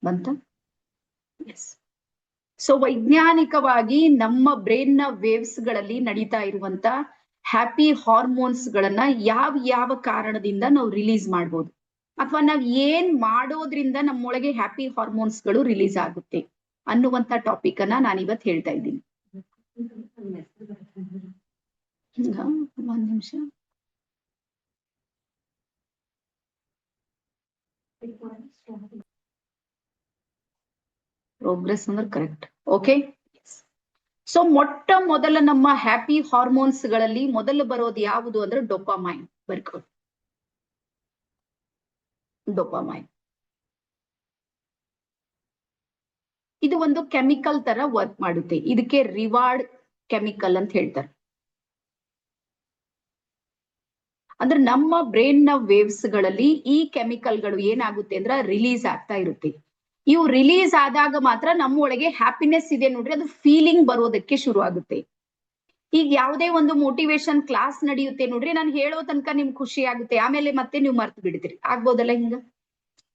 ಬಂತ? S. So ವೈಜ್ಞಾನಿಕವಾಗಿ ನಮ್ಮ ಬ್ರೈನ್ ನ ವೇವ್ಸ್ ಗಳಲ್ಲಿ ನಡೀತಾ ಇರುವಂತ ಹ್ಯಾಪಿ ಹಾರ್ಮೋನ್ಸ್ ಗಳನ್ನ ಯಾವ ಕಾರಣದಿಂದ ನಾವು ರಿಲೀಸ್ ಮಾಡ್ಬೋದು, ಅಥವಾ ನಾವ್ ಏನ್ ಮಾಡೋದ್ರಿಂದ ನಮ್ಮೊಳಗೆ ಹ್ಯಾಪಿ ಹಾರ್ಮೋನ್ಸ್ ಗಳು ರಿಲೀಸ್ ಆಗುತ್ತೆ ಅನ್ನುವಂತ ಟಾಪಿಕ್ ಅನ್ನ ನಾನು ಇವತ್ತು ಹೇಳ್ತಾ ಇದ್ದೀನಿ. ಒಂದ್ ನಿಮಿಷ. ಪ್ರೋಗ್ರೆಸ್ ಅಂದ್ರೆ ಕರೆಕ್ಟ್. ಓಕೆ. ಸೊ ಮೊಟ್ಟ ಮೊದಲ ನಮ್ಮ ಹ್ಯಾಪಿ ಹಾರ್ಮೋನ್ಸ್ ಗಳಲ್ಲಿ ಮೊದಲು ಬರೋದು ಯಾವುದು ಅಂದ್ರೆ ಡೋಪಾಮೈನ್. ಬರ್ಕೊಳ್ಳಿ, ಡೋಪಾಮೈನ್. ಇದು ಒಂದು ಕೆಮಿಕಲ್ ತರ ವರ್ಕ್ ಮಾಡುತ್ತೆ. ಇದಕ್ಕೆ ರಿವಾರ್ಡ್ ಕೆಮಿಕಲ್ ಅಂತ ಹೇಳ್ತಾರೆ. ಅಂದ್ರೆ ನಮ್ಮ ಬ್ರೈನ್ ನ ವೇವ್ಸ್ ಗಳಲ್ಲಿ ಈ ಕೆಮಿಕಲ್ ಗಳು ಏನಾಗುತ್ತೆ ಅಂದ್ರೆ ರಿಲೀಸ್ ಆಗ್ತಾ ಇರುತ್ತೆ. ಇವು ರಿಲೀಸ್ ಆದಾಗ ಮಾತ್ರ ನಮ್ಮ ಒಳಗೆ ಹ್ಯಾಪಿನೆಸ್ ಇದೆ ನೋಡ್ರಿ, ಅದು ಫೀಲಿಂಗ್ ಬರೋದಕ್ಕೆ ಶುರು ಆಗುತ್ತೆ. ಈಗ ಯಾವುದೇ ಒಂದು ಮೋಟಿವೇಶನ್ ಕ್ಲಾಸ್ ನಡೆಯುತ್ತೆ ನೋಡ್ರಿ, ನಾನು ಹೇಳೋ ತನಕ ನಿಮ್ಗೆ ಖುಷಿ ಆಗುತ್ತೆ, ಆಮೇಲೆ ಮತ್ತೆ ನೀವು ಮರ್ತು ಬಿಡ್ತೀರಿ. ಆಗ್ಬೋದಲ್ಲ ಹಿಂಗ?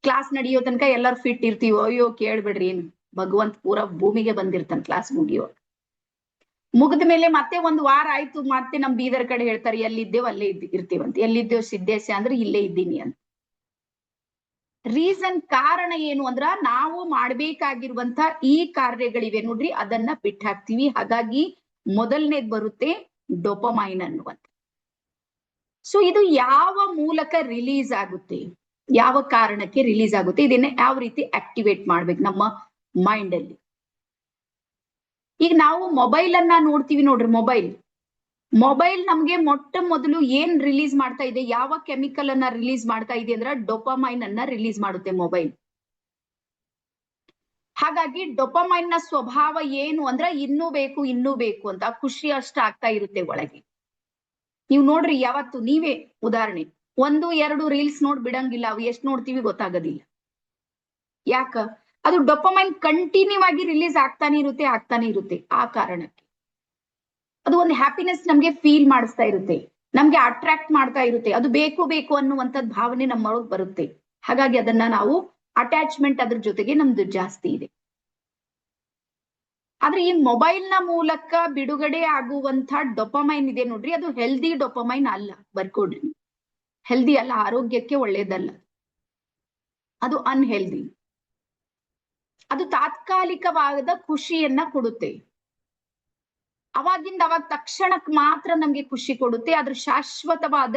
ಕ್ಲಾಸ್ ನಡೆಯೋ ತನಕ ಎಲ್ಲರೂ ಫಿಟ್ ಇರ್ತೀವೋ, ಅಯ್ಯೋ ಕೇಳ್ಬಿಡ್ರಿ, ಏನ್ ಭಗವಂತ ಪೂರಾ ಭೂಮಿಗೆ ಬಂದಿರ್ತಾನೆ ಕ್ಲಾಸ್ ಮುಗಿದ ಮೇಲೆ ಮತ್ತೆ ಒಂದು ವಾರ ಆಯ್ತು, ಮತ್ತೆ ನಮ್ ಬೀದರ್ ಕಡೆ ಹೇಳ್ತಾರೆ ಎಲ್ಲಿದ್ದೇವ್ ಅಲ್ಲೇ ಇರ್ತೀವಂತ. ಎಲ್ಲಿದ್ದೇವ್ ಸಿದ್ದೇಶ ಅಂದ್ರೆ ಇಲ್ಲೇ ಇದ್ದೀನಿ ಅಂತ. ರೀಸನ್ ಕಾರಣ ಏನು ಅಂದ್ರ ನಾವು ಮಾಡ್ಬೇಕಾಗಿರುವಂತ ಈ ಕಾರ್ಯಗಳಿವೆ ನೋಡ್ರಿ, ಅದನ್ನ ಬಿಟ್ಟು ಹಾಕ್ತಿವಿ. ಹಾಗಾಗಿ ಮೊದಲನೇದ್ ಬರುತ್ತೆ ಡೋಪಮೈನ್ ಅನ್ನುವಂತ. ಸೊ ಇದು ಯಾವ ಮೂಲಕ ರಿಲೀಸ್ ಆಗುತ್ತೆ, ಯಾವ ಕಾರಣಕ್ಕೆ ರಿಲೀಸ್ ಆಗುತ್ತೆ, ಇದನ್ನ ಯಾವ ರೀತಿ ಆಕ್ಟಿವೇಟ್ ಮಾಡ್ಬೇಕು ನಮ್ಮ ಮೈಂಡ್ ಅಲ್ಲಿ. ಈಗ ನಾವು ಮೊಬೈಲ್ ಅನ್ನ ನೋಡ್ತೀವಿ ನೋಡ್ರಿ, ಮೊಬೈಲ್ ನಮ್ಗೆ ಮೊಟ್ಟ ಮೊದಲು ಏನ್ ರಿಲೀಸ್ ಮಾಡ್ತಾ ಇದೆ, ಯಾವ ಕೆಮಿಕಲ್ ಅನ್ನ ರಿಲೀಸ್ ಮಾಡ್ತಾ ಇದೆ ಅಂದ್ರೆ ಡೋಪಾಮೈನ್ ಅನ್ನ ರಿಲೀಸ್ ಮಾಡುತ್ತೆ ಮೊಬೈಲ್. ಹಾಗಾಗಿ ಡೋಪಾಮೈನ್ ನ ಸ್ವಭಾವ ಏನು ಅಂದ್ರೆ ಇನ್ನೂ ಬೇಕು ಅಂತ ಖುಷಿ ಅಷ್ಟ ಆಗ್ತಾ ಇರುತ್ತೆ ಒಳಗೆ. ನೀವು ನೋಡ್ರಿ, ಯಾವತ್ತು ನೀವೇ ಉದಾಹರಣೆ 1-2 ರೀಲ್ಸ್ ನೋಡ್ ಬಿಡಂಗಿಲ್ಲ, ಅವು ಎಷ್ಟು ನೋಡ್ತೀವಿ ಗೊತ್ತಾಗೋದಿಲ್ಲ. ಯಾಕ? ಅದು ಡೋಪಾಮೈನ್ ಕಂಟಿನ್ಯೂ ಆಗಿ ರಿಲೀಸ್ ಆಗ್ತಾನೆ ಇರುತ್ತೆ. ಆ ಕಾರಣಕ್ಕೆ ಅದು ಒಂದು ಹ್ಯಾಪಿನೆಸ್ ನಮ್ಗೆ ಫೀಲ್ ಮಾಡಿಸ್ತಾ ಇರುತ್ತೆ, ನಮ್ಗೆ ಅಟ್ರಾಕ್ಟ್ ಮಾಡ್ತಾ ಇರುತ್ತೆ. ಅದು ಬೇಕು ಅನ್ನುವಂಥದ್ದು ಭಾವನೆ ನಮ್ಮೊಳಗೆ ಬರುತ್ತೆ. ಹಾಗಾಗಿ ಅದನ್ನ ನಾವು ಅಟ್ಯಾಚ್ಮೆಂಟ್ ಅದ್ರ ಜೊತೆಗೆ ನಮ್ದು ಜಾಸ್ತಿ ಇದೆ. ಆದ್ರೆ ಈ ಮೊಬೈಲ್ ನ ಮೂಲಕ ಬಿಡುಗಡೆ ಆಗುವಂತ ಡೋಪಾಮೈನ್ ಇದೆ ನೋಡ್ರಿ, ಅದು ಹೆಲ್ದಿ ಡೋಪಾಮೈನ್ ಅಲ್ಲ. ಬರ್ಕೊಡ್ರಿ, ಹೆಲ್ದಿ ಅಲ್ಲ, ಆರೋಗ್ಯಕ್ಕೆ ಒಳ್ಳೇದಲ್ಲ, ಅದು ಅನ್ಹೆಲ್ದಿ. ಅದು ತಾತ್ಕಾಲಿಕವಾದ ಖುಷಿಯನ್ನ ಕೊಡುತ್ತೆ, ಅವಾಗ ತಕ್ಷಣಕ್ಕೆ ಮಾತ್ರ ನಮ್ಗೆ ಖುಷಿ ಕೊಡುತ್ತೆ. ಆದ್ರೆ ಶಾಶ್ವತವಾದ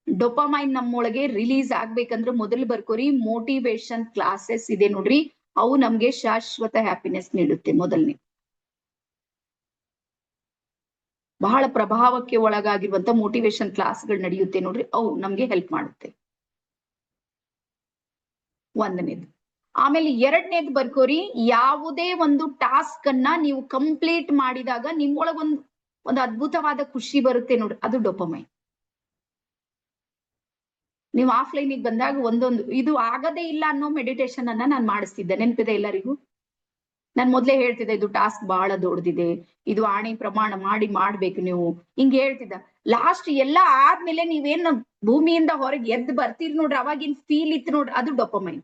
ಡೋಪಾಮೈನ್ ನಮ್ಮೊಳಗೆ ರಿಲೀಸ್ ಆಗ್ಬೇಕಂದ್ರೆ ಮೊದಲು ಬರ್ಕೋರಿ, ಮೋಟಿವೇಶನ್ ಕ್ಲಾಸಸ್ ಇದೆ ನೋಡ್ರಿ, ಅವು ನಮ್ಗೆ ಶಾಶ್ವತ ಹ್ಯಾಪಿನೆಸ್ ನೀಡುತ್ತೆ. ಮೊದಲನೇ ಬಹಳ ಪ್ರಭಾವಕ್ಕೆ ಒಳಗಾಗಿರುವಂತ ಮೋಟಿವೇಶನ್ ಕ್ಲಾಸ್ಗಳು ನಡೆಯುತ್ತೆ ನೋಡ್ರಿ, ಅವು ನಮ್ಗೆ ಹೆಲ್ಪ್ ಮಾಡುತ್ತೆ. ಒಂದನೇದು. ಆಮೇಲೆ ಎರಡನೇದು ಬರ್ಕೋರಿ, ಯಾವುದೇ ಒಂದು ಟಾಸ್ಕ್ ಅನ್ನ ನೀವು ಕಂಪ್ಲೀಟ್ ಮಾಡಿದಾಗ ನಿಮ್ಮೊಳಗ ಒಂದು ಅದ್ಭುತವಾದ ಖುಷಿ ಬರುತ್ತೆ ನೋಡ್ರಿ, ಅದು ಡೋಪಾಮೈನ್. ನೀವು ಆಫ್ಲೈನಿಗೆ ಬಂದಾಗ ಒಂದೊಂದು ಇದು ಆಗದೇ ಇಲ್ಲ ಅನ್ನೋ ಮೆಡಿಟೇಷನ್ ಅನ್ನ ನಾನು ಮಾಡಿಸ್ತಿದ್ದೆ, ನೆನಪಿದೆ ಎಲ್ಲರಿಗೂ? ನಾನು ಮೊದ್ಲೇ ಹೇಳ್ತಿದ್ದೆ ಇದು ಟಾಸ್ಕ್ ಬಹಳ ದೊಡ್ಡದಿದೆ, ಇದು ಆಣೆ ಪ್ರಮಾಣ ಮಾಡ್ಬೇಕು ನೀವು, ಹಿಂಗ್ ಹೇಳ್ತಿದ್ದ. ಲಾಸ್ಟ್ ಎಲ್ಲ ಆದ್ಮೇಲೆ ನೀವೇನ್ ಭೂಮಿಯಿಂದ ಹೊರಗೆ ಎದ್ದು ಬರ್ತೀರಿ ನೋಡ್ರಿ, ಅವಾಗಿನ್ ಫೀಲ್ ಇತ್ತು ನೋಡ್ರಿ, ಅದು ಡೋಪಾಮೈನ್.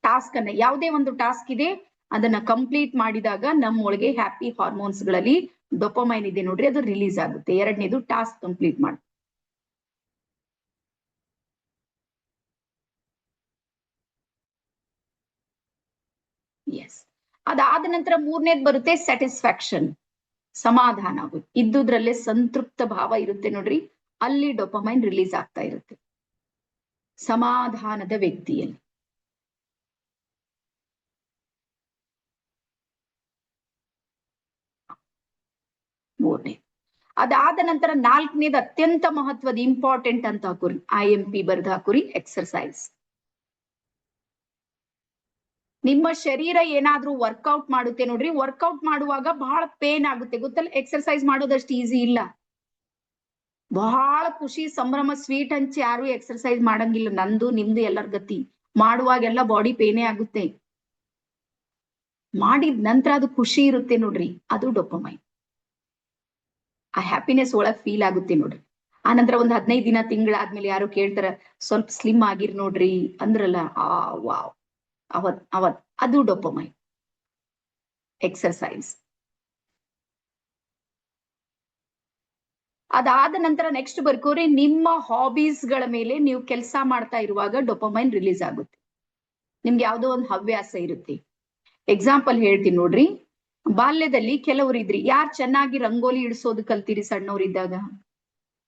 ಟಾಸ್ಕ್ ಅನ್ನ, ಯಾವುದೇ ಒಂದು ಟಾಸ್ಕ್ ಇದೆ ಅದನ್ನ ಕಂಪ್ಲೀಟ್ ಮಾಡಿದಾಗ ನಮ್ಮೊಳಗೆ ಹ್ಯಾಪಿ ಹಾರ್ಮೋನ್ಸ್ ಗಳಲ್ಲಿ ಡೋಪಾಮೈನ್ ಇದೆ ನೋಡ್ರಿ, ಅದು ರಿಲೀಸ್ ಆಗುತ್ತೆ. ಎರಡನೇದು ಟಾಸ್ಕ್ ಕಂಪ್ಲೀಟ್ ಮಾಡಿ. ಎಸ್. ಅದಾದ ನಂತರ ಮೂರನೇದು ಬರುತ್ತೆ ಸ್ಯಾಟಿಸ್ಫ್ಯಾಕ್ಷನ್, ಸಮಾಧಾನ ಆಗುತ್ತೆ. ಇದ್ದುದ್ರಲ್ಲೇ ಸಂತೃಪ್ತ ಭಾವ ಇರುತ್ತೆ ನೋಡ್ರಿ, ಅಲ್ಲಿ ಡೋಪಾಮೈನ್ ರಿಲೀಸ್ ಆಗ್ತಾ ಇರುತ್ತೆ, ಸಮಾಧಾನದ ವ್ಯಕ್ತಿಯಲ್ಲಿ. ಮೂರನೇ. ಅದಾದ ನಂತರ ನಾಲ್ಕನೇದು ಅತ್ಯಂತ ಮಹತ್ವದ ಇಂಪಾರ್ಟೆಂಟ್ ಅಂತ ಹಾಕುರಿ, IMP ಬರ್ದು ಹಾಕುರಿ, ಎಕ್ಸರ್ಸೈಸ್. ನಿಮ್ಮ ಶರೀರ ಏನಾದ್ರೂ ವರ್ಕೌಟ್ ಮಾಡುತ್ತೆ ನೋಡ್ರಿ, ವರ್ಕೌಟ್ ಮಾಡುವಾಗ ಬಹಳ ಪೇನ್ ಆಗುತ್ತೆ ಗೊತ್ತಲ್ಲ, ಎಕ್ಸರ್ಸೈಸ್ ಮಾಡೋದಷ್ಟು ಈಸಿ ಇಲ್ಲ. ಬಹಳ ಖುಷಿ ಸಂಭ್ರಮ ಸ್ವೀಟ್ ಹಂಚಿ ಯಾರು ಎಕ್ಸರ್ಸೈಸ್ ಮಾಡಂಗಿಲ್ಲ, ನಂದು ನಿಮ್ದು ಎಲ್ಲರ ಗತಿ. ಮಾಡುವಾಗೆಲ್ಲ ಬಾಡಿ ಪೇನೇ ಆಗುತ್ತೆ, ಮಾಡಿದ ನಂತರ ಅದು ಖುಷಿ ಇರುತ್ತೆ ನೋಡ್ರಿ, ಅದು ಡೋಪಾಮೈನ್. ಆ ಹ್ಯಾಪಿನೆಸ್ ಒಳಗ್ ಫೀಲ್ ಆಗುತ್ತೆ ನೋಡ್ರಿ, ಆನಂತರ ಒಂದ್ 15 ದಿನ ತಿಂಗಳಾದ್ಮೇಲೆ ಯಾರು ಕೇಳ್ತಾರ ಸ್ವಲ್ಪ ಸ್ಲಿಮ್ ಆಗಿರ್ ನೋಡ್ರಿ ಅಂದ್ರಲ್ಲ, ವಾವ್, ಅವತ್ ಅದು ಡೋಪಮೈನ್ ಎಕ್ಸರ್ಸೈಸ್. ಅದಾದ ನಂತರ ನೆಕ್ಸ್ಟ್ ಬರ್ಕೋರಿ, ನಿಮ್ಮ ಹಾಬೀಸ್ ಗಳ ಮೇಲೆ ನೀವು ಕೆಲಸ ಮಾಡ್ತಾ ಇರುವಾಗ ಡೋಪಮೈನ್ ರಿಲೀಸ್ ಆಗುತ್ತೆ. ನಿಮ್ಗೆ ಯಾವ್ದೋ ಒಂದು ಹವ್ಯಾಸ ಇರುತ್ತೆ. ಎಕ್ಸಾಂಪಲ್ ಹೇಳ್ತೀನಿ ನೋಡ್ರಿ. ಬಾಲ್ಯದಲ್ಲಿ ಕೆಲವರು ಇದ್ರಿ, ಯಾರು ಚೆನ್ನಾಗಿ ರಂಗೋಲಿ ಇಳಿಸೋದು ಕಲ್ತೀರಿ ಸಣ್ಣವರಿದ್ದಾಗ?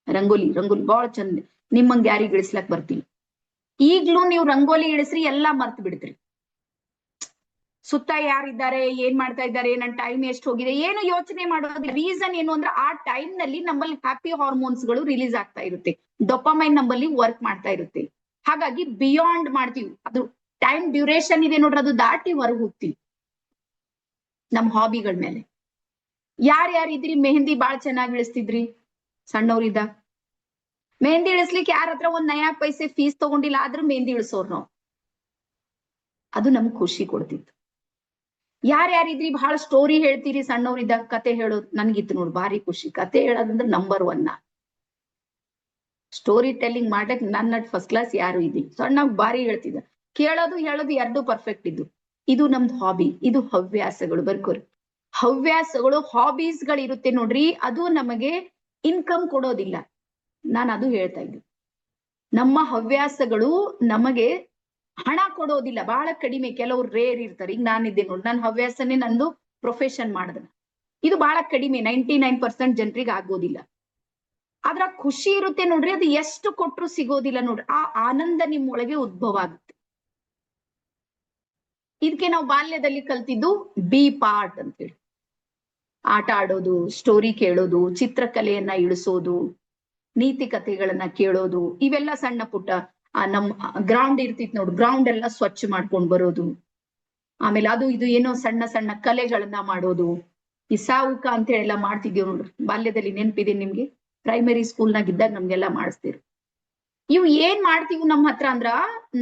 ರಂಗೋಲಿ ಬಹಳ ಚಂದ, ನಿಮ್ಮಂಗ್ ಯಾರಿಗ್ ಇಳಿಸ್ಲಕ್ ಬರ್ತೀನಿ. ಈಗ್ಲೂ ನೀವು ರಂಗೋಲಿ ಇಳಿಸ್ರಿ ಎಲ್ಲಾ ಮರ್ತ್ ಬಿಡ್ತ್ರಿ. ಸುತ್ತ ಯಾರಿದ್ದಾರೆ, ಏನ್ ಮಾಡ್ತಾ ಇದ್ದಾರೆ, ನನ್ ಟೈಮ್ ಎಷ್ಟು ಹೋಗಿದೆ, ಏನು ಯೋಚನೆ ಮಾಡೋದು. ರೀಸನ್ ಏನು ಅಂದ್ರೆ ಆ ಟೈಮ್ ನಲ್ಲಿ ನಮ್ಮಲ್ಲಿ ಹ್ಯಾಪಿ ಹಾರ್ಮೋನ್ಸ್ ಗಳು ರಿಲೀಸ್ ಆಗ್ತಾ ಇರುತ್ತೆ, ಡೊಪಾಮೈನ್ ನಮ್ಮಲ್ಲಿ ವರ್ಕ್ ಮಾಡ್ತಾ ಇರುತ್ತೆ. ಹಾಗಾಗಿ ಬಿಯಾಂಡ್ ಮಾಡ್ತೀವಿ, ಅದು ಟೈಮ್ ಡ್ಯೂರೇಷನ್ ಇದೆ ನೋಡ್ರಿ, ಅದು ದಾಟಿ ಹೊರಗೆ ಹೋಗ್ತೀವಿ ನಮ್ ಹಾಬಿಗಳ ಮೇಲೆ. ಯಾರ್ಯಾರಿದ್ರಿ ಮೆಹಂದಿ ಬಾಳ್ ಚೆನ್ನಾಗಿ ಇಳಿಸ್ತಿದ್ರಿ ಸಣ್ಣವ್ರಿದ್ದ? ಮೆಹಂದಿ ಇಳಿಸ್ಲಿಕ್ಕೆ ಯಾರ ಹತ್ರ ಒಂದ್ ನಯಾ ಪೈಸೆ ಫೀಸ್ ತಗೊಂಡಿಲ್ಲ, ಆದ್ರೂ ಮೆಹಂದಿ ಇಳಿಸೋರ್ ನಾವು. ಅದು ನಮ್ಗೆ ಖುಷಿ ಕೊಡ್ತಿತ್ತು. ಯಾರ್ಯಾರಿದ್ರಿ ಬಹಳ ಸ್ಟೋರಿ ಹೇಳ್ತೀರಿ ಸಣ್ಣವ್ರಿದ್ದಾಗ? ಕತೆ ಹೇಳೋದು ನನ್ಗಿತ್ತು ನೋಡ್ ಭಾರಿ ಖುಷಿ. ಕತೆ ಹೇಳೋದಂದ್ರೆ ನಂಬರ್ 1. ಸ್ಟೋರಿ ಟೆಲ್ಲಿಂಗ್ ಮಾಡಕ್ ನನ್ನ ಫಸ್ಟ್ ಕ್ಲಾಸ್ ಯಾರು ಇದ್ದಿ. ಸಣ್ಣ ಭಾರಿ ಹೇಳ್ತಿದ್ದ, ಕೇಳೋದು ಹೇಳೋದು ಎರಡು ಪರ್ಫೆಕ್ಟ್ ಇದ್ದು. ಇದು ನಮ್ದು ಹಾಬಿ, ಇದು ಹವ್ಯಾಸಗಳು. ಬರ್ಕೋರಿ, ಹವ್ಯಾಸಗಳು ಹಾಬೀಸ್ ಗಳು ಇರುತ್ತೆ ನೋಡ್ರಿ, ಅದು ನಮಗೆ ಇನ್ಕಮ್ ಕೊಡೋದಿಲ್ಲ. ನಾನು ಅದು ಹೇಳ್ತಾ ಇದ್ದೆ, ನಮ್ಮ ಹವ್ಯಾಸಗಳು ನಮಗೆ ಹಣ ಕೊಡೋದಿಲ್ಲ, ಬಹಳ ಕಡಿಮೆ. ಕೆಲವ್ರು ರೇರ್ ಇರ್ತಾರೆ. ಈಗ ನಾನಿದ್ದೆ ನೋಡಿ, ನನ್ನ ಹವ್ಯಾಸನೇ ನಂದು ಪ್ರೊಫೆಷನ್ ಮಾಡಿದ್ರೆ ಇದು ಬಹಳ ಕಡಿಮೆ, 99% ಜನರಿಗೆ ಆಗೋದಿಲ್ಲ. ಆದ್ರ ಖುಷಿ ಇರುತ್ತೆ ನೋಡ್ರಿ, ಅದು ಎಷ್ಟು ಕೊಟ್ರು ಸಿಗೋದಿಲ್ಲ ನೋಡ್ರಿ. ಆ ಆನಂದ ನಿಮ್ಮೊಳಗೆ ಉದ್ಭವ ಆಗುತ್ತೆ. ಇದಕ್ಕೆ ನಾವು ಬಾಲ್ಯದಲ್ಲಿ ಕಲ್ತಿದ್ದು ಬಿ ಪಾರ್ಟ್ ಅಂತೇಳಿ. ಆಟ ಆಡೋದು, ಸ್ಟೋರಿ ಕೇಳೋದು, ಚಿತ್ರಕಲೆಯನ್ನ ಇಳಿಸೋದು, ನೀತಿ ಕಥೆಗಳನ್ನ ಕೇಳೋದು, ಇವೆಲ್ಲ ಸಣ್ಣ ಪುಟ್ಟ. ನಮ್ ಗ್ರೌಂಡ್ ಇರ್ತಿತ್ ನೋಡು, ಗ್ರೌಂಡ್ ಎಲ್ಲ ಸ್ವಚ್ಛ ಮಾಡ್ಕೊಂಡ್ ಬರೋದು. ಆಮೇಲೆ ಅದು ಇದು ಏನೋ ಸಣ್ಣ ಸಣ್ಣ ಕಲೆಗಳನ್ನ ಮಾಡೋದು. ಈ ಸಾವುಕ ಅಂತ ಹೇಳಿ ಎಲ್ಲ ಮಾಡ್ತಿದ್ವಿ ನೋಡ್ರಿ ಬಾಲ್ಯದಲ್ಲಿ, ನೆನಪಿದೆ ನಿಮ್ಗೆ? ಪ್ರೈಮರಿ ಸ್ಕೂಲ್ನಾಗ ಇದ್ದಾಗ ನಮ್ಗೆಲ್ಲ ಮಾಡಿಸ್ತಿರು. ಇವು ಏನ್ ಮಾಡ್ತೀವಿ ನಮ್ಮ ಹತ್ರ ಅಂದ್ರ,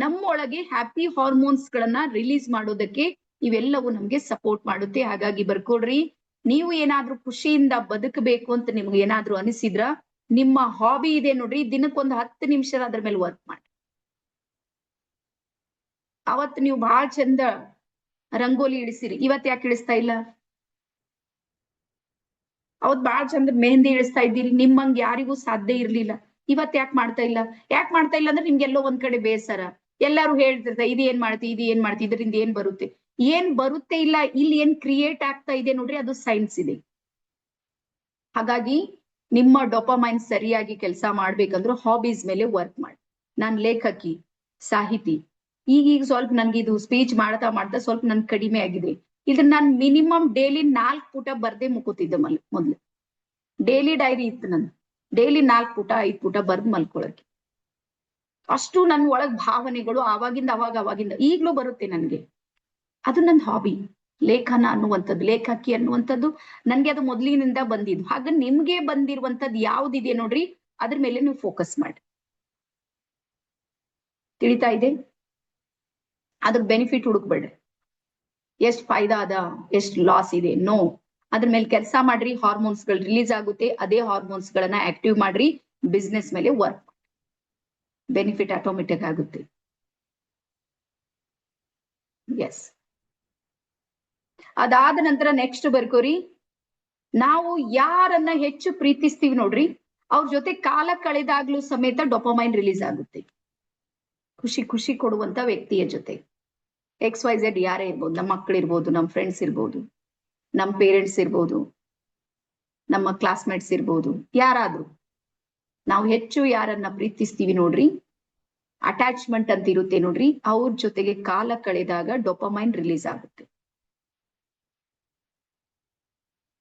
ನಮ್ಮೊಳಗೆ ಹ್ಯಾಪಿ ಹಾರ್ಮೋನ್ಸ್ ಗಳನ್ನ ರಿಲೀಸ್ ಮಾಡೋದಕ್ಕೆ ಇವೆಲ್ಲವೂ ನಮ್ಗೆ ಸಪೋರ್ಟ್ ಮಾಡುತ್ತೆ. ಹಾಗಾಗಿ ಬರ್ಕೊಡ್ರಿ, ನೀವು ಏನಾದ್ರೂ ಖುಷಿಯಿಂದ ಬದುಕಬೇಕು ಅಂತ ನಿಮ್ಗೆ ಏನಾದ್ರೂ ಅನಿಸಿದ್ರ, ನಿಮ್ಮ ಹಾಬಿ ಇದೆ ನೋಡ್ರಿ, ದಿನಕ್ಕೊಂದು 10 ನಿಮಿಷ ಅದ್ರ ಮೇಲೆ ವರ್ಕ್ ಮಾಡಿ. ಅವತ್ತು ನೀವು ಬಹಳ ಚಂದ ರಂಗೋಲಿ ಇಳಿಸಿರಿ, ಇವತ್ ಯಾಕೆ ಇಳಿಸ್ತಾ ಇಲ್ಲ? ಅವತ್ ಬಹಳ ಚಂದ ಮೆಹಂದಿ ಇಳಿಸ್ತಾ ಇದ್ದೀರಿ, ನಿಮ್ಮಂಗ್ ಯಾರಿಗೂ ಸಾಧ್ಯ ಇರ್ಲಿಲ್ಲ, ಇವತ್ ಯಾಕೆ ಮಾಡ್ತಾ ಇಲ್ಲ? ಯಾಕೆ ಮಾಡ್ತಾ ಇಲ್ಲ ಅಂದ್ರೆ ನಿಮ್ಗೆಲ್ಲೋ ಒಂದ್ ಕಡೆ ಬೇಸರ. ಎಲ್ಲಾರು ಹೇಳ್ತಿರ್ತಾರೆ, ಇದು ಏನ್ ಮಾಡ್ತಿ, ಇದರಿಂದ ಏನ್ ಬರುತ್ತೆ? ಏನ್ ಬರುತ್ತೆ ಇಲ್ಲ, ಇಲ್ಲಿ ಏನ್ ಕ್ರಿಯೇಟ್ ಆಗ್ತಾ ಇದೆ ನೋಡ್ರಿ, ಅದು ಸೈನ್ಸ್ ಇದೆ. ಹಾಗಾಗಿ ನಿಮ್ಮ ಡೊಪಾಮೈನ್ ಸರಿಯಾಗಿ ಕೆಲಸ ಮಾಡ್ಬೇಕಂದ್ರೆ ಹಾಬೀಸ್ ಮೇಲೆ ವರ್ಕ್ ಮಾಡಿ. ನಾನ್ ಲೇಖಕಿ, ಸಾಹಿತಿ. ಈಗೀಗ ಸ್ವಲ್ಪ ನನ್ಗೆ ಇದು ಸ್ಪೀಚ್ ಮಾಡ್ತಾ ಮಾಡ್ತಾ ಸ್ವಲ್ಪ ನನ್ ಕಡಿಮೆ ಆಗಿದೆ. ಇದನ್ನ ನಾನ್ ಮಿನಿಮಮ್ ಡೈಲಿ 4 ಪುಟ ಬರ್ದೆ ಮುಕೋತಿದ್ದೆ ಮೊದ್ಲು. ಡೈಲಿ ಡೈರಿ ಇತ್ತು ನನ್, ಡೈಲಿ 4 ಪುಟ 5 ಪುಟ ಬರ್ದ್ ಮಲ್ಕೊಳಕ್ಕೆ. ಅಷ್ಟು ನನ್ ಒಳಗ್ ಭಾವನೆಗಳು ಅವಾಗಿಂದ ಈಗ್ಲೂ ಬರುತ್ತೆ ನನ್ಗೆ. ಅದು ನನ್ ಹಾಬಿ. ಲೇಖನ ಅನ್ನುವಂಥದ್ದು, ಲೇಖಕಿ ಅನ್ನುವಂಥದ್ದು ನನ್ಗೆ ಅದು ಮೊದ್ಲಿನಿಂದ ಬಂದಿದ್ದು. ಹಾಗ ನಿಮ್ಗೆ ಬಂದಿರುವಂತದ್ದು ಯಾವ್ದಿದೆ ನೋಡ್ರಿ, ಅದ್ರ ಮೇಲೆ ನೀವು ಫೋಕಸ್ ಮಾಡಿ. ತಿಳಿತಾ ಇದೆ? ಅದ್ರ ಬೆನಿಫಿಟ್ ಹುಡುಕ್ಬೇಡ್ರಿ, ಎಷ್ಟ್ ಫಾಯ್ದಾ ಅದ, ಎಷ್ಟ್ ಲಾಸ್ ಇದೆ, ನೋ. ಅದ್ರ ಮೇಲೆ ಕೆಲಸ ಮಾಡ್ರಿ, ಹಾರ್ಮೋನ್ಸ್ ಗಳು ರಿಲೀಸ್ ಆಗುತ್ತೆ. ಅದೇ ಹಾರ್ಮೋನ್ಸ್ ಗಳನ್ನ ಆಕ್ಟಿವ್ ಮಾಡ್ರಿ, ಬಿಸ್ನೆಸ್ ಮೇಲೆ ವರ್ಕ್, ಬೆನಿಫಿಟ್ ಆಟೋಮೆಟಿಕ್ ಆಗುತ್ತೆ. ಎಸ್. ಅದಾದ ನಂತರ ನೆಕ್ಸ್ಟ್ ಬರ್ಕೋರಿ, ನಾವು ಯಾರನ್ನ ಹೆಚ್ಚು ಪ್ರೀತಿಸ್ತೀವಿ ನೋಡ್ರಿ, ಅವ್ರ ಜೊತೆ ಕಾಲ ಕಳೆದಾಗ್ಲೂ ಸಮೇತ ಡೊಪಾಮೈನ್ ರಿಲೀಸ್ ಆಗುತ್ತೆ. ಖುಷಿ ಕೊಡುವಂತ ವ್ಯಕ್ತಿಯ ಜೊತೆ, XYZ ಯಾರೇ ಇರ್ಬೋದು, ನಮ್ಮ ಮಕ್ಕಳು ಇರ್ಬೋದು, ನಮ್ಮ ಫ್ರೆಂಡ್ಸ್ ಇರ್ಬೋದು, ನಮ್ಮ ಪೇರೆಂಟ್ಸ್ ಇರ್ಬೋದು, ನಮ್ಮ ಕ್ಲಾಸ್ಮೇಟ್ಸ್ ಇರ್ಬೋದು, ಯಾರಾದ್ರೂ ನಾವು ಹೆಚ್ಚು ಯಾರನ್ನ ಪ್ರೀತಿಸ್ತೀವಿ ನೋಡ್ರಿ, ಅಟ್ಯಾಚ್ಮೆಂಟ್ ಅಂತ ಇರುತ್ತೆ ನೋಡ್ರಿ, ಅವ್ರ ಜೊತೆಗೆ ಕಾಲ ಕಳೆದಾಗ ಡೊಪಾಮೈನ್ ರಿಲೀಸ್ ಆಗುತ್ತೆ.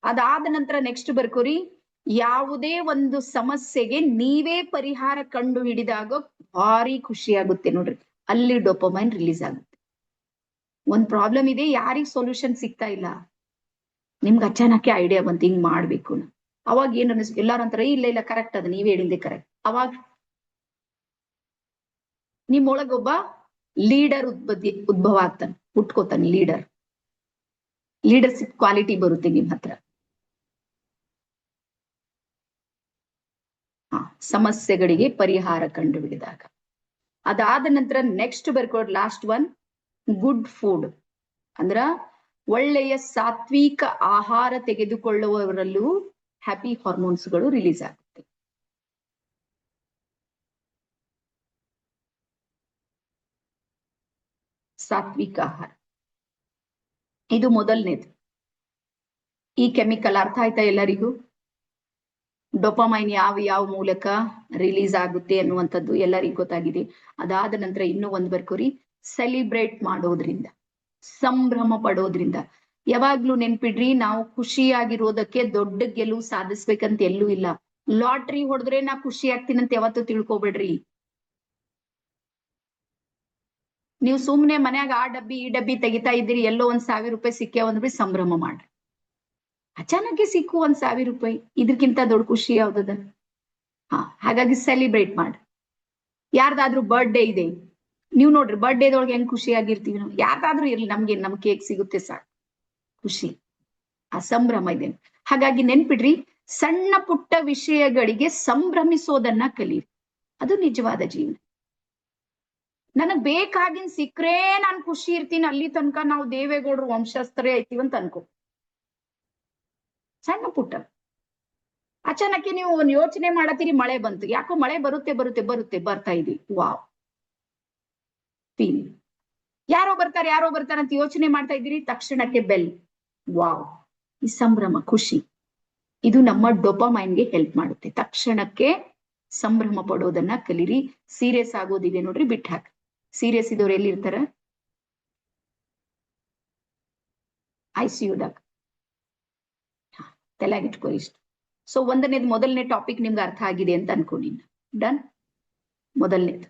ಅದಾದ ನಂತರ ನೆಕ್ಸ್ಟ್ ಬರ್ಕೋರಿ, ಯಾವುದೇ ಒಂದು ಸಮಸ್ಯೆಗೆ ನೀವೇ ಪರಿಹಾರ ಕಂಡು ಹಿಡಿದಾಗ ಭಾರಿ ಖುಷಿ ಆಗುತ್ತೆ ನೋಡ್ರಿ, ಅಲ್ಲಿ ಡೊಪಾಮೈನ್ ರಿಲೀಸ್ ಆಗುತ್ತೆ. ಒಂದ್ ಪ್ರಾಬ್ಲಮ್ ಇದೆ, ಯಾರಿಗ್ ಸೊಲ್ಯೂಷನ್ ಸಿಗ್ತಾ ಇಲ್ಲ, ನಿಮ್ಗೆ ಅಚಾನಕ್ಕೆ ಐಡಿಯಾ ಬಂತು ಹಿಂಗ್ ಮಾಡ್ಬೇಕು. ಅವಾಗ ಏನ್ ಅನಿಸ್, ಎಲ್ಲಾರಂತಾರೆ ಇಲ್ಲ ಕರೆಕ್ಟ್ ಅದ, ನೀವ್ ಹೇಳಿದ್ದೆ ಕರೆಕ್ಟ್. ಅವಾಗ ನಿಮ್ಮೊಳಗೊಬ್ಬ ಲೀಡರ್ ಉದ್ಭವ ಆಗ್ತಾನೆ, ಹುಟ್ಕೋತಾನೆ ಲೀಡರ್ಶಿಪ್ ಕ್ವಾಲಿಟಿ ಬರುತ್ತೆ ನಿಮ್ ಹತ್ರ. ಸಮಸ್ಯೆಗಳಿಗೆ ಪರಿಹಾರ ಕಂಡುಹಿಡಿದಾಗ. ಅದಾದ ನಂತರ ನೆಕ್ಸ್ಟ್ ಬರ್ಕೋಡ್ ಲಾಸ್ಟ್ ಒನ್ ಗುಡ್ ಫುಡ್ ಅಂದ್ರ ಒಳ್ಳೆಯ ಸಾತ್ವಿಕ ಆಹಾರ ತೆಗೆದುಕೊಳ್ಳುವವರಲ್ಲೂ ಹ್ಯಾಪಿ ಹಾರ್ಮೋನ್ಸ್ಗಳು ರಿಲೀಸ್ ಆಗುತ್ತೆ. ಸಾತ್ವಿಕ ಆಹಾರ ಇದು ಮೊದಲನೇದು. ಈ ಕೆಮಿಕಲ್ ಅರ್ಥ ಆಯ್ತಾ ಎಲ್ಲರಿಗೂ? ಡೋಪಾಮೈನ್ ಯಾವ ಮೂಲಕ ರಿಲೀಸ್ ಆಗುತ್ತೆ ಅನ್ನುವಂಥದ್ದು ಎಲ್ಲರಿಗೂ ಗೊತ್ತಾಗಿದೆ. ಅದಾದ ನಂತರ ಇನ್ನೂ ಒಂದು ಬರ್ಕೋರಿ, ಸೆಲಿಬ್ರೇಟ್ ಮಾಡೋದ್ರಿಂದ, ಸಂಭ್ರಮ ಪಡೋದ್ರಿಂದ. ಯಾವಾಗ್ಲೂ ನೆನ್ಪಿಡ್ರಿ, ನಾವು ಖುಷಿಯಾಗಿರೋದಕ್ಕೆ ದೊಡ್ಡ ಗೆಲುವು ಸಾಧಿಸ್ಬೇಕಂತ ಎಲ್ಲೂ ಇಲ್ಲ. ಲಾಟ್ರಿ ಹೊಡೆದ್ರೆ ನಾ ಖುಷಿ ಆಗ್ತೀನಂತ ಯಾವತ್ತೂ ತಿಳ್ಕೊಬೇಡ್ರಿ. ನೀವು ಸುಮ್ನೆ ಮನ್ಯಾಗ ಆ ಡಬ್ಬಿ ಈ ಡಬ್ಬಿ ತೆಗಿತಾ ಇದ್ದೀರಿ, ಎಲ್ಲೋ 1,000 ರೂಪಾಯಿ ಸಿಕ್ಕೇ ಒಂದ್ ಸಂಭ್ರಮ ಮಾಡ್ರಿ. ಅಚಾನಕ್ಕೆ ಸಿಕ್ಕು 1,000 ರೂಪಾಯಿ, ಇದಕ್ಕಿಂತ ದೊಡ್ಡ ಖುಷಿ ಯಾವ್ದದ? ಹಾಗಾಗಿ ಸೆಲಿಬ್ರೇಟ್ ಮಾಡ್ರಿ. ಯಾರ್ದಾದ್ರೂ ಬರ್ಡೇ ಇದೆ, ನೀವು ನೋಡ್ರಿ ಬರ್ಡೇದೊಳಗೆ ಹೆಂಗ್ ಖುಷಿ ಆಗಿರ್ತೀವಿ ನಾವು. ಯಾರ್ದಾದ್ರೂ ಇರ್ಲಿ, ನಮ್ ಕೇಕ್ ಸಿಗುತ್ತೆ ಸಾಕು, ಖುಷಿ, ಆ ಸಂಭ್ರಮ ಇದೆ. ಹಾಗಾಗಿ ನೆನ್ಪಿಡ್ರಿ, ಸಣ್ಣ ಪುಟ್ಟ ವಿಷಯಗಳಿಗೆ ಸಂಭ್ರಮಿಸೋದನ್ನ ಕಲೀರಿ. ಅದು ನಿಜವಾದ ಜೀವನ. ನನಗ್ ಬೇಕಾಗಿನ್ ಸಿಕ್ಕ್ರೇ ನಾನ್ ಖುಷಿ ಇರ್ತೀನಿ, ಅಲ್ಲಿ ತನಕ ನಾವು ದೇವೇಗೌಡರು ವಂಶಸ್ಥರೇ ಐತಿವಂತ ಅನ್ಕೋ. ಸಣ್ಣ ಪುಟ್ಟ ಅಚಾನಕ್ಕೆ ನೀವು ಒಂದ್ ಯೋಚನೆ ಮಾಡತ್ತೀರಿ, ಮಳೆ ಬಂತು, ಯಾಕೋ ಮಳೆ ಬರುತ್ತೆ ಬರ್ತಾ ಇದೆ, ವಾವ್ ಫೀಲ್. ಯಾರೋ ಬರ್ತಾರೆ ಅಂತ ಯೋಚನೆ ಮಾಡ್ತಾ ಇದ್ದೀರಿ, ತಕ್ಷಣಕ್ಕೆ ಬೆಲ್, ವಾವ್, ಈ ಸಂಭ್ರಮ, ಖುಷಿ, ಇದು ನಮ್ಮ ಡೋಪಾಮೈನ್ಗೆ ಹೆಲ್ಪ್ ಮಾಡುತ್ತೆ. ತಕ್ಷಣಕ್ಕೆ ಸಂಭ್ರಮ ಪಡೋದನ್ನ ಕಲೀರಿ. ಸೀರಿಯಸ್ ಆಗೋದಿದೆ ನೋಡ್ರಿ, ಬಿಟ್ಟು ಹಾಕಿ. ಸೀರಿಯಸ್ ಇದ್ದವ್ರು ಎಲ್ಲಿರ್ತಾರ? ICUದಾಗ. ತಲೆಗಿಟ್ಕೋ ಇಷ್ಟು. ಸೊ ಮೊದಲನೇ ಟಾಪಿಕ್ ನಿಮ್ಗೆ ಅರ್ಥ ಆಗಿದೆ ಅಂತ ಅನ್ಕೊಂಡಿನ. ಡನ್. ಮೊದಲನೇದು.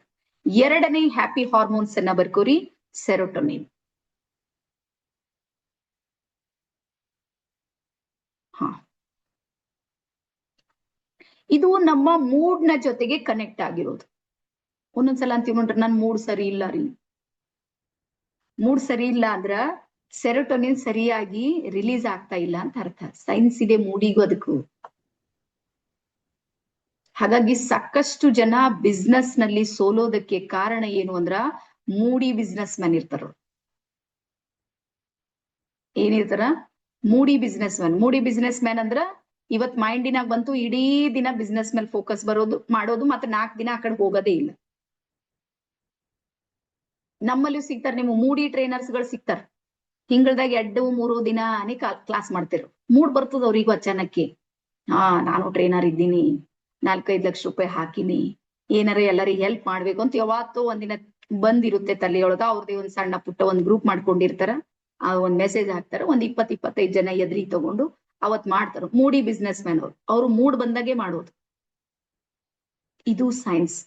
ಎರಡನೇ ಹ್ಯಾಪಿ ಹಾರ್ಮೋನ್ಸ್ ಅನ್ನ ಬರ್ಕೋರಿ, ಸೆರೋಟೋನಿನ್. ಇದು ನಮ್ಮ ಮೂಡ್ ನ ಜೊತೆಗೆ ಕನೆಕ್ಟ್ ಆಗಿರೋದು. ಒಂದೊಂದ್ಸಲ ಅಂತೀವಿ ನೋಡ್ರಿ, ನನ್ ಮೂಡ್ ಸರಿ ಇಲ್ಲ ರೀ. ಮೂಡ್ ಸರಿ ಇಲ್ಲ ಅಂದ್ರ ಸೆರೋಟೋನಿನ್ ಸರಿಯಾಗಿ ರಿಲೀಸ್ ಆಗ್ತಾ ಇಲ್ಲ ಅಂತ ಅರ್ಥ. ಸೈನ್ಸ್ ಇದೆ ಮೂಡಿಗೂ ಅದಕ್ಕೂ. ಹಾಗಾಗಿ ಸಾಕಷ್ಟು ಜನ ಬಿಸ್ನೆಸ್ ನಲ್ಲಿ ಸೋಲೋದಕ್ಕೆ ಕಾರಣ ಏನು ಅಂದ್ರ, ಮೂಡಿ ಬಿಸ್ನೆಸ್ ಮ್ಯಾನ್ ಇರ್ತಾರ. ಏನಿರ್ತಾರ? ಮೂಡಿ ಬಿಸ್ನೆಸ್ ಮ್ಯಾನ್. ಮೂಡಿ ಬಿಸ್ನೆಸ್ ಮ್ಯಾನ್ ಅಂದ್ರ ಇವತ್ ಮೈಂಡಿನಾಗ ಬಂತು, ಇಡೀ ದಿನ ಬಿಸ್ನೆಸ್ ಮೇಲೆ ಫೋಕಸ್ ಮಾಡೋದು, ಮತ್ತೆ 4 ದಿನ ಆ ಕಡೆ ಹೋಗೋದೇ ಇಲ್ಲ. ನಮ್ಮಲ್ಲೂ ಸಿಗ್ತಾರ, ನಿಮ್ಮ ಮೂಡಿ ಟ್ರೈನರ್ಸ್ ಗಳು ಸಿಗ್ತಾರ. ತಿಂಗಳದಾಗ 2-3 ದಿನಾನೇ ಕ್ಲಾಸ್ ಮಾಡ್ತಿರು. ಮೂಡ್ ಬರ್ತದ ಅವ್ರಿಗೂ ಅಚಾನಕ್ಕೆ. ನಾನು ಟ್ರೈನರ್ ಇದ್ದೀನಿ, 4-5 ಲಕ್ಷ ರೂಪಾಯಿ ಹಾಕಿನಿ, ಏನಾರ ಎಲ್ಲರಿಗೆ ಹೆಲ್ಪ್ ಮಾಡ್ಬೇಕು ಅಂತ ಯಾವತ್ತೋ ಒಂದಿನ ಬಂದಿರುತ್ತೆ ತಲೆಯೊಳಗ. ಅವ್ರದೇ ಒಂದ್ ಸಣ್ಣ ಪುಟ್ಟ ಒಂದ್ ಗ್ರೂಪ್ ಮಾಡ್ಕೊಂಡಿರ್ತಾರ, ಒಂದ್ ಮೆಸೇಜ್ ಹಾಕ್ತಾರ, ಒಂದ್ 20-25 ಜನ ಎದ್ರಿ ತಗೊಂಡು ಅವತ್ ಮಾಡ್ತಾರ. ಮೂಡಿ ಬಿಸ್ನೆಸ್ ಮ್ಯಾನ್ ಅವ್ರು ಮೂಡ್ ಬಂದಾಗೆ ಮಾಡೋದು. ಇದು ಸೈನ್ಸ್.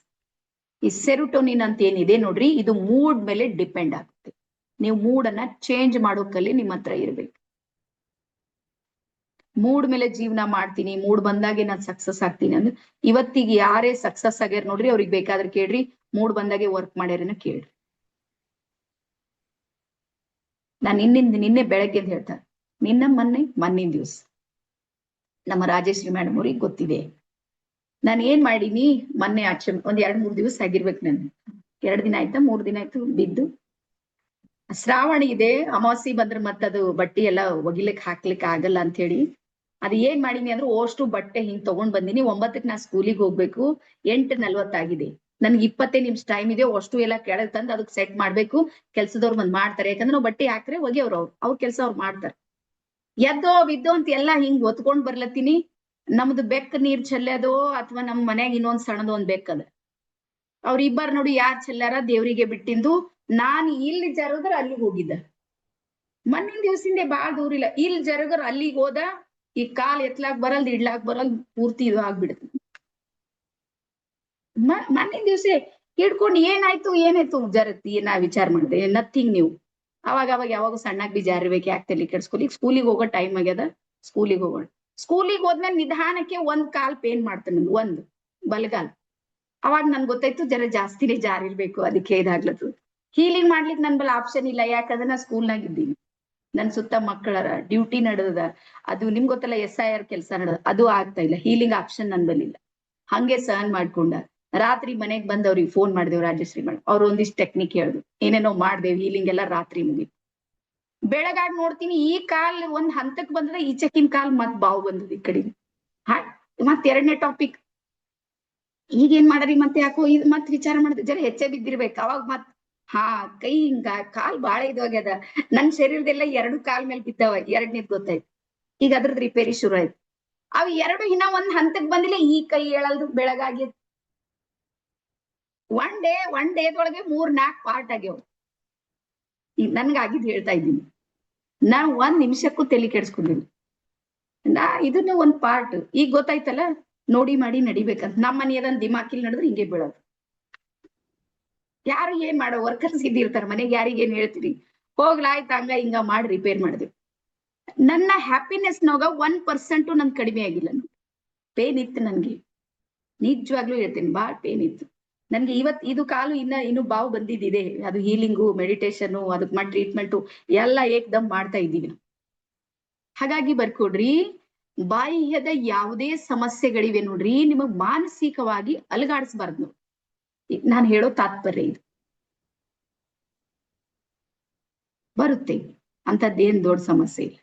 ಈ ಸೆರೋಟೋನಿನ್ ಅಂತ ಏನಿದೆ ನೋಡ್ರಿ, ಇದು ಮೂಡ್ ಮೇಲೆ ಡಿಪೆಂಡ್ ಆಗುತ್ತೆ. ನೀವು ಮೂಡ್ ಅನ್ನ ಚೇಂಜ್ ಮಾಡೋಕಲ್ಲಿ ನಿಮ್ಮ ಹತ್ರ ಇರ್ಬೇಕು. ಮೂಡ್ ಮೇಲೆ ಜೀವನ ಮಾಡ್ತೀನಿ, ಮೂಡ್ ಬಂದಾಗೆ ನಾನ್ ಸಕ್ಸಸ್ ಆಗ್ತೀನಿ ಅಂದ್ರೆ, ಇವತ್ತಿಗೆ ಯಾರೇ ಸಕ್ಸಸ್ ಆಗ್ಯಾರ ನೋಡ್ರಿ, ಅವ್ರಿಗೆ ಬೇಕಾದ್ರೆ ಕೇಳ್ರಿ, ಮೂಡ್ ಬಂದಾಗೆ ವರ್ಕ್ ಮಾಡ್ಯಾರೇನ ಕೇಳ್ರಿ. ನಾನ್ ನಿನ್ನೆ ಬೆಳಗ್ಗೆ ಅಂತ ಹೇಳ್ತಾರೆ, ಮೊನ್ನಿನ ದಿವ್ಸ ನಮ್ಮ ರಾಜೇಶ್ರೀ ಮೇಡಮ್ ಅವ್ರಿಗೆ ಗೊತ್ತಿದೆ. ನಾನು ಏನ್ ಮಾಡೀನಿ, ಮೊನ್ನೆ ಒಂದ್ 2-3 ದಿವಸ ಆಗಿರ್ಬೇಕು, ನಾನು 2 ದಿನ ಆಯ್ತಾ 3 ದಿನ ಆಯ್ತು ಬಿದ್ದು. ಶ್ರಾವಣ ಇದೆ, ಅಮಾವಾಸ್ಯೆ ಬಂದ್ರೆ ಮತ್ತದು ಬಟ್ಟೆ ಎಲ್ಲ ಒಗಿಲಿಕ್ ಹಾಕ್ಲಿಕ್ ಆಗಲ್ಲ ಅಂತ ಹೇಳಿ ಅದು ಏನ್ ಮಾಡೀನಿ ಅಂದ್ರೆ, ಅಷ್ಟು ಬಟ್ಟೆ ಹಿಂಗ್ ತಗೊಂಡ್ ಬಂದಿನಿ. 9ಕ್ಕೆ ನಾ ಸ್ಕೂಲಿಗೆ ಹೋಗ್ಬೇಕು, 8:40 ಆಗಿದೆ. ನನ್ಗೆ 20 ನಿಮಿಷ ಟೈಮ್ ಇದೆ. ಅಷ್ಟು ಎಲ್ಲ ಕೆಳಗ್ ತಂದು ಅದಕ್ಕೆ ಸೆಟ್ ಮಾಡ್ಬೇಕು. ಕೆಲ್ಸದವ್ರು ಬಂದ್ ಮಾಡ್ತಾರೆ, ಯಾಕಂದ್ರೆ ನಾವು ಬಟ್ಟೆ ಹಾಕ್ರೆ ಒಗಿಯವ್ರು, ಅವ್ರ ಕೆಲ್ಸ ಅವ್ರು ಮಾಡ್ತಾರೆ. ಎದ್ದೋ ಬಿದ್ದೋ ಅಂತ ಎಲ್ಲಾ ಹಿಂಗ್ ಒತ್ಕೊಂಡ್ ಬರ್ಲತ್ತೀನಿ. ನಮ್ದು ಬೆಕ್ಕ ನೀರ್ ಚೆಲ್ಲೋದು, ಅಥವಾ ನಮ್ ಮನ್ಯಾಗ ಇನ್ನೊಂದ್ ಸಣ್ಣದ ಒಂದ್ ಬೆಕ್ಕದ, ಅವ್ರಿಬ್ಬರ್ ನೋಡಿ ಯಾರ್ ಚೆಲ್ಲಾರ ದೇವ್ರಿಗೆ ಬಿಟ್ಟಿಂದು. ನಾನ್ ಇಲ್ಲಿ ಜರದ್ರ ಅಲ್ಲಿಗೆ ಹೋಗಿದ್ದ, ಮೊನ್ನಿನ ದಿವ್ಸಿಂದೆ ಬಾಳ್ ದೂರ ಇಲ್ಲ. ಇಲ್ಲಿ ಜರಗರ್ ಅಲ್ಲಿಗೆ ಹೋದ, ಈ ಕಾಲ್ ಎತ್ಲಾಕ್ ಬರಲ್ದು ಇಡ್ಲಾಕ್ ಬರಲ್ದು, ಪೂರ್ತಿ ಇದು ಆಗ್ಬಿಡ್ತ. ಮೊನ್ನಿನ ದಿವ್ಸ ಹಿಡ್ಕೊಂಡು ಏನಾಯ್ತು ಜರತಿ, ನಾ ವಿಚಾರ ಮಾಡಿದೆ, ನಥಿಂಗ್. ನೀವು ಅವಾಗ ಯಾವಾಗ ಸಣ್ಣಾಗ್ ಬಿ ಜಾರಿರ್ಬೇಕು, ಯಾಕೆ ತಲೆ ಕೆಡ್ಸ್ಕೊಲಿ. ಸ್ಕೂಲಿಗೆ ಹೋಗೋ ಟೈಮ್ ಆಗ್ಯದ, ಸ್ಕೂಲಿಗೆ ಹೋಗೋಣ. ಸ್ಕೂಲಿಗೆ ಹೋದ್ಮೇಲೆ ನಿಧಾನಕ್ಕೆ ಒಂದ್ ಕಾಲ್ ಪೇನ್ ಮಾಡ್ತಾನೆ, ಒಂದು ಬಲ್ಗಾಲ್. ಅವಾಗ ನನ್ ಗೊತ್ತಾಯ್ತು ಜರ ಜಾಸ್ತಿನೇ ಜಾರಿರ್ಬೇಕು, ಅದಕ್ಕೆ ಇದಾಗ್ಲತ್ತು. ಹೀಲಿಂಗ್ ಮಾಡ್ಲಿಕ್ಕೆ ನನ್ ಬಲ್ ಆಪ್ಷನ್ ಇಲ್ಲ, ಯಾಕಂದ್ರೆ ನಾ ಸ್ಕೂಲ್ನಾಗ ಇದ್ದೀನಿ, ನನ್ ಸುತ್ತ ಮಕ್ಕಳರ ಡ್ಯೂಟಿ ನಡೆದದ. ಅದು ನಿಮ್ಗೆ ಗೊತ್ತಲ್ಲ, SIR ಕೆಲಸ ನಡೆದ, ಅದು ಆಗ್ತಾ ಇಲ್ಲ. ಹೀಲಿಂಗ್ ಆಪ್ಷನ್ ನನ್ ಬಲ್ಲಿಲ್ಲ. ಹಂಗೆ ಸಹನ್ ಮಾಡ್ಕೊಂಡ. ರಾತ್ರಿ ಮನೆಗ್ ಬಂದ್ ಅವ್ರಿಗೆ ಫೋನ್ ಮಾಡ್ದೇವ್ ರಾಜಶ್ರೀ ಮೇಡಮ್, ಅವ್ರು ಒಂದಿಷ್ಟು ಟೆಕ್ನಿಕ್ ಹೇಳಿದ್ರು, ಏನೇನೋ ಮಾಡ್ದೇವ್, ಹೀಲಿಂಗ್ ಎಲ್ಲ ರಾತ್ರಿ ಮುಗಿತು. ಬೆಳಗಾಗ್ ನೋಡ್ತೀನಿ ಈ ಕಾಲ್ ಒಂದ್ ಹಂತಕ್ ಬಂದ್ರೆ ಈಚೆಕಿನ ಕಾಲ್ ಮತ್ ಬಾವು ಬಂದದ ಈ ಕಡೆ. ಮತ್ ಎರಡನೇ ಟಾಪಿಕ್, ಈಗೇನ್ ಮಾಡ್ರಿ ಮತ್ತೆ ಯಾಕೋ ಇದು ಮತ್ ವಿಚಾರ ಮಾಡಿದ್ರೆ ಜರ ಹೆಚ್ಚೆ ಬಿದ್ದಿರ್ಬೇಕು ಅವಾಗ ಮತ್ ಕೈ ಹಿಂಗ ಕಾಲ್ ಬಾಳ ಇದಾಗ್ಯದ. ನನ್ ಶರೀರದೆಲ್ಲ ಎರಡು ಕಾಲ್ ಮೇಲೆ ಬಿದ್ದಾವ, ಎರಡನೇದ್ ಗೊತ್ತಾಯ್ತು. ಈಗ ಅದ್ರದ್ ರಿಪೇರಿ ಶುರು ಆಯ್ತು. ಅವ್ ಎರಡು ಇನ್ನ ಒಂದ್ ಹಂತಕ್ ಬಂದಿಲ್ಲ, ಈ ಕೈ ಹೇಳಲ್ದು ಬೆಳಗಾಗಿ. ಒನ್ ಡೇದೊಳಗೆ 3-4 ಪಾರ್ಟ್ ಆಗ್ಯಾವ. ಈಗ ನನ್ಗಾಗಿದ್ ಹೇಳ್ತಾ ಇದ್ದೀನಿ, ನಾ ಒಂದ್ ನಿಮಿಷಕ್ಕೂ ತಲೆ ಕೆಡ್ಸ್ಕೊಂಡಿಲ್ಲ. ಇದನ್ನ ಒಂದ್ ಪಾರ್ಟ್ ಈಗ ಗೊತ್ತಾಯ್ತಲ್ಲ, ನೋಡಿ ಮಾಡಿ ನಡಿಬೇಕಂತ. ನಮ್ಮ ಮನೆಯದನ್ ದಿಮಾಕಿಲ್ ನಡೆದ್ರೆ ಹಿಂಗೆ ಬೀಳೋದು. ಯಾರು ಏನ್ ಮಾಡೋ ವರ್ಕರ್ಸ್ ಇದ್ದಿರ್ತಾರ ಮನೆಗೆ, ಯಾರಿಗ ಏನ್ ಹೇಳ್ತೀರಿ, ಹೋಗ್ಲಾಯ್ತ ಹಂಗ ಹಿಂಗ ಮಾಡಿ ರಿಪೇರ್ ಮಾಡಿದೆ. ನನ್ನ ಹ್ಯಾಪಿನೆಸ್ನಾಗ 1% ನನ್ ಕಡಿಮೆ ಆಗಿಲ್ಲ. ಪೇನ್ ಇತ್ತು ನನ್ಗೆ, ನಿಜವಾಗ್ಲೂ ಹೇಳ್ತೇನೆ, ಬಾಳ ಪೇನ್ ಇತ್ತು ನನ್ಗೆ. ಇದು ಕಾಲು ಇನ್ನು ಬಾವು ಬಂದಿದ್ದಿದೆ, ಅದು ಹೀಲಿಂಗು, ಮೆಡಿಟೇಷನ್, ಅದಕ್ ಮಾಡಿ ಟ್ರೀಟ್ಮೆಂಟು ಎಲ್ಲ ಏಕ್ದಮ್ ಮಾಡ್ತಾ ಇದ್ದೀವಿ ನಾವು. ಹಾಗಾಗಿ ಬರ್ಕೊಡ್ರಿ, ಬಾಹ್ಯದ ಯಾವುದೇ ಸಮಸ್ಯೆಗಳಿವೆ ನೋಡ್ರಿ, ನಿಮಗ್ ಮಾನಸಿಕವಾಗಿ ಅಲುಗಾಡಿಸಬಾರ್ದು ನೋಡಿ. ನಾನು ಹೇಳೋ ತಾತ್ಪರ್ಯ ಇದು. ಬರುತ್ತೆ, ಅಂತದ್ದೇನ್ ದೊಡ್ಡ ಸಮಸ್ಯೆ ಇಲ್ಲ.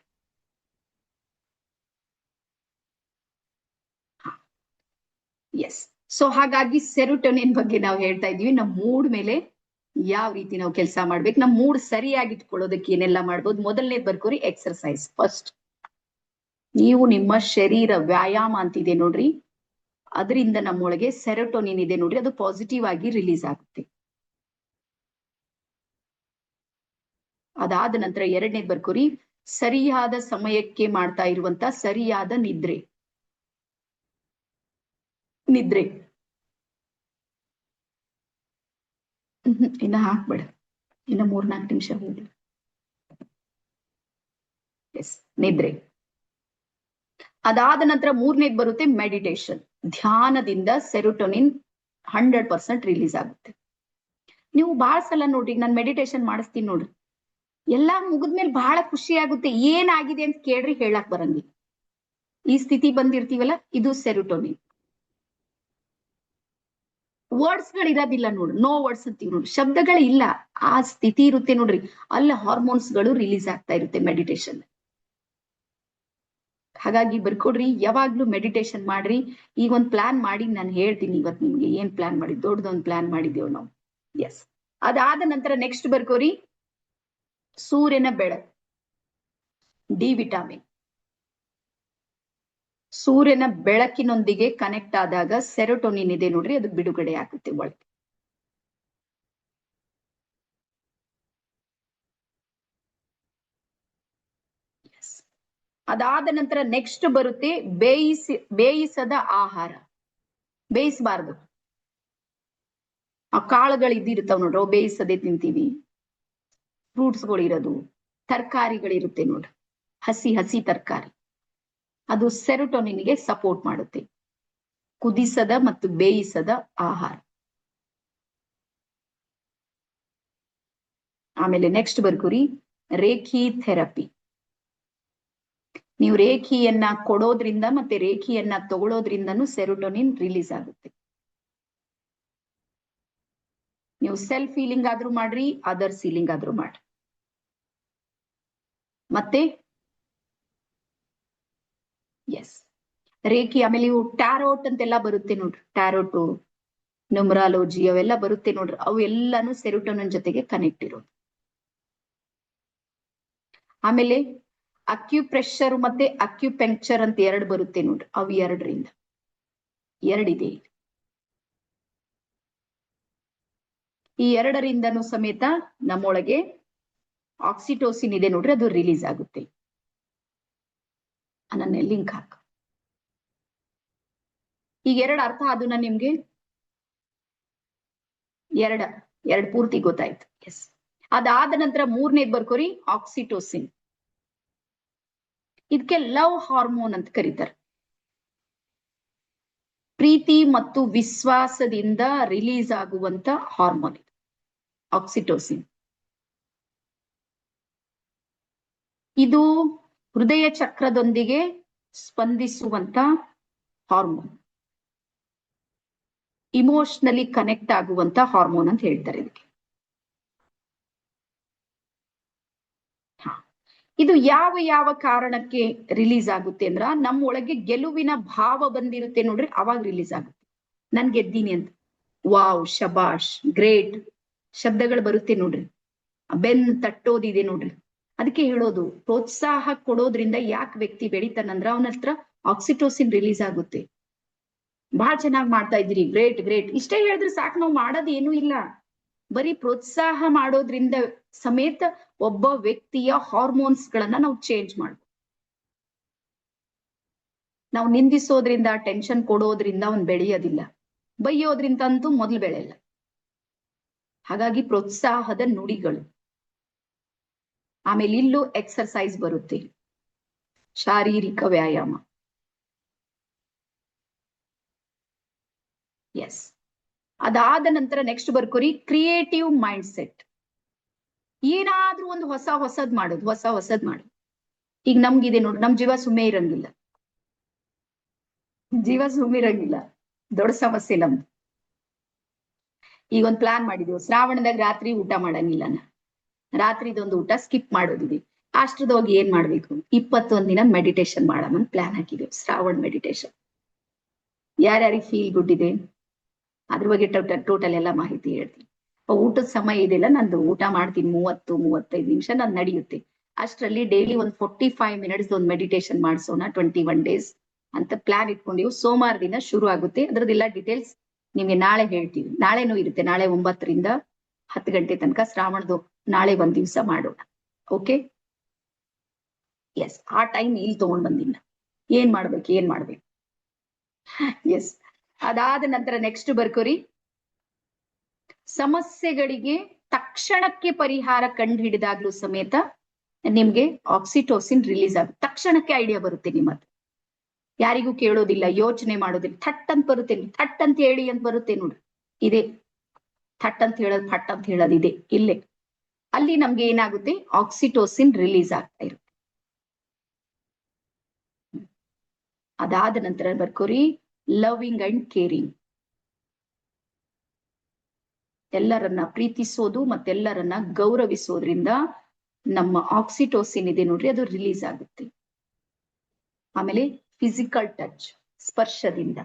ಎಸ್. ಸೊ ಹಾಗಾಗಿ ಸೆರೋಟೋನಿನ್ ಬಗ್ಗೆ ನಾವು ಹೇಳ್ತಾ ಇದೀವಿ. ನಮ್ ಮೂಡ್ ಮೇಲೆ ಯಾವ ರೀತಿ ನಾವು ಕೆಲಸ ಮಾಡ್ಬೇಕು, ನಮ್ ಮೂಡ್ ಸರಿಯಾಗಿ ಇಟ್ಕೊಳ್ಳೋದಕ್ಕೆ ಏನೆಲ್ಲ ಮಾಡ್ಬೋದು. ಮೊದಲನೇದ್ ಬರ್ಕೋರಿ, ಎಕ್ಸರ್ಸೈಸ್. ಫಸ್ಟ್ ನೀವು ನಿಮ್ಮ ಶರೀರ ವ್ಯಾಯಾಮ ಅಂತಿದೆ ನೋಡ್ರಿ, ಅದರಿಂದ ನಮ್ಮೊಳಗೆ ಸೆರೋಟೋನಿನ್ ಇದೆ ನೋಡ್ರಿ, ಅದು ಪಾಸಿಟಿವ್ ಆಗಿ ರಿಲೀಸ್ ಆಗುತ್ತೆ. ಅದಾದ ನಂತರ ಎರಡನೇದ್ ಬರ್ಕೋರಿ, ಸರಿಯಾದ ಸಮಯಕ್ಕೆ ಮಾಡ್ತಾ ಇರುವಂತ ಸರಿಯಾದ ನಿದ್ರೆ. ಇನ್ನ ಹಾಕ್ಬೇಡ, ಇನ್ನ 3-4 ನಿಮಿಷ ಹೋಗ್ಲಿ. ಎಸ್, ನಿದ್ರೆ. ಅದಾದ ನಂತರ ಮೂರನೇದ್ ಬರುತ್ತೆ ಮೆಡಿಟೇಷನ್. ಧ್ಯಾನದಿಂದ ಸೆರೋಟೋನಿನ್ 100% ರಿಲೀಸ್ ಆಗುತ್ತೆ. ನೀವು ಬಹಳ ಸಲ ನೋಡ್ರಿ, ನಾನು ಮೆಡಿಟೇಷನ್ ಮಾಡಿಸ್ತೀನಿ ನೋಡ್ರಿ, ಎಲ್ಲಾ ಮುಗಿದ್ಮೇಲೆ ಬಹಳ ಖುಷಿ ಆಗುತ್ತೆ. ಏನಾಗಿದೆ ಅಂತ ಕೇಳ್ರಿ, ಹೇಳಕ್ ಬರಂಗಿಲ್ಲ. ಈ ಸ್ಥಿತಿ ಬಂದಿರ್ತೀವಲ್ಲ, ಇದು ಸೆರೋಟೋನಿನ್. ವರ್ಡ್ಸ್ ಗಳು ಇರೋದಿಲ್ಲ ನೋಡ್ರಿ, ನೋ ವರ್ಡ್ಸ್ ಅಂತೀವಿ ನೋಡ್ರಿ, ಶಬ್ದಗಳು ಇಲ್ಲ, ಆ ಸ್ಥಿತಿ ಇರುತ್ತೆ ನೋಡ್ರಿ, ಅಲ್ಲಿ ಹಾರ್ಮೋನ್ಸ್ ಗಳು ರಿಲೀಸ್ ಆಗ್ತಾ ಇರುತ್ತೆ ಮೆಡಿಟೇಷನ್. ಹಾಗಾಗಿ ಬರ್ಕೊಡ್ರಿ, ಯಾವಾಗ್ಲೂ ಮೆಡಿಟೇಷನ್ ಮಾಡ್ರಿ. ಈಗ ಒಂದ್ ಪ್ಲಾನ್ ಮಾಡಿ ನಾನು ಹೇಳ್ತೀನಿ ಇವತ್ ನಿಮ್ಗೆ ಏನ್ ಪ್ಲಾನ್ ಮಾಡಿ, ದೊಡ್ಡದೊಂದು ಪ್ಲಾನ್ ಮಾಡಿದ್ದೇವ್ ನಾವು. ಎಸ್. ಅದಾದ ನಂತರ ನೆಕ್ಸ್ಟ್ ಬರ್ಕೋರಿ, ಸೂರ್ಯನ ಬೆಳಕು, ಡಿ ವಿಟಾಮಿನ್. ಸೂರ್ಯನ ಬೆಳಕಿನೊಂದಿಗೆ ಕನೆಕ್ಟ್ ಆದಾಗ ಸೆರೋಟೋನಿನ್ ಇದೆ ನೋಡ್ರಿ, ಅದು ಬಿಡುಗಡೆ ಆಗುತ್ತೆ ಒಳಗೆ. ಅದಾದ ನಂತರ ನೆಕ್ಸ್ಟ್ ಬರುತ್ತೆ ಬೇಯಿಸದ ಆಹಾರ. ಬೇಯಿಸಬಾರ್ದು. ಆ ಕಾಳುಗಳು ಇದ್ದಿರ್ತಾವ ನೋಡ್ರಿ, ಅವು ಬೇಯಿಸದೆ ತಿಂತೀವಿ. ಫ್ರೂಟ್ಸ್ಗಳು ಇರೋದು, ತರಕಾರಿಗಳಿರುತ್ತೆ ನೋಡ್ರಿ, ಹಸಿ ತರಕಾರಿ, ಅದು ಸೆರೋಟೋನಿನ್ಗೆ ಸಪೋರ್ಟ್ ಮಾಡುತ್ತೆ. ಕುದಿಸದ ಮತ್ತು ಬೇಯಿಸದ ಆಹಾರ. ಆಮೇಲೆ ನೆಕ್ಸ್ಟ್ ಬರ್ಕೋರಿ, ರೇಖಿ ಥೆರಪಿ. ನೀವು ರೇಖಿಯನ್ನ ಕೊಡೋದ್ರಿಂದ ಮತ್ತೆ ರೇಖಿಯನ್ನ ತಗೊಳ್ಳೋದ್ರಿಂದನೂ ಸೆರೋಟೋನಿನ್ ರಿಲೀಸ್ ಆಗುತ್ತೆ. ನೀವು ಸೆಲ್ಫ್ ಹೀಲಿಂಗ್ ಆದ್ರೂ ಮಾಡ್ರಿ, ಅದರ್ಸ್ ಹೀಲಿಂಗ್ ಆದ್ರೂ ಮಾಡ್ರಿ. ಮತ್ತೆ ಎಸ್, ರೇಖಿ. ಆಮೇಲೆ ಇವು ಟ್ಯಾರೋಟ್ ಅಂತೆಲ್ಲ ಬರುತ್ತೆ ನೋಡ್ರಿ, ಟ್ಯಾರೋಟು, ನ್ಯೂಮರಾಲಜಿ ಅವೆಲ್ಲ ಬರುತ್ತೆ ನೋಡ್ರಿ, ಅವು ಎಲ್ಲಾನು ಸೆರೋಟೋನಿನ್ ಜೊತೆಗೆ ಕನೆಕ್ಟ್ ಇರೋದು. ಆಮೇಲೆ ಅಕ್ಯುಪ್ರೆಷರ್ ಮತ್ತೆ ಅಕ್ಯುಪಂಕ್ಚರ್ ಅಂತ ಎರಡು ಬರುತ್ತೆ ನೋಡ್ರಿ, ಅವು ಎರಡಿದೆ. ಈ ಎರಡರಿಂದನೂ ಸಮೇತ ನಮ್ಮೊಳಗೆ ಆಕ್ಸಿಟೋಸಿನ್ ಇದೆ ನೋಡ್ರಿ, ಅದು ರಿಲೀಸ್ ಆಗುತ್ತೆ. ನನ್ನ ಲಿಂಕ್ ಹಾಕ. ಈಗ ಎರಡು ಅರ್ಥ ಅದನ್ನ ನಿಮ್ಗೆ ಎರಡು ಪೂರ್ತಿ ಗೊತ್ತಾಯ್ತು. ಎಸ್. ಅದಾದ ನಂತರ ಮೂರನೇದ್ ಬರ್ಕೋರಿ, ಆಕ್ಸಿಟೋಸಿನ್. ಇದಕ್ಕೆ ಲವ್ ಹಾರ್ಮೋನ್ ಅಂತ ಕರೀತಾರೆ. ಪ್ರೀತಿ ಮತ್ತು ವಿಶ್ವಾಸದಿಂದ ರಿಲೀಸ್ ಆಗುವಂತ ಹಾರ್ಮೋನ್ ಇದು ಆಕ್ಸಿಟೋಸಿನ್. ಇದು ಹೃದಯ ಚಕ್ರದೊಂದಿಗೆ ಸ್ಪಂದಿಸುವಂತ ಹಾರ್ಮೋನ್. ಇಮೋಷನಲಿ ಕನೆಕ್ಟ್ ಆಗುವಂತ ಹಾರ್ಮೋನ್ ಅಂತ ಹೇಳ್ತಾರೆ ಇದಕ್ಕೆ. ಇದು ಯಾವ ಯಾವ ಕಾರಣಕ್ಕೆ ರಿಲೀಸ್ ಆಗುತ್ತೆ ಅಂದ್ರ ನಮ್ಮ ಒಳಗೆ ಗೆಲುವಿನ ಭಾವ ಬಂದಿರುತ್ತೆ ನೋಡ್ರಿ, ಅವಾಗ ರಿಲೀಸ್ ಆಗುತ್ತೆ. ನನ್ ಗೆದ್ದೀನಿ ಅಂತ, ವಾವ್, ಶಬಾಷ್, ಗ್ರೇಟ್ ಶಬ್ದಗಳು ಬರುತ್ತೆ ನೋಡ್ರಿ. ಬೆನ್ ತಟ್ಟೋದಿದೆ ನೋಡ್ರಿ. ಅದಕ್ಕೆ ಹೇಳೋದು, ಪ್ರೋತ್ಸಾಹ ಕೊಡೋದ್ರಿಂದ ಯಾಕೆ ವ್ಯಕ್ತಿ ಬೆಳಿತಾನಂದ್ರ ಅವನ ಹತ್ರ ಆಕ್ಸಿಟೋಸಿನ್ ರಿಲೀಸ್ ಆಗುತ್ತೆ. ಬಹಳ ಚೆನ್ನಾಗಿ ಮಾಡ್ತಾ ಇದ್ದೀರಿ, ಗ್ರೇಟ್ ಗ್ರೇಟ್ ಇಷ್ಟೇ ಹೇಳಿದ್ರೆ ಸಾಕು, ನಾವು ಮಾಡೋದು ಏನೂ ಇಲ್ಲ. ಬರೀ ಪ್ರೋತ್ಸಾಹ ಮಾಡೋದ್ರಿಂದ ಸಮೇತ ಒಬ್ಬ ವ್ಯಕ್ತಿಯ ಹಾರ್ಮೋನ್ಸ್ ಗಳನ್ನ ನಾವು ಚೇಂಜ್ ಮಾಡ್ಬೋದು. ನಾವು ನಿಂದಿಸೋದ್ರಿಂದ, ಟೆನ್ಷನ್ ಕೊಡೋದ್ರಿಂದ ಅವ್ನು ಬೆಳೆಯೋದಿಲ್ಲ. ಬೈಯೋದ್ರಿಂದ ಅಂತೂ ಮೊದಲು ಬೆಳೆಯಲ್ಲ. ಹಾಗಾಗಿ ಪ್ರೋತ್ಸಾಹದ ನುಡಿಗಳು. ಆಮೇಲೆ ಇಲ್ಲೂ ಎಕ್ಸರ್ಸೈಸ್ ಬರುತ್ತೆ, ಶಾರೀರಿಕ ವ್ಯಾಯಾಮ. ಎಸ್, ಅದಾದ ನಂತರ ನೆಕ್ಸ್ಟ್ ಬರ್ಕೋರಿ ಕ್ರಿಯೇಟಿವ್ ಮೈಂಡ್ ಸೆಟ್. ಏನಾದ್ರೂ ಒಂದು ಹೊಸದ್ ಮಾಡೋದು, ಹೊಸದ್ ಮಾಡೋದು. ಈಗ ನಮ್ಗಿದೆ ನೋಡಿ, ನಮ್ ಜೀವ ಸುಮ್ಮನೆ ಇರಂಗಿಲ್ಲ. ದೊಡ್ಡ ಸಮಸ್ಯೆ ನಮ್ದು. ಈಗ ಒಂದ್ ಪ್ಲಾನ್ ಮಾಡಿದ್ವಿ, ಶ್ರಾವಣದಾಗ ರಾತ್ರಿ ಊಟ ಮಾಡಂಗಿಲ್ಲ. ರಾತ್ರಿದೊಂದು ಊಟ ಸ್ಕಿಪ್ ಮಾಡೋದಿದೆ. ಅಷ್ಟ್ರದೋಗಿ ಏನ್ ಮಾಡ್ಬೇಕು, 21 ದಿನ ಮೆಡಿಟೇಷನ್ ಮಾಡೋಣ ಪ್ಲಾನ್ ಹಾಕಿದೆವು, ಶ್ರಾವಣ ಮೆಡಿಟೇಷನ್. ಯಾರ್ಯಾರಿಗೆ ಫೀಲ್ ಗುಡ್ ಇದೆ ಅದ್ರ ಬಗ್ಗೆ ಟೋಟಲ್ ಎಲ್ಲ ಮಾಹಿತಿ ಹೇಳ್ತೀನಿ. ಊಟದ ಸಮಯ ಇದೆಲ್ಲ, ನಂದು ಊಟ ಮಾಡ್ತೀನಿ 30-35 ನಿಮಿಷ ನಾನು ನಡೆಯುತ್ತೆ. ಅಷ್ಟರಲ್ಲಿ ಡೈಲಿ ಒಂದು 45 ಮಿನಿಟ್ಸ್ ಒಂದು ಮೆಡಿಟೇಷನ್ ಮಾಡಿಸೋಣ, 21 ಡೇಸ್ ಅಂತ ಪ್ಲಾನ್ ಇಟ್ಕೊಂಡಿವು. ಸೋಮವಾರ ದಿನ ಶುರು ಆಗುತ್ತೆ. ಅದ್ರದ್ದೆಲ್ಲ ಡೀಟೇಲ್ಸ್ ನಿಮ್ಗೆ ನಾಳೆ ಹೇಳ್ತೀವಿ. ನಾಳೆನೂ ಇರುತ್ತೆ, ನಾಳೆ 9 ರಿಂದ 10 ಗಂಟೆ ತನಕ ಶ್ರಾವಣದು. ನಾಳೆ ಒಂದ್ ದಿವ್ಸ ಮಾಡೋಣ, ಓಕೆ? ಎಸ್, ಆ ಟೈಮ್ ಇಲ್ಲಿ ತಗೊಂಡ್ ಬಂದಿಲ್ಲ. ಏನ್ ಮಾಡ್ಬೇಕು. ಎಸ್, ಅದಾದ ನಂತರ ನೆಕ್ಸ್ಟ್ ಬರ್ಕೋರಿ, ಸಮಸ್ಯೆಗಳಿಗೆ ತಕ್ಷಣಕ್ಕೆ ಪರಿಹಾರ ಕಂಡು ಹಿಡಿದಾಗ್ಲೂ ಸಮೇತ ನಿಮ್ಗೆ ಆಕ್ಸಿಟೋಸಿನ್ ರಿಲೀಸ್ ಆಗುತ್ತೆ. ತಕ್ಷಣಕ್ಕೆ ಐಡಿಯಾ ಬರುತ್ತೆ ನಿಮ್ಮ ಹತ್ರ, ಯಾರಿಗೂ ಕೇಳೋದಿಲ್ಲ, ಯೋಚನೆ ಮಾಡೋದಿಲ್ಲ. ಥಟ್ ಅಂತ ಬರುತ್ತೆ, ಥಟ್ ಅಂತ ಹೇಳಿ ಅಂತ ಬರುತ್ತೆ ನೋಡ್ರಿ. ಇದೆ ಥಟ್ ಅಂತ ಹೇಳೋದು, ಫಟ್ ಅಂತ ಹೇಳೋದು ಇದೆ ಇಲ್ಲೇ. ಅಲ್ಲಿ ನಮ್ಗೆ ಏನಾಗುತ್ತೆ, ಆಕ್ಸಿಟೋಸಿನ್ ರಿಲೀಸ್ ಆಗ್ತಾ ಇರುತ್ತೆ. ಅದಾದ ನಂತರ ಬರ್ಕೋರಿ ಲವಿಂಗ್ ಅಂಡ್ ಕೇರಿಂಗ್. ಎಲ್ಲರನ್ನ ಪ್ರೀತಿಸೋದು ಮತ್ತೆಲ್ಲರನ್ನ ಗೌರವಿಸೋದ್ರಿಂದ ನಮ್ಮ ಆಕ್ಸಿಟೋಸಿನ್ ಇದೆ ನೋಡ್ರಿ, ಅದು ರಿಲೀಸ್ ಆಗುತ್ತೆ. ಆಮೇಲೆ ಫಿಸಿಕಲ್ ಟಚ್, ಸ್ಪರ್ಶದಿಂದ.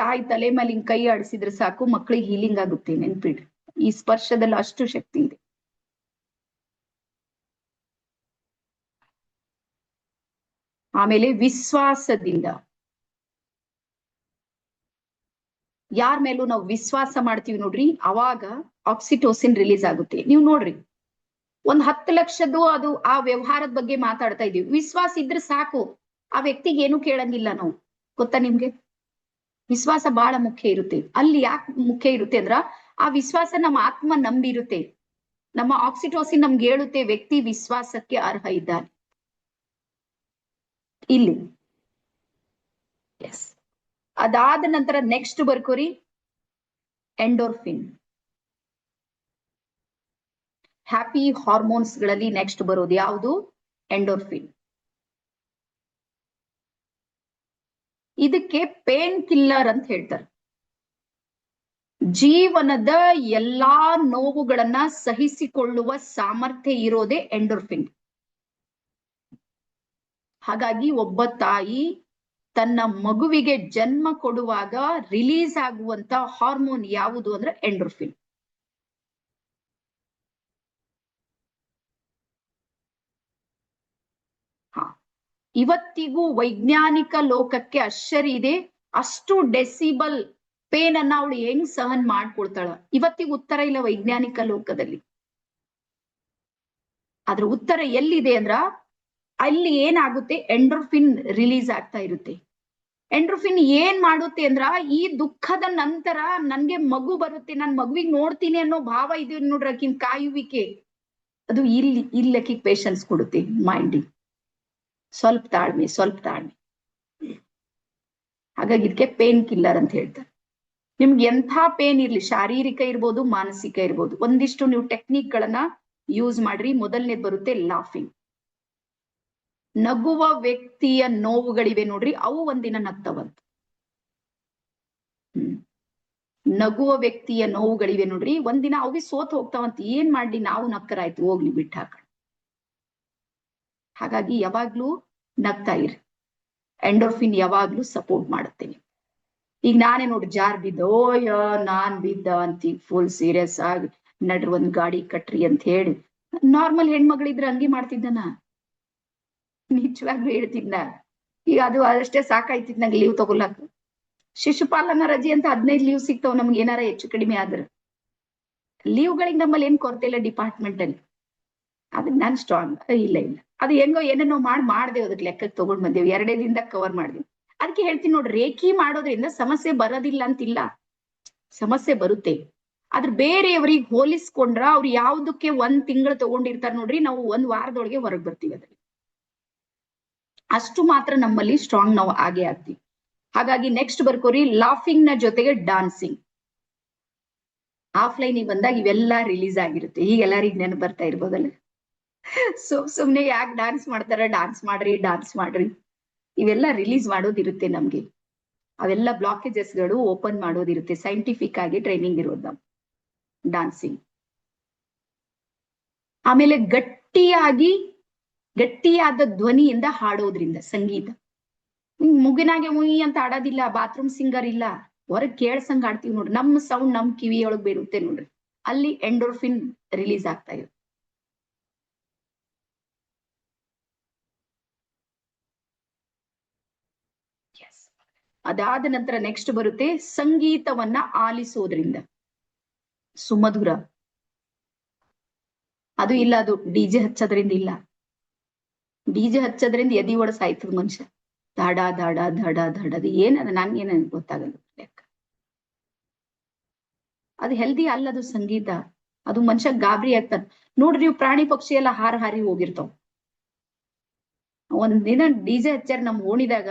ತಾಯಿ ತಲೆ ಮೇಲೆ ಹಿಂಗ್ ಕೈ ಆಡಿಸಿದ್ರೆ ಸಾಕು, ಮಕ್ಕಳಿಗೆ ಹೀಲಿಂಗ್ ಆಗುತ್ತೆ, ನೆನ್ಪಿಡ್ರಿ. ಈ ಸ್ಪರ್ಶದಲ್ಲಿ ಅಷ್ಟು ಶಕ್ತಿ ಇದೆ. ಆಮೇಲೆ ವಿಶ್ವಾಸದಿಂದ, ಯಾರ ಮೇಲೂ ನಾವು ವಿಶ್ವಾಸ ಮಾಡ್ತೀವಿ ನೋಡ್ರಿ, ಅವಾಗ ಆಕ್ಸಿಟೋಸಿನ್ ರಿಲೀಸ್ ಆಗುತ್ತೆ. ನೀವು ನೋಡ್ರಿ, ಒಂದ್ 10 ಲಕ್ಷದ್ದು ಅದು ಆ ವ್ಯವಹಾರದ ಬಗ್ಗೆ ಮಾತಾಡ್ತಾ ಇದೀವಿ, ವಿಶ್ವಾಸ ಇದ್ರೆ ಸಾಕು, ಆ ವ್ಯಕ್ತಿಗೆ ಏನು ಕೇಳಂಗಿಲ್ಲ ನಾವು. ಗೊತ್ತಾ ನಿಮ್ಗೆ? ವಿಶ್ವಾಸ ಬಹಳ ಮುಖ್ಯ ಇರುತ್ತೆ. ಅಲ್ಲಿ ಯಾಕೆ ಮುಖ್ಯ ಇರುತ್ತೆ ಅಂದ್ರ, ಆ ವಿಶ್ವಾಸ ನಮ್ಮ ಆತ್ಮ ನಂಬಿರುತ್ತೆ. ನಮ್ಮ ಆಕ್ಸಿಟೋಸಿನ್ ನಮ್ಗೆ ಹೇಳುತ್ತೆ ವ್ಯಕ್ತಿ ವಿಶ್ವಾಸಕ್ಕೆ ಅರ್ಹ ಇದ್ದಾನೆ ಇಲ್ಲಿ. ಎಸ್, ಅದಾದ ನಂತರ ನೆಕ್ಸ್ಟ್ ಬರ್ಕೋರಿ ಎಂಡೋರ್ಫಿನ್. ಹ್ಯಾಪಿ ಹಾರ್ಮೋನ್ಸ್ ಗಳಲ್ಲಿ ನೆಕ್ಸ್ಟ್ ಬರೋದು ಯಾವುದು? ಎಂಡೋರ್ಫಿನ್. ಇದಕ್ಕೆ ಪೇನ್ ಕಿಲ್ಲರ್ ಅಂತ ಹೇಳ್ತಾರೆ. ಜೀವನದ ಎಲ್ಲಾ ನೋವುಗಳನ್ನ ಸಹಿಸಿಕೊಳ್ಳುವ ಸಾಮರ್ಥ್ಯ ಇರೋದೇ ಎಂಡೋರ್ಫಿನ್. ಹಾಗಾಗಿ ಒಬ್ಬ ತಾಯಿ ತನ್ನ ಮಗುವಿಗೆ ಜನ್ಮ ಕೊಡುವಾಗ ರಿಲೀಸ್ ಆಗುವಂತ ಹಾರ್ಮೋನ್ ಯಾವುದು ಅಂದ್ರೆ ಎಂಡೋರ್ಫಿನ್. ಇವತ್ತಿಗೂ ವೈಜ್ಞಾನಿಕ ಲೋಕಕ್ಕೆ ಆಶ್ಚರ್ಯ ಇದೆ, ಅಷ್ಟು ಡೆಸಿಬಲ್ ಪೇನ್ ಅನ್ನ ಅವಳು ಹೆಂಗ್ ಸಹನ್ ಮಾಡ್ಕೊಳ್ತಾಳ, ಇವತ್ತಿಗೂ ಉತ್ತರ ಇಲ್ಲ ವೈಜ್ಞಾನಿಕ ಲೋಕದಲ್ಲಿ. ಅದ್ರ ಉತ್ತರ ಎಲ್ಲಿದೆ ಅಂದ್ರ, ಅಲ್ಲಿ ಏನಾಗುತ್ತೆ, ಎಂಡೋರ್ಫಿನ್ ರಿಲೀಸ್ ಆಗ್ತಾ ಇರುತ್ತೆ. ಎಂಡೋರ್ಫಿನ್ ಏನ್ ಮಾಡುತ್ತೆ ಅಂದ್ರ, ಈ ದುಃಖದ ನಂತರ ನನ್ಗೆ ಮಗು ಬರುತ್ತೆ, ನನ್ ಮಗುವಿಗೆ ನೋಡ್ತೀನಿ ಅನ್ನೋ ಭಾವ ಇದೆ ನೋಡ್ರಿ, ಆಕಿನ್ ಕಾಯುವಿಕೆ, ಅದು ಇಲ್ಲಕ್ಕಿ ಪೇಶನ್ಸ್ ಕೊಡುತ್ತೆ ಮೈಂಡಿಗೆ. ಸ್ವಲ್ಪ ತಾಳ್ಮೆ. ಹಾಗಾಗಿ ಇದಕ್ಕೆ ಪೇನ್ ಕಿಲ್ಲರ್ ಅಂತ ಹೇಳ್ತಾರೆ. ನಿಮ್ಗೆ ಎಂಥ ಪೇನ್ ಇರ್ಲಿ, ಶಾರೀರಿಕ ಇರ್ಬೋದು, ಮಾನಸಿಕ ಇರ್ಬೋದು, ಒಂದಿಷ್ಟು ನೀವು ಟೆಕ್ನಿಕ್ ಗಳನ್ನ ಯೂಸ್ ಮಾಡ್ರಿ. ಮೊದಲನೇದು ಬರುತ್ತೆ ಲಾಫಿಂಗ್. ನಗುವ ವ್ಯಕ್ತಿಯ ನೋವುಗಳಿವೆ ನೋಡ್ರಿ, ಅವು ಒಂದಿನ ನಗ್ತವಂತ. ಹ್ಮ್ ನಗುವ ವ್ಯಕ್ತಿಯ ನೋವುಗಳಿವೆ ನೋಡ್ರಿ, ಒಂದಿನ ಅವಿ ಸೋತ್ ಹೋಗ್ತಾವಂತ, ಏನ್ ಮಾಡ್ಲಿ, ನಾವು ನಕ್ಕರಾಯ್ತು, ಹೋಗ್ಲಿ ಬಿಟ್ಟು ಹಾಕ. ಹಾಗಾಗಿ ಯಾವಾಗ್ಲೂ ನಗ್ತಾ ಇರಿ. ಎಂಡೋರ್ಫಿನ್ ಯಾವಾಗ್ಲೂ ಸಪೋರ್ಟ್ ಮಾಡುತ್ತೇನೆ. ಈಗ ನಾನೇ ನೋಡಿ ಜಾರ್ ಬಿದ್ದ, ಓಯ್ಯ ನಾನ್ ಬಿದ್ದ ಅಂತ ಫುಲ್ ಸೀರಿಯಸ್ ಆಗಿ ನಡ್ರಿ ಒಂದ್ ಗಾಡಿ ಕಟ್ರಿ ಅಂತ ಹೇಳಿ, ನಾರ್ಮಲ್ ಹೆಣ್ಮಗಳಿದ್ರೆ ಹಂಗೆ ಮಾಡ್ತಿದ್ದನ, ನಿಜವಾಗ್ಲೂ ಹೇಳ್ತಿದ್ನ. ಈಗ ಅದು ಅಷ್ಟೇ ಸಾಕಾಯ್ತಿದ್ ನಂಗೆ ಲೀವ್ ತಗೊಳಕ್. ಶಿಶುಪಾಲನ ರಜೆ ಅಂತ 15 ಲೀವ್ ಸಿಗ್ತಾವ್ ನಮ್ಗೆ, ಏನಾರ ಹೆಚ್ಚು ಕಡಿಮೆ ಆದ್ರೆ. ಲೀವ್ಗಳಿಗೆ ನಮ್ಮಲ್ಲಿ ಏನ್ ಕೊರತೆ ಇಲ್ಲ ಡಿಪಾರ್ಟ್ಮೆಂಟ್ ಅಲ್ಲಿ. ಅದಕ್ಕೆ ನಾನ್ ಸ್ಟ್ರಾಂಗ್. ಇಲ್ಲ ಇಲ್ಲ, ಅದು ಹೆಂಗೋ ಏನೇನೋ ಮಾಡ್ದೇವ್, ಅದಕ್ಕೆ ಲೆಕ್ಕಕ್ಕೆ ತಗೊಂಡ್ ಬಂದೇವ್, 2 ದಿನದ ಕವರ್ ಮಾಡ್ದೇವ್. ಅದಕ್ಕೆ ಹೇಳ್ತೀನಿ ನೋಡ್ರಿ, ರೇಖಿ ಮಾಡೋದ್ರಿಂದ ಸಮಸ್ಯೆ ಬರೋದಿಲ್ಲ ಅಂತಿಲ್ಲ, ಸಮಸ್ಯೆ ಬರುತ್ತೆ. ಆದ್ರೆ ಬೇರೆಯವ್ರಿಗೆ ಹೋಲಿಸ್ಕೊಂಡ್ರ ಅವ್ರು ಯಾವ್ದಕ್ಕೆ 1 ತಿಂಗಳು ತಗೊಂಡಿರ್ತಾರ ನೋಡ್ರಿ, ನಾವು 1 ವಾರದೊಳಗೆ ಹೊರಗ್ ಬರ್ತೀವಿ ಅದ್ರಲ್ಲಿ. ಅಷ್ಟು ಮಾತ್ರ ನಮ್ಮಲ್ಲಿ ಸ್ಟ್ರಾಂಗ್ ನಾವು ಆಗೇ ಆಗ್ತೀವಿ. ಹಾಗಾಗಿ ನೆಕ್ಸ್ಟ್ ಬರ್ಕೋರಿ, ಲಾಫಿಂಗ್ ನ ಜೊತೆಗೆ ಡಾನ್ಸಿಂಗ್. ಆಫ್ಲೈನ್ ಬಂದಾಗ ಇವೆಲ್ಲ ರಿಲೀಸ್ ಆಗಿರುತ್ತೆ. ಈಗ ಎಲ್ಲರಿಗೂ ನೆನಪು ಬರ್ತಾ ಇರ್ಬೋದಲ್ಲ, ಸುಮ್ನೆ ಯಾಕೆ ಡಾನ್ಸ್ ಮಾಡ್ತಾರ, ಡಾನ್ಸ್ ಮಾಡ್ರಿ, ಇವೆಲ್ಲ ರಿಲೀಸ್ ಮಾಡೋದಿರುತ್ತೆ ನಮ್ಗೆ. ಅವೆಲ್ಲ ಬ್ಲಾಕೇಜಸ್ ಗಳು ಓಪನ್ ಮಾಡೋದಿರುತ್ತೆ, ಸೈಂಟಿಫಿಕ್ ಆಗಿ ಟ್ರೈನಿಂಗ್ ಇರೋದು ನಾವು ಡಾನ್ಸಿಂಗ್. ಆಮೇಲೆ ಗಟ್ಟಿಯಾದ ಧ್ವನಿಯಿಂದ ಹಾಡೋದ್ರಿಂದ, ಸಂಗೀತ ಮುಗಿನಾಗೆ ಮುಯಿ ಅಂತ ಆಡೋದಿಲ್ಲ, ಬಾತ್ರೂಮ್ ಸಿಂಗರ್ ಇಲ್ಲ, ಹೊರಗ್ ಕೇಳ್ಸಂಗ್ ಆಡ್ತೀವಿ ನೋಡ್ರಿ, ನಮ್ಮ ಸೌಂಡ್ ನಮ್ ಕಿವಿಯೊಳಗ್ ಬೀರುತ್ತೆ ನೋಡ್ರಿ, ಅಲ್ಲಿ ಎಂಡೋರ್ಫಿನ್ ರಿಲೀಸ್ ಆಗ್ತಾ ಇದೆ. ಅದಾದ ನಂತರ ನೆಕ್ಸ್ಟ್ ಬರುತ್ತೆ ಸಂಗೀತವನ್ನ ಆಲಿಸೋದ್ರಿಂದ, ಸುಮಧುರ. ಅದು ಇಲ್ಲ, ಅದು ಡಿಜೆ ಹಚ್ಚೋದ್ರಿಂದ ಇಲ್ಲ. ಡಿಜೆ ಹಚ್ಚೋದ್ರಿಂದ ಎದಿ ಒಡ ಸಾಯ್ತದ ಮನುಷ್ಯ, ದಾಡ ದಾಡ ದಾಡ ದಾಡದು ಏನದ ನನ್ಗೇನ ಗೊತ್ತಾಗಲ್ಲ ಲೆಕ್ಕ. ಅದು ಹೆಲ್ದಿ ಅಲ್ಲ, ಅದು ಸಂಗೀತ, ಅದು ಮನುಷ್ಯ ಗಾಬರಿ ಆಗ್ತಾನ ನೋಡ್ರಿ. ನೀವು ಪ್ರಾಣಿ ಪಕ್ಷಿ ಎಲ್ಲ ಹಾರಿ ಹೋಗಿರ್ತಾವ. ಒಂದ್ ದಿನ ಡಿಜೆ ಹಚ್ಚಾರ ನಮ್ ಓಣಿದಾಗ,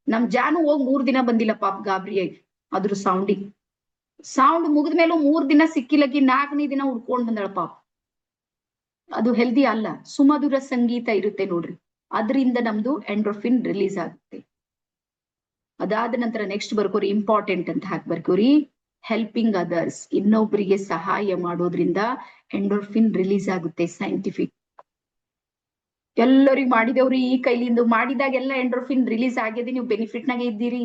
ನಮ್ ಜಾನು ಹೋಗಿ 3 ದಿನ ಬಂದಿಲ್ಲ ಪಾಪ, ಗಾಬರಿಯಾಗಿ ಅದ್ರ ಸೌಂಡ್ ಮುಗಿದ್ಮೇಲೂ 3 ದಿನ ಸಿಕ್ಕಿಲ್ಲಕಿ, 4ನೇ ದಿನ ಹುಡ್ಕೊಂಡ್ ಬಂದಳ ಪಾಪ. ಅದು ಹೆಲ್ದಿ ಅಲ್ಲ. ಸುಮಧುರ ಸಂಗೀತ ಇರುತ್ತೆ ನೋಡ್ರಿ, ಅದರಿಂದ ನಮ್ದು ಎಂಡ್ರೋಫಿನ್ ರಿಲೀಸ್ ಆಗುತ್ತೆ. ಅದಾದ ನಂತರ ನೆಕ್ಸ್ಟ್ ಬರ್ಕೋರಿ, ಇಂಪಾರ್ಟೆಂಟ್ ಅಂತ ಹಾಕಿ ಬರ್ಕೋರಿ, ಹೆಲ್ಪಿಂಗ್ ಅದರ್ಸ್. ಇನ್ನೊಬ್ಬರಿಗೆ ಸಹಾಯ ಮಾಡೋದ್ರಿಂದ ಎಂಡೋರ್ಫಿನ್ ರಿಲೀಸ್ ಆಗುತ್ತೆ, ಸೈಂಟಿಫಿಕ್. ಎಲ್ಲರಿಗೂ ಮಾಡಿದವ್ರಿ ಈ ಕೈಲಿಂದ ಮಾಡಿದಾಗೆಲ್ಲ ಎಂಡ್ರೋಫಿನ್ ರಿಲೀಸ್ ಆಗಿದೆ, ನೀವು ಬೆನಿಫಿಟ್ ನಾಗೆ ಇದ್ದೀರಿ,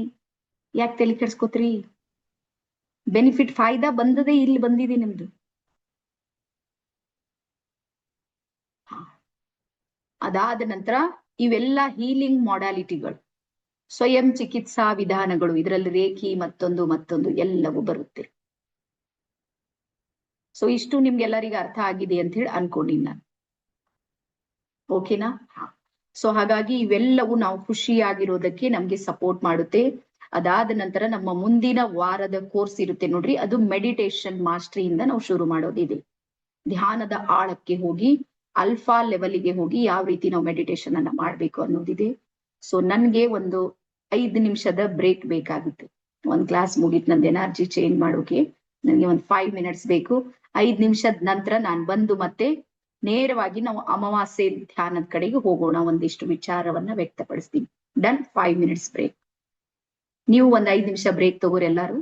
ಯಾಕೆ ತಲೆ ಕೆಡ್ಸ್ಕೊತ್ರಿ? ಬೆನಿಫಿಟ್ ಫಾಯ್ದಾ ಬಂದದೇ ಇಲ್ಲಿ ಬಂದಿದೆ ನಿಮ್ದು. ಅದಾದ ನಂತರ ಇವೆಲ್ಲ ಹೀಲಿಂಗ್ ಮಾಡಾಲಿಟಿಗಳು, ಸ್ವಯಂ ಚಿಕಿತ್ಸಾ ವಿಧಾನಗಳು, ಇದರಲ್ಲಿ ರೇಖಿ ಮತ್ತೊಂದು ಎಲ್ಲವೂ ಬರುತ್ತೆ. ಸೊ ಇಷ್ಟು ನಿಮ್ಗೆಲ್ಲರಿಗೂ ಅರ್ಥ ಆಗಿದೆ ಅಂತ ಹೇಳಿ ಅನ್ಕೊಂಡಿನಿ ನಾನು. ಓಕೆನಾ? ಸೊ ಹಾಗಾಗಿ ಇವೆಲ್ಲವೂ ನಾವು ಖುಷಿಯಾಗಿರೋದಕ್ಕೆ ನಮ್ಗೆ ಸಪೋರ್ಟ್ ಮಾಡುತ್ತೆ. ಅದಾದ ನಂತರ ನಮ್ಮ ಮುಂದಿನ ವಾರದ ಕೋರ್ಸ್ ಇರುತ್ತೆ ನೋಡ್ರಿ, ಅದು ಮೆಡಿಟೇಷನ್ ಮಾಸ್ಟ್ರಿಯಿಂದ ನಾವು ಶುರು ಮಾಡೋದಿದೆ. ಧ್ಯಾನದ ಆಳಕ್ಕೆ ಹೋಗಿ, ಅಲ್ಫಾ ಲೆವೆಲ್ಗೆ ಹೋಗಿ ಯಾವ ರೀತಿ ನಾವು ಮೆಡಿಟೇಷನ್ ಅನ್ನ ಮಾಡ್ಬೇಕು ಅನ್ನೋದಿದೆ. ಸೊ ನನ್ಗೆ ಒಂದು 5 ನಿಮಿಷದ ಬ್ರೇಕ್ ಬೇಕಾಗುತ್ತೆ. ಒಂದ್ ಕ್ಲಾಸ್ ಮುಗಿತ್ ನಂದು ಎನರ್ಜಿ ಚೇಂಜ್ ಮಾಡೋಕೆ ನನಗೆ ಒಂದು 5 ಮಿನಿಟ್ಸ್ ಬೇಕು. 5 ನಿಮಿಷದ ನಂತರ ನಾನು ಬಂದು ಮತ್ತೆ ನೇರವಾಗಿ ನಾವು ಅಮಾವಾಸ್ಯೆ ಧ್ಯಾನದ ಕಡೆಗೆ ಹೋಗೋಣ, ಒಂದಿಷ್ಟು ವಿಚಾರವನ್ನ ವ್ಯಕ್ತಪಡಿಸ್ತೀನಿ. ಡನ್. 5 minutes break. ನೀವು ಒಂದ್ 5 ನಿಮಿಷ ಬ್ರೇಕ್ ತಗೋರಿ ಎಲ್ಲಾರು.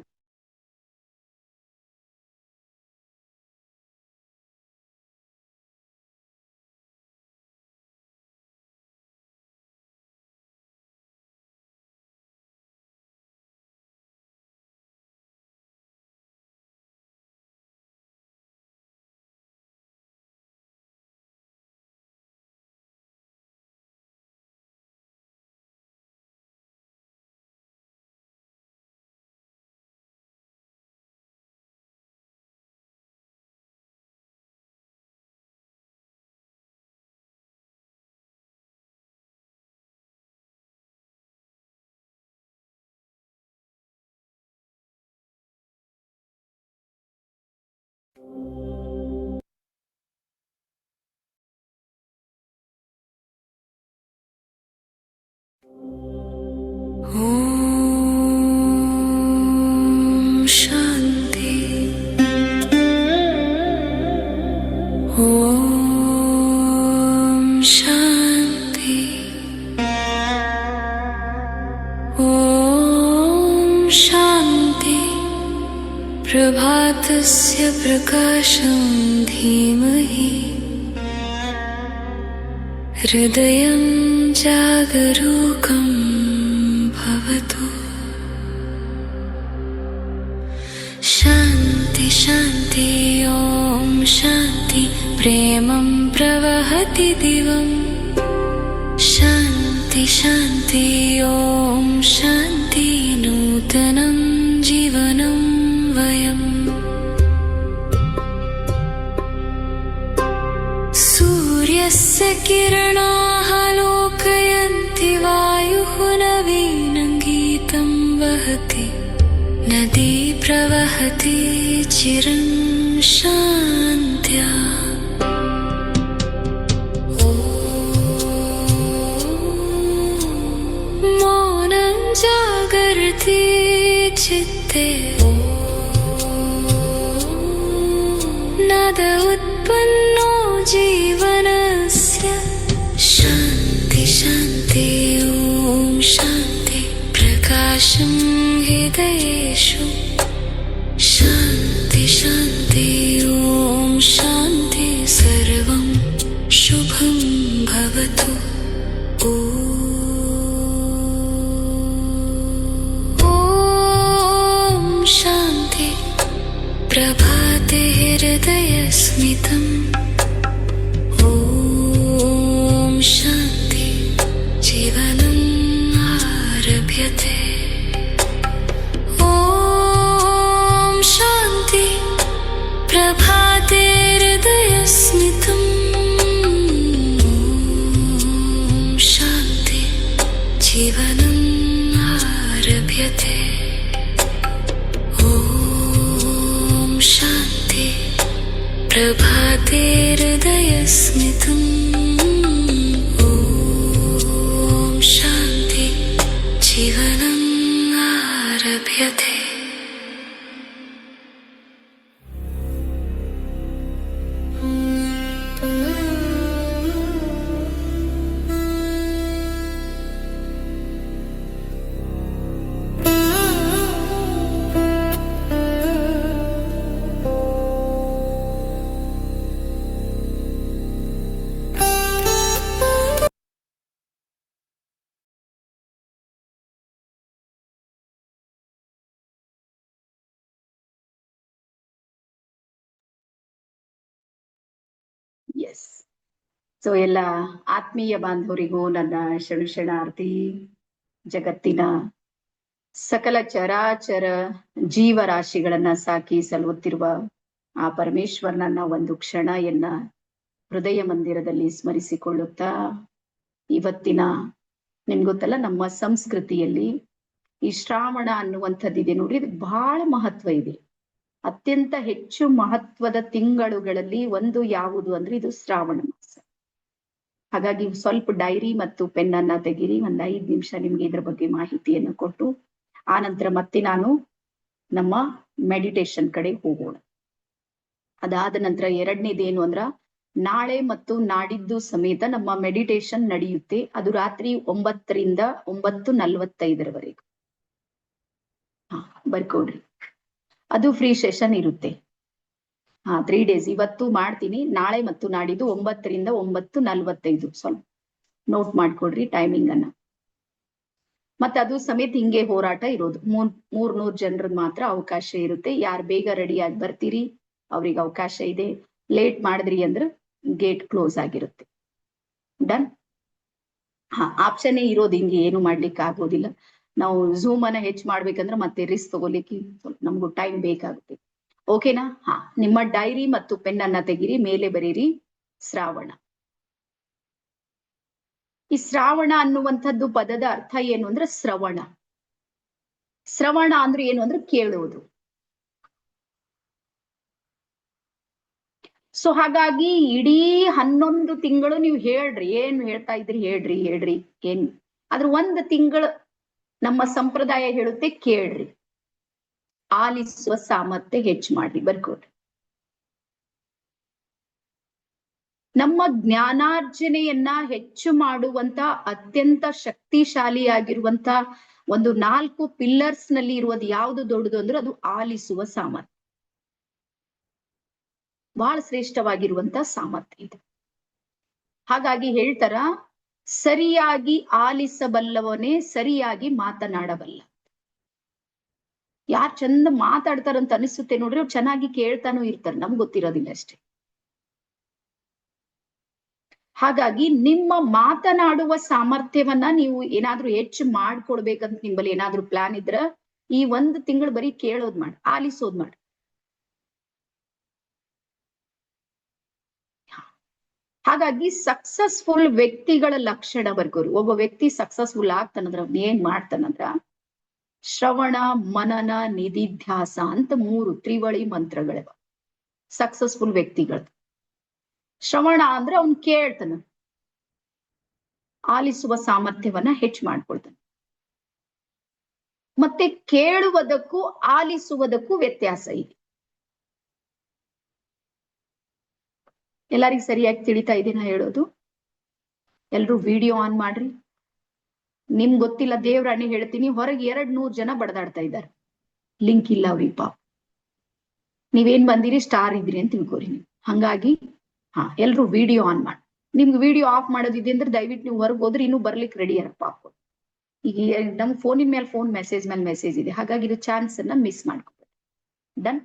शांति। ओम शांति। ओम शांति। ज्ञानस्य प्रकाशं धीमहि हृदयं जागरूकं भवतु। शान्ति शान्ति ॐ शान्ति प्रेमं प्रवहति दिवम्। शान्ति शान्ति ॐ शान्ति नूतनं जीवनं वयम्। सूर्यस्य किरणाः लोकयन्ति वायुः नवीनं गीतं वहति। नदी प्रवहति चिरं शान्त्या। मौनं जागर्ति चित्ते। नाद उत्पन्नो जीवनस्य। शान्ति शान्ति ॐ शान्ति प्रकाशं हृदयेषु। शान्ति शान्ति ॐ शान्ति सर्वं शुभं भवतु। ॐ शान्ति प्रभाते हृदयस्मितम्। ॐ शान्ति जीवनम् आरभ्यते। ॐ शान्ति प्रभाते हृदयस्मितम्। ॐ शान्ति जीवनम् आरभ्यते। ॐ शान्ति प्रभाते हृदयस्मितम्। ॐ शान्ति जीवनम् आरभ्यते। ಎಸ್. ಸೊ ಎಲ್ಲ ಆತ್ಮೀಯ ಬಾಂಧವರಿಗೂ ನನ್ನ ಶರಣಾರ್ಥಿ. ಜಗತ್ತಿನ ಸಕಲ ಚರಾಚರ ಜೀವರಾಶಿಗಳನ್ನ ಸಾಕಿ ಸಲುತ್ತಿರುವ ಆ ಪರಮೇಶ್ವರನನ್ನ ಒಂದು ಕ್ಷಣ ಹೃದಯ ಮಂದಿರದಲ್ಲಿ ಸ್ಮರಿಸಿಕೊಳ್ಳುತ್ತಾ, ಇವತ್ತಿನ ನಿಮ್ಗೊತ್ತಲ್ಲ, ನಮ್ಮ ಸಂಸ್ಕೃತಿಯಲ್ಲಿ ಈ ಶ್ರಾವಣ ಅನ್ನುವಂಥದ್ದಿದೆ ನೋಡ್ರಿ, ಇದು ಬಹಳ ಮಹತ್ವ ಇದೆ. ಅತ್ಯಂತ ಹೆಚ್ಚು ಮಹತ್ವದ ತಿಂಗಳುಗಳಲ್ಲಿ ಒಂದು ಯಾವುದು ಅಂದ್ರೆ ಇದು ಶ್ರಾವಣ ಮಾಸ. ಹಾಗಾಗಿ ಸ್ವಲ್ಪ ಡೈರಿ ಮತ್ತು ಪೆನ್ ಅನ್ನ ತೆಗಿರಿ. ಒಂದ್ 5 ನಿಮಿಷ ನಿಮ್ಗೆ ಇದ್ರ ಬಗ್ಗೆ ಮಾಹಿತಿಯನ್ನು ಕೊಟ್ಟು ಆನಂತರ ಮತ್ತೆ ನಾನು ನಮ್ಮ ಮೆಡಿಟೇಷನ್ ಕಡೆ ಹೋಗೋಣ. ಅದಾದ ನಂತರ ಎರಡನೇದೇನು ಅಂದ್ರ, ನಾಳೆ ಮತ್ತು ನಾಡಿದ್ದು ಸಮೇತ ನಮ್ಮ ಮೆಡಿಟೇಷನ್ ನಡೆಯುತ್ತೆ. ಅದು ರಾತ್ರಿ 9ರಿಂದ 9:45 ಬರ್ಕೊಡ್ರಿ. ಅದು ಫ್ರೀ ಸೆಷನ್ ಇರುತ್ತೆ. 3 days. ಇವತ್ತು ಮಾಡ್ತೀನಿ, ನಾಳೆ ಮತ್ತು ನಾಡಿದ್ದು 9ರಿಂದ 9:45. ಸ್ವಲ್ಪ ನೋಟ್ ಮಾಡ್ಕೊಡ್ರಿ ಟೈಮಿಂಗ್ ಅನ್ನ. ಮತ್ತೆ ಅದು ಸಮೇತ ಹಿಂಗೆ ಹೋರಾಟ ಇರೋದು. 300 ಜನರದ್ ಮಾತ್ರ ಅವಕಾಶ ಇರುತ್ತೆ. ಯಾರು ಬೇಗ ರೆಡಿಯಾಗಿ ಬರ್ತೀರಿ ಅವ್ರಿಗೆ ಅವಕಾಶ ಇದೆ. ಲೇಟ್ ಮಾಡಿದ್ರಿ ಅಂದ್ರೆ ಗೇಟ್ ಕ್ಲೋಸ್ ಆಗಿರುತ್ತೆ. ಡನ್. ಆಪ್ಷನ್ ಇರೋದು, ಹಿಂಗೆ ಏನು ಮಾಡ್ಲಿಕ್ಕೆ ಆಗೋದಿಲ್ಲ. ನಾವು ಝೂಮ್ ಅನ್ನ ಹೆಚ್ಚು ಮಾಡ್ಬೇಕಂದ್ರೆ ಮತ್ತೆ ರಿಸ್ಕ್ ತಗೋಲಿಕ್ಕೆ ಸ್ವಲ್ಪ ನಮ್ಗೂ ಟೈಮ್ ಬೇಕಾಗುತ್ತೆ. ಓಕೆನಾ? ನಿಮ್ಮ ಡೈರಿ ಮತ್ತು ಪೆನ್ ಅನ್ನ ತೆಗಿರಿ, ಮೇಲೆ ಬರೀರಿ ಶ್ರಾವಣ. ಈ ಶ್ರಾವಣ ಅನ್ನುವಂಥದ್ದು ಪದದ ಅರ್ಥ ಏನು ಅಂದ್ರೆ ಶ್ರವಣ. ಶ್ರವಣ ಅಂದ್ರೆ ಏನು ಅಂದ್ರೆ ಕೇಳುವುದು. ಸೊ ಹಾಗಾಗಿ ಇಡೀ 11 ತಿಂಗಳು ನೀವು ಹೇಳ್ರಿ, ಏನ್ ಹೇಳ್ತಾ ಇದ್ರಿ ಹೇಳ್ರಿ ಏನ್. ಆದ್ರೆ 1 ತಿಂಗಳು ನಮ್ಮ ಸಂಪ್ರದಾಯ ಹೇಳುತ್ತೆ ಕೇಳ್ರಿ, ಆಲಿಸುವ ಸಾಮರ್ಥ್ಯ ಹೆಚ್ಚು ಮಾಡ್ರಿ. ಬರ್ಕೊಡ್ರಿ. ನಮ್ಮ ಜ್ಞಾನಾರ್ಜನೆಯನ್ನ ಹೆಚ್ಚು ಮಾಡುವಂತ ಅತ್ಯಂತ ಶಕ್ತಿಶಾಲಿಯಾಗಿರುವಂತ ಒಂದು 4 ಪಿಲ್ಲರ್ಸ್ ನಲ್ಲಿ ಇರುವುದು ಯಾವುದು ದೊಡ್ಡದು ಅಂದ್ರೆ ಅದು ಆಲಿಸುವ ಸಾಮರ್ಥ್ಯ. ಬಹಳ ಶ್ರೇಷ್ಠವಾಗಿರುವಂತ ಸಾಮರ್ಥ್ಯ ಇದೆ. ಹಾಗಾಗಿ ಹೇಳ್ತಾರ, ಸರಿಯಾಗಿ ಆಲಿಸಬಲ್ಲವನೇ ಸರಿಯಾಗಿ ಮಾತನಾಡಬಲ್ಲ. ಯಾರ್ ಚಂದ ಮಾತಾಡ್ತಾರಂತ ಅನಿಸುತ್ತೆ ನೋಡ್ರಿ, ಅವ್ರು ಚೆನ್ನಾಗಿ ಕೇಳ್ತಾನೂ ಇರ್ತಾರೆ, ನಮ್ಗೆ ಗೊತ್ತಿರೋದಿಲ್ಲ ಅಷ್ಟೇ. ಹಾಗಾಗಿ ನಿಮ್ಮ ಮಾತನಾಡುವ ಸಾಮರ್ಥ್ಯವನ್ನ ನೀವು ಏನಾದ್ರೂ ಹೆಚ್ಚು ಮಾಡ್ಕೊಡ್ಬೇಕಂತ ನಿಮ್ಮಲ್ಲಿ ಏನಾದ್ರೂ ಪ್ಲಾನ್ ಇದ್ರ, ಈ 1 ತಿಂಗಳು ಬರೀ ಕೇಳೋದ್ ಮಾಡಿ, ಆಲಿಸೋದ್ ಮಾಡಿ. ಹಾಗಾಗಿ ಸಕ್ಸಸ್ಫುಲ್ ವ್ಯಕ್ತಿಗಳ ಲಕ್ಷಣ ಬರ್ಕೋರು. ಒಬ್ಬ ವ್ಯಕ್ತಿ ಸಕ್ಸಸ್ಫುಲ್ ಆಗ್ತಾನಂದ್ರ ಏನ್ ಮಾಡ್ತಾನಂದ್ರ, ಶ್ರವಣ, ಮನನ, ನಿಧಿಧ್ಯಾಸ ಅಂತ 3 ತ್ರಿವಳಿ ಮಂತ್ರಗಳಿವ ಸಕ್ಸಸ್ಫುಲ್ ವ್ಯಕ್ತಿಗಳು. ಶ್ರವಣ ಅಂದ್ರೆ ಅವ್ನ್ ಕೇಳ್ತಾನ, ಆಲಿಸುವ ಸಾಮರ್ಥ್ಯವನ್ನ ಹೆಚ್ಚು ಮಾಡ್ಕೊಳ್ತಾನೆ. ಮತ್ತೆ ಕೇಳುವುದಕ್ಕೂ ಆಲಿಸುವುದಕ್ಕೂ ವ್ಯತ್ಯಾಸ ಇದೆ. ಎಲ್ಲರಿಗೂ ಸರಿಯಾಗಿ ತಿಳಿತಾ ಇದೆ ನಾ ಹೇಳೋದು? ಎಲ್ರು ವಿಡಿಯೋ ಆನ್ ಮಾಡ್ರಿ. ನಿಮ್ ಗೊತ್ತಿಲ್ಲ, ದೇವ್ರಾಣಿ ಹೇಳ್ತೀನಿ, ಹೊರಗೆ 200 ಜನ ಬಡದಾಡ್ತಾ ಇದ್ದಾರೆ, ಲಿಂಕ್ ಇಲ್ಲ ಅವ್ರಿಗೆ ಪಾಪ. ನೀವೇನ್ ಬಂದಿರಿ, ಸ್ಟಾರ್ ಇದ್ರಿ ಅಂತ ತಿಳ್ಕೊರಿ ನೀವು. ಹಂಗಾಗಿ ಎಲ್ರು ವಿಡಿಯೋ ಆನ್ ಮಾಡಿ. ನಿಮ್ಗೆ ವಿಡಿಯೋ ಆಫ್ ಮಾಡೋದಿದೆ ಅಂದ್ರೆ ದಯವಿಟ್ಟು ನೀವು ಹೊರಗೆ ಹೋದ್ರೆ ಇನ್ನೂ ಬರ್ಲಿಕ್ಕೆ ರೆಡಿ ಯಾರ ಪಾಪ. ಈಗ ನಮ್ ಫೋನಿನ ಮೇಲೆ ಫೋನ್, ಮೆಸೇಜ್ ಮೇಲೆ ಮೆಸೇಜ್ ಇದೆ. ಹಾಗಾಗಿ ಇದು ಚಾನ್ಸ್ ಅನ್ನ ಮಿಸ್ ಮಾಡ್ಕೋಬೇಡಿ. ಡನ್.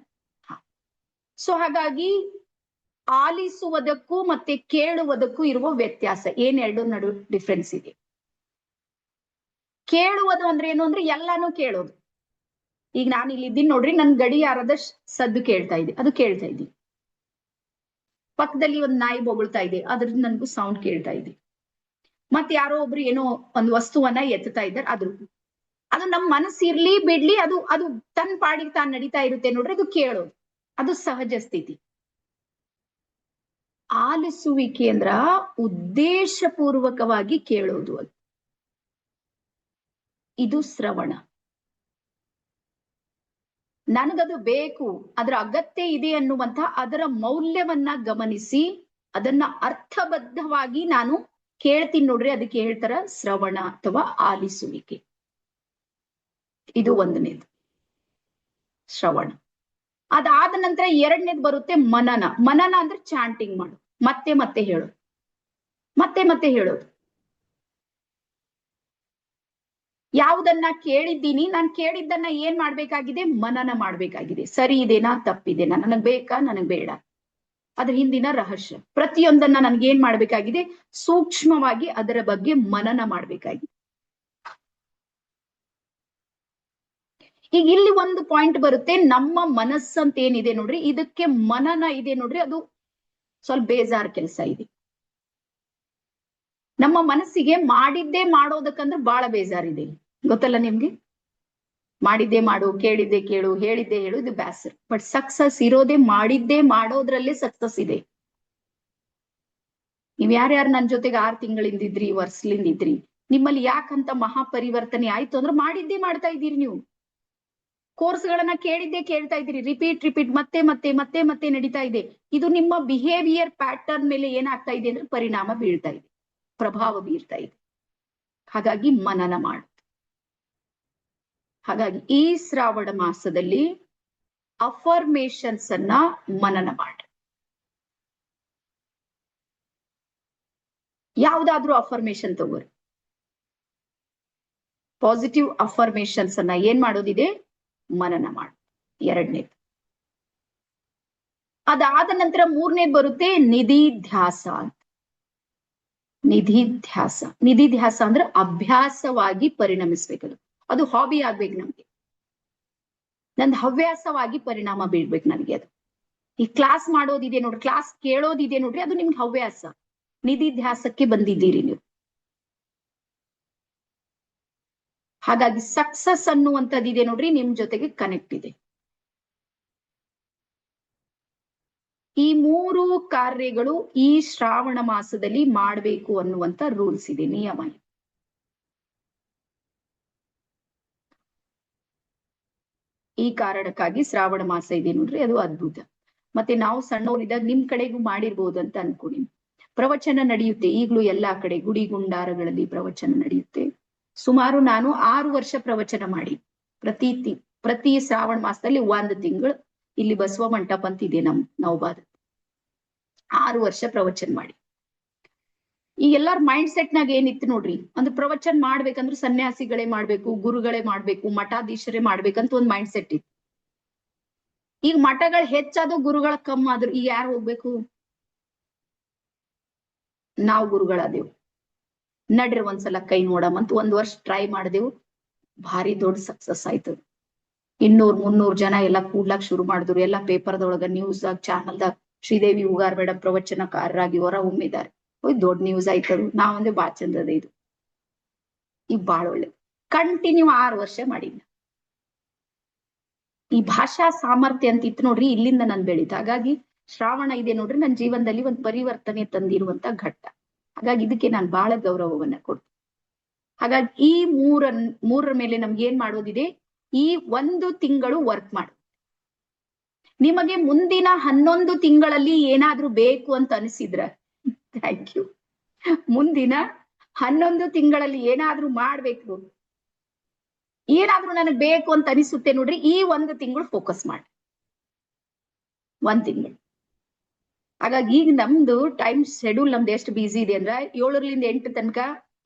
ಸೊ ಹಾಗಾಗಿ ಆಲಿಸುವುದಕ್ಕೂ ಮತ್ತೆ ಕೇಳುವುದಕ್ಕೂ ಇರುವ ವ್ಯತ್ಯಾಸ ಏನ್, 2 ನಡು ಡಿಫ್ರೆನ್ಸ್ ಇದೆ. ಕೇಳುವುದು ಅಂದ್ರೆ ಏನು ಅಂದ್ರೆ ಎಲ್ಲಾನು ಕೇಳೋದು. ಈಗ ನಾನು ಇಲ್ಲಿ ಇದ್ದೀನಿ ನೋಡ್ರಿ, ನನ್ ಗಡಿಯಾರದ ಸದ್ದು ಕೇಳ್ತಾ ಇದೆ, ಅದು ಕೇಳ್ತಾ ಇದ್ದೀನಿ. ಪಕ್ಕದಲ್ಲಿ ಒಂದು ನಾಯಿ ಬೊಗಳ್ತಾ ಇದೆ, ಅದ್ರದ್ದು ನನ್ಗೂ ಸೌಂಡ್ ಕೇಳ್ತಾ ಇದೆ. ಮತ್ತೆ ಯಾರೋ ಒಬ್ರು ಏನೋ ಒಂದು ವಸ್ತುವನ್ನ ಎತ್ತುತ್ತಾ ಇದ್ದಾರೆ, ಅದು ನಮ್ಮ ಮನಸ್ಸು ಇರ್ಲಿ ಬಿಡ್ಲಿ, ಅದು ತನ್ನ ಪಾಡಿಗೆ ತಾನು ನಡೀತಾ ಇರುತ್ತೆ ನೋಡ್ರಿ, ಅದು ಕೇಳೋದು, ಅದು ಸಹಜ ಸ್ಥಿತಿ. ಆಲಿಸುವಿಕೆ ಅಂದ್ರ ಉದ್ದೇಶಪೂರ್ವಕವಾಗಿ ಕೇಳೋದು, ಇದು ಶ್ರವಣ. ನನಗದು ಬೇಕು, ಅದರ ಅಗತ್ಯ ಇದೆ ಅನ್ನುವಂತ ಅದರ ಮೌಲ್ಯವನ್ನ ಗಮನಿಸಿ ಅದನ್ನ ಅರ್ಥಬದ್ಧವಾಗಿ ನಾನು ಕೇಳ್ತೀನಿ ನೋಡ್ರಿ, ಅದಕ್ಕೆ ಹೇಳ್ತಾರ ಶ್ರವಣ ಅಥವಾ ಆಲಿಸುವಿಕೆ. ಇದು 1ನೇದು ಶ್ರವಣ. ಅದಾದ ನಂತರ 2ನೇದು ಬರುತ್ತೆ ಮನನ. ಮನನ ಅಂದ್ರೆ ಚಾಂಟಿಂಗ್ ಮಾಡು, ಮತ್ತೆ ಮತ್ತೆ ಹೇಳೋದು, ಮತ್ತೆ ಮತ್ತೆ ಹೇಳೋದು. ಯಾವುದನ್ನ ಕೇಳಿದ್ದೀನಿ, ನಾನು ಕೇಳಿದ್ದನ್ನ ಏನ್ ಮಾಡ್ಬೇಕಾಗಿದೆ, ಮನನ ಮಾಡ್ಬೇಕಾಗಿದೆ. ಸರಿ ಇದೆನಾ, ತಪ್ಪಿದೆನಾ, ನನಗ್ ಬೇಕಾ, ನನಗ್ ಬೇಡ, ಅದ್ರ ಹಿಂದಿನ ರಹಸ್ಯ ಪ್ರತಿಯೊಂದನ್ನ ನನ್ಗೇನ್ ಮಾಡ್ಬೇಕಾಗಿದೆ, ಸೂಕ್ಷ್ಮವಾಗಿ ಅದರ ಬಗ್ಗೆ ಮನನ ಮಾಡ್ಬೇಕಾಗಿದೆ. ಈಗ ಇಲ್ಲಿ ಒಂದು ಪಾಯಿಂಟ್ ಬರುತ್ತೆ, ನಮ್ಮ ಮನಸ್ಸಂತ ಏನಿದೆ ನೋಡ್ರಿ, ಇದಕ್ಕೆ ಮನನ ಇದೆ ನೋಡ್ರಿ, ಅದು ಸ್ವಲ್ಪ ಬೇಜಾರ್ ಕೆಲಸ ಇದೆ. ನಮ್ಮ ಮನಸ್ಸಿಗೆ ಮಾಡಿದ್ದೇ ಮಾಡೋದಕ್ಕಂದ್ರೆ ಬಹಳ ಬೇಜಾರಿದೆ, ಗೊತ್ತಲ್ಲ ನಿಮ್ಗೆ. ಮಾಡಿದ್ದೇ ಮಾಡು, ಕೇಳಿದ್ದೆ ಕೇಳು, ಹೇಳಿದ್ದೆ ಹೇಳು, ಇದು ಬ್ಯಾಸರ್. ಬಟ್ ಸಕ್ಸಸ್ ಇರೋದೇ ಮಾಡಿದ್ದೇ ಮಾಡೋದ್ರಲ್ಲೇ ಸಕ್ಸಸ್ ಇದೆ. ನೀವ್ ಯಾರ್ಯಾರು ನನ್ ಜೊತೆಗೆ 6 ತಿಂಗಳಿಂದಿದ್ರಿ, ವರ್ಷಲಿಂದಿದ್ರಿ, ನಿಮ್ಮಲ್ಲಿ ಯಾಕಂತ ಮಹಾಪರಿವರ್ತನೆ ಆಯ್ತು ಅಂದ್ರೆ ಮಾಡಿದ್ದೇ ಮಾಡ್ತಾ ಇದ್ದೀರಿ. ನೀವು ಕೋರ್ಸ್ಗಳನ್ನ ಕೇಳಿದ್ದೇ ಕೇಳ್ತಾ ಇದ್ದೀರಿ, ರಿಪೀಟ್ ಮತ್ತೆ ಮತ್ತೆ ಮತ್ತೆ ಮತ್ತೆ ನಡೀತಾ ಇದೆ. ಇದು ನಿಮ್ಮ ಬಿಹೇವಿಯರ್ ಪ್ಯಾಟರ್ನ್ ಮೇಲೆ ಏನಾಗ್ತಾ ಇದೆ ಅಂದ್ರೆ ಪರಿಣಾಮ ಬೀಳ್ತಾ ಇದೆ, ಪ್ರಭಾವ ಬೀರ್ತಾ ಇದೆ. ಹಾಗಾಗಿ ಮನನ ಮಾಡು. ಹಾಗಾಗಿ ಈ ಶ್ರಾವಣ ಮಾಸದಲ್ಲಿ ಅಫರ್ಮೇಶನ್ಸ್ ಅನ್ನ ಮನನ ಮಾಡಿ. ಯಾವ್ದಾದ್ರೂ ಅಫರ್ಮೇಶನ್ ತಗೋರಿ, ಪಾಸಿಟಿವ್ ಅಫರ್ಮೇಶನ್ಸ್ ಅನ್ನ ಏನ್ ಮಾಡೋದಿದೆ, ಮನನ ಮಾಡು. 2ನೇದು. ಅದಾದ ನಂತರ 3ನೇದು ಬರುತ್ತೆ ನಿಧಿಧ್ಯಾಸ ಅಂತ. ನಿಧಿಧ್ಯಾಸ ಅಂದ್ರೆ ಅಭ್ಯಾಸವಾಗಿ ಪರಿಣಮಿಸ್ಬೇಕದು, ಅದು ಹಾಬಿ ಆಗ್ಬೇಕು ನಮ್ಗೆ, ನಂದು ಹವ್ಯಾಸವಾಗಿ ಪರಿಣಾಮ ಬೀಳ್ಬೇಕು ನನಗೆ. ಅದು ಈ ಕ್ಲಾಸ್ ಮಾಡೋದಿದೆ ನೋಡ್ರಿ, ಕ್ಲಾಸ್ ಕೇಳೋದಿದೆ ನೋಡ್ರಿ, ಅದು ನಿಮ್ಗೆ ಹವ್ಯಾಸ. ನಿಧಿಧ್ಯಾಸಕ್ಕೆ ಬಂದಿದ್ದೀರಿ ನೀವು. ಹಾಗಾಗಿ ಸಕ್ಸಸ್ ಅನ್ನುವಂಥದ್ದಿದೆ ನೋಡ್ರಿ, ನಿಮ್ ಜೊತೆಗೆ ಕನೆಕ್ಟ್ ಇದೆ. ಈ 3 ಕಾರ್ಯಗಳು ಈ ಶ್ರಾವಣ ಮಾಸದಲ್ಲಿ ಮಾಡಬೇಕು ಅನ್ನುವಂತ ರೂಲ್ಸ್ ಇದೆ, ನಿಯಮ ಇದೆ. ಈ ಕಾರಣಕ್ಕಾಗಿ ಶ್ರಾವಣ ಮಾಸ ಇದೆ ನೋಡ್ರಿ, ಅದು ಅದ್ಭುತ. ಮತ್ತೆ ನಾವು ಸಣ್ಣವರಿದ್ದಾಗ ನಿಮ್ ಕಡೆಗೂ ಮಾಡಿರ್ಬೋದು ಅಂತ ಅನ್ಕೊಂಡಿ. ಪ್ರವಚನ ನಡೆಯುತ್ತೆ ಈಗ್ಲೂ ಎಲ್ಲಾ ಕಡೆ, ಗುಡಿ ಗುಂಡಾರಗಳಲ್ಲಿ ಪ್ರವಚನ ನಡೆಯುತ್ತೆ. ಸುಮಾರು ನಾನು 6 ವರ್ಷ ಪ್ರವಚನ ಮಾಡಿ, ಪ್ರತಿ ಶ್ರಾವಣ ಮಾಸದಲ್ಲಿ 1 ತಿಂಗಳು ಇಲ್ಲಿ ಬಸವ ಮಂಟಪ ಅಂತ ಇದೆ ನಮ್ ನವಬಾದ, 6 ವರ್ಷ ಪ್ರವಚನ ಮಾಡಿ. ಈ ಎಲ್ಲಾರ ಮೈಂಡ್ ಸೆಟ್ ನಾಗ ಏನಿತ್ತು ನೋಡ್ರಿ, ಒಂದು ಪ್ರವಚನ ಮಾಡ್ಬೇಕಂದ್ರೆ ಸನ್ಯಾಸಿಗಳೇ ಮಾಡ್ಬೇಕು, ಗುರುಗಳೇ ಮಾಡ್ಬೇಕು, ಮಠಾಧೀಶರೇ ಮಾಡ್ಬೇಕಂತ ಒಂದ್ ಮೈಂಡ್ ಸೆಟ್ ಇತ್ತು. ಈಗ ಮಠಗಳು ಹೆಚ್ಚಾದ್ರು ಗುರುಗಳ ಕಮ್ಮಿ ಆದ್ರು ಈಗ ಯಾರು ಹೋಗ್ಬೇಕು? ನಾವು ಗುರುಗಳಾದೆವು. ನಡ್ರಿ ಒಂದ್ಸಲ ಕೈ ನೋಡಮಂತ 1 ವರ್ಷ ಟ್ರೈ ಮಾಡಿದೆವು. ಭಾರಿ ದೊಡ್ಡ ಸಕ್ಸಸ್ ಆಯ್ತು. 200-300 ಜನ ಎಲ್ಲಾ ಕೂಡ್ಲಾಕ್ ಶುರು ಮಾಡಿದ್ರು. ಎಲ್ಲಾ ಪೇಪರ್ದೊಳಗ, ನ್ಯೂಸ್ದಾಗ, ಚಾನಲ್ದಾಗ ಶ್ರೀದೇವಿ ಉಗಾರ್ ಮೇಡಮ್ ಪ್ರವಚನಕಾರರಾಗಿ ಹೊರ ಹೊಮ್ಮಿದ್ದಾರೆ. ದೊಡ್ಡ ನ್ಯೂಸ್ ಆಯ್ತದು. ನಾವಂದ್ರೆ ಬಾಳ ಚಂದದ ಇದು. ಈಗ ಬಾಳ ಒಳ್ಳೆ ಕಂಟಿನ್ಯೂ 6 ವರ್ಷ ಮಾಡಿದ್ನ. ಈ ಭಾಷಾ ಸಾಮರ್ಥ್ಯ ಅಂತ ಇತ್ತು ನೋಡ್ರಿ, ಇಲ್ಲಿಂದ ನಾನ್ ಬೆಳೀತು. ಹಾಗಾಗಿ ಶ್ರಾವಣ ಇದೆ ನೋಡ್ರಿ, ನನ್ನ ಜೀವನದಲ್ಲಿ ಒಂದು ಪರಿವರ್ತನೆ ತಂದಿರುವಂತ ಘಟ್ಟ. ಹಾಗಾಗಿ ಇದಕ್ಕೆ ನಾನು ಬಹಳ ಗೌರವವನ್ನ ಕೊಡ್ತೀನಿ. ಹಾಗಾಗಿ ಈ ಮೂರರ ಮೇಲೆ ನಮ್ಗೆ ಏನ್ ಮಾಡೋದಿದೆ, ಈ 1 ತಿಂಗಳು ವರ್ಕ್ ಮಾಡು. ನಿಮಗೆ ಮುಂದಿನ 11 ತಿಂಗಳಲ್ಲಿ ಏನಾದ್ರೂ ಬೇಕು ಅಂತ ಅನಿಸಿದ್ರ, ಥ್ಯಾಂಕ್ ಯು. ಮುಂದಿನ 11 ತಿಂಗಳಲ್ಲಿ ಏನಾದ್ರೂ ಮಾಡ್ಬೇಕು, ಏನಾದ್ರೂ ನನಗೆ ಬೇಕು ಅಂತ ಅನಿಸುತ್ತೆ ನೋಡ್ರಿ, ಈ 1 ತಿಂಗಳು ಫೋಕಸ್ ಮಾಡಿ. 1 ತಿಂಗಳು. ಹಾಗಾಗಿ ಈಗ ನಮ್ದು ಟೈಮ್ ಶೆಡ್ಯೂಲ್ ನಮ್ದು ಎಷ್ಟು ಬಿಸಿ ಇದೆ ಅಂದ್ರೆ 7ರಿಂದ 8 ತನಕ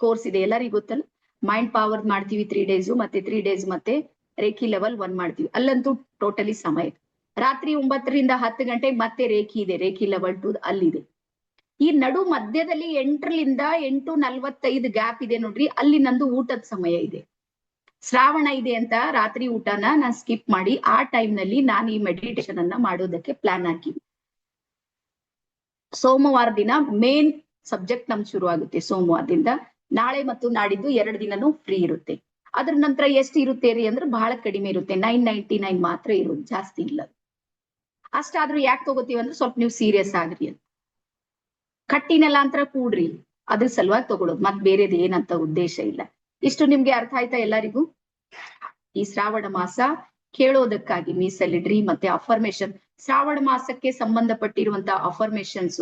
ಕೋರ್ಸ್ ಇದೆ. ಎಲ್ಲರಿಗೂ ಗೊತ್ತಲ್ಲ. ಮೈಂಡ್ ಪವರ್ ಮಾಡ್ತೀವಿ 3 ಡೇಸ್, ಮತ್ತೆ 3 ಡೇಸ್ ಮತ್ತೆ ರೇಖಿ ಲೆವೆಲ್ 1 ಮಾಡ್ತೀವಿ. ಅಲ್ಲಂತೂ ಟೋಟಲಿ ಸಮಯ. ರಾತ್ರಿ 9ರಿಂದ 10 ಗಂಟೆಗೆ ಮತ್ತೆ ರೇಖಿ ಇದೆ, ರೇಖಿ ಲೆವೆಲ್ 2 ಅಲ್ಲಿದೆ. ಈ ನಡು ಮಧ್ಯದಲ್ಲಿ 8ರಿಂದ 8:45 ಗ್ಯಾಪ್ ಇದೆ ನೋಡ್ರಿ, ಅಲ್ಲಿ ನಂದು ಊಟದ ಸಮಯ ಇದೆ. ಶ್ರಾವಣ ಇದೆ ಅಂತ ರಾತ್ರಿ ಊಟನ ನಾನು ಸ್ಕಿಪ್ ಮಾಡಿ ಆ ಟೈಮ್ ನಲ್ಲಿ ನಾನು ಈ ಮೆಡಿಟೇಷನ್ ಅನ್ನ ಮಾಡೋದಕ್ಕೆ ಪ್ಲಾನ್ ಹಾಕಿದ್ವಿ. ಸೋಮವಾರ ದಿನ ಮೇನ್ ಸಬ್ಜೆಕ್ಟ್ ನಮ್ಗೆ ಶುರು ಆಗುತ್ತೆ. ಸೋಮವಾರದಿಂದ ನಾಳೆ ಮತ್ತು ನಾಡಿದ್ದು 2 ದಿನನೂ ಫ್ರೀ ಇರುತ್ತೆ. ಅದ್ರ ನಂತರ ಎಷ್ಟು ಇರುತ್ತೆ ರೀ ಅಂದ್ರೆ ಬಹಳ ಕಡಿಮೆ ಇರುತ್ತೆ. 999 ಮಾತ್ರ ಇರೋದು, ಜಾಸ್ತಿ ಇಲ್ಲ. ಅಷ್ಟಾದ್ರೂ ಯಾಕೆ ತಗೋತೀವಿ ಅಂದ್ರೆ ಸ್ವಲ್ಪ ನೀವು ಸೀರಿಯಸ್ ಆಗ್ರಿ ಅಂತ. ಕಟ್ಟಿನೆಲ್ಲ ಅಂತ ಕೂಡ್ರಿ, ಅದ್ರ ಸಲುವಾಗಿ ತಗೊಳ್ಳೋದು, ಮತ್ ಬೇರೆದು ಏನಂತ ಉದ್ದೇಶ ಇಲ್ಲ. ಇಷ್ಟು ನಿಮ್ಗೆ ಅರ್ಥ ಆಯ್ತಾ ಎಲ್ಲರಿಗೂ? ಈ ಶ್ರಾವಣ ಮಾಸ ಕೇಳೋದಕ್ಕಾಗಿ ಮೀಸಲಿಡ್ರಿ. ಮತ್ತೆ ಅಫರ್ಮೇಶನ್, ಶ್ರಾವಣ ಮಾಸಕ್ಕೆ ಸಂಬಂಧಪಟ್ಟಿರುವಂತ ಅಫರ್ಮೇಶನ್ಸ್,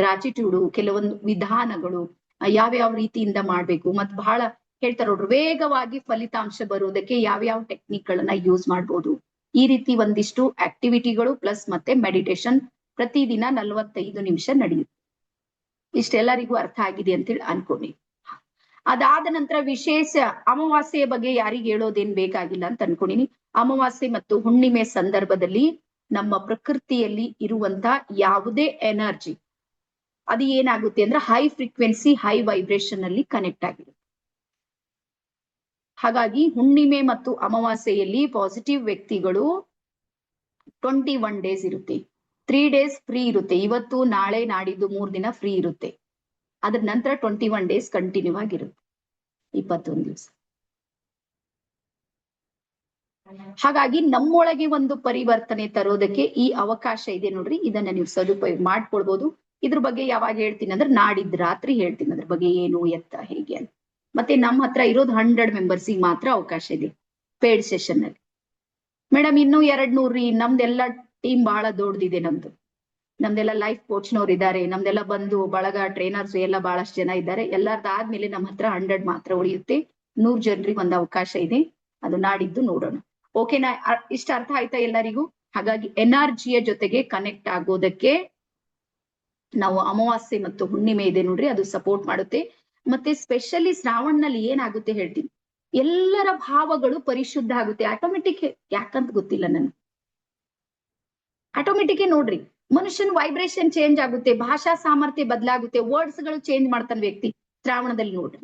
ಗ್ರಾಟಿಟ್ಯೂಡ್, ಕೆಲವೊಂದು ವಿಧಾನಗಳು ಯಾವ್ಯಾವ ರೀತಿಯಿಂದ ಮಾಡ್ಬೇಕು, ಮತ್ ಬಹಳ ಹೇಳ್ತಾರ ನೋಡ್ರಿ, ವೇಗವಾಗಿ ಫಲಿತಾಂಶ ಬರುವುದಕ್ಕೆ ಯಾವ್ಯಾವ ಟೆಕ್ನಿಕ್ ಗಳನ್ನ ಯೂಸ್ ಮಾಡ್ಬೋದು. ಈ ರೀತಿ ಒಂದಿಷ್ಟು ಆಕ್ಟಿವಿಟಿಗಳು ಪ್ಲಸ್ ಮತ್ತೆ ಮೆಡಿಟೇಷನ್ ಪ್ರತಿದಿನ 45 ನಿಮಿಷ ನಡೆಯುತ್ತೆ. ಇಷ್ಟೆಲ್ಲರಿಗೂ ಅರ್ಥ ಆಗಿದೆ ಅಂತೇಳಿ ಅನ್ಕೊಂಡಿ. ಅದಾದ ನಂತರ ವಿಶೇಷ ಅಮಾವಾಸ್ಯೆಯ ಬಗ್ಗೆ ಯಾರಿಗೆ ಹೇಳೋದೇನ್ ಬೇಕಾಗಿಲ್ಲ ಅಂತ ಅನ್ಕೊಂಡಿನಿ. ಅಮಾವಾಸ್ಯೆ ಮತ್ತು ಹುಣ್ಣಿಮೆ ಸಂದರ್ಭದಲ್ಲಿ ನಮ್ಮ ಪ್ರಕೃತಿಯಲ್ಲಿ ಇರುವಂತ ಯಾವುದೇ ಎನರ್ಜಿ ಅದು ಏನಾಗುತ್ತೆ ಅಂದ್ರೆ ಹೈ ಫ್ರೀಕ್ವೆನ್ಸಿ, ಹೈ ವೈಬ್ರೇಷನ್ ಅಲ್ಲಿ ಕನೆಕ್ಟ್ ಆಗಿರುತ್ತೆ. ಹಾಗಾಗಿ ಹುಣ್ಣಿಮೆ ಮತ್ತು ಅಮಾವಾಸ್ಯೆಯಲ್ಲಿ ಪಾಸಿಟಿವ್ ವ್ಯಕ್ತಿಗಳು 21 ಡೇಸ್ ಇರುತ್ತೆ. 3 ಡೇಸ್ ಫ್ರೀ ಇರುತ್ತೆ. ಇವತ್ತು, ನಾಳೆ, ನಾಡಿದ್ದು 3 ದಿನ ಫ್ರೀ ಇರುತ್ತೆ. ಅದ್ರ ನಂತರ 21 ಡೇಸ್ ಕಂಟಿನ್ಯೂ ಆಗಿರುತ್ತೆ, 21 ದಿವಸ. ಹಾಗಾಗಿ ನಮ್ಮೊಳಗೆ ಒಂದು ಪರಿವರ್ತನೆ ತರೋದಕ್ಕೆ ಈ ಅವಕಾಶ ಇದೆ ನೋಡ್ರಿ, ಇದನ್ನ ನೀವು ಸದುಪಯೋಗ ಮಾಡ್ಕೊಳ್ಬಹುದು. ಇದ್ರ ಬಗ್ಗೆ ಯಾವಾಗ ಹೇಳ್ತೀನಿ ಅಂದ್ರೆ ನಾಡಿದ್ದು ರಾತ್ರಿ ಹೇಳ್ತೀನಿ, ಅದ್ರ ಬಗ್ಗೆ ಏನು ಎತ್ತ ಹೇಗೆ ಅಂತ. ಮತ್ತೆ ನಮ್ಮ ಹತ್ರ ಇರೋದು 100 ಮೆಂಬರ್ಸಿಗೆ ಮಾತ್ರ ಅವಕಾಶ ಇದೆ ಪೇಡ್ ಸೆಷನ್ ಅಲ್ಲಿ. ಮೇಡಮ್ ಇನ್ನೂ 200 ರೀ, ನಮ್ದೆಲ್ಲ ಟೀಮ್ ಬಹಳ ದೊಡ್ಡದಿದೆ. ನಮ್ದೆಲ್ಲ ಲೈಫ್ ಕೋಚ್ನವ್ರು ಇದ್ದಾರೆ, ನಮ್ದೆಲ್ಲ ಬಂದು ಬಳಗ ಟ್ರೈನರ್ಸ್ ಎಲ್ಲ ಬಹಳಷ್ಟು ಜನ ಇದ್ದಾರೆ. ಎಲ್ಲಾರ್ದಾದ್ಮೇಲೆ ನಮ್ಮ ಹತ್ರ 100 ಮಾತ್ರ ಉಳಿಯುತ್ತೆ. 100 ಜನರಿಗೆ ಒಂದು ಅವಕಾಶ ಇದೆ, ಅದು ನಾಡಿದ್ದು ನೋಡೋಣ. ಓಕೆನಾ? ಇಷ್ಟ ಅರ್ಥ ಆಯ್ತಾ ಎಲ್ಲರಿಗೂ? ಹಾಗಾಗಿ ಎನರ್ಜಿಯ ಜೊತೆಗೆ ಕನೆಕ್ಟ್ ಆಗೋದಕ್ಕೆ ನಾವು ಅಮಾವಾಸ್ಯೆ ಮತ್ತು ಹುಣ್ಣಿಮೆ ಇದೆ ನೋಡ್ರಿ, ಅದು ಸಪೋರ್ಟ್ ಮಾಡುತ್ತೆ. ಮತ್ತೆ ಸ್ಪೆಷಲಿ ಶ್ರಾವಣನಲ್ಲಿ ಏನಾಗುತ್ತೆ ಹೇಳ್ತೀನಿ, ಎಲ್ಲರ ಭಾವಗಳು ಪರಿಶುದ್ಧ ಆಗುತ್ತೆ ಆಟೋಮೆಟಿಕ್. ಯಾಕಂತ ಗೊತ್ತಿಲ್ಲ ನನಗೆ, ಆಟೋಮೆಟಿಕ್ ನೋಡ್ರಿ, ಮನುಷ್ಯನ ವೈಬ್ರೇಷನ್ ಚೇಂಜ್ ಆಗುತ್ತೆ, ಭಾಷಾ ಸಾಮರ್ಥ್ಯ ಬದಲಾಗುತ್ತೆ, ವರ್ಡ್ಸ್ ಗಳು ಚೇಂಜ್ ಮಾಡ್ತಾನೆ ವ್ಯಕ್ತಿ ಶ್ರಾವಣದಲ್ಲಿ ನೋಡ್ರಿ.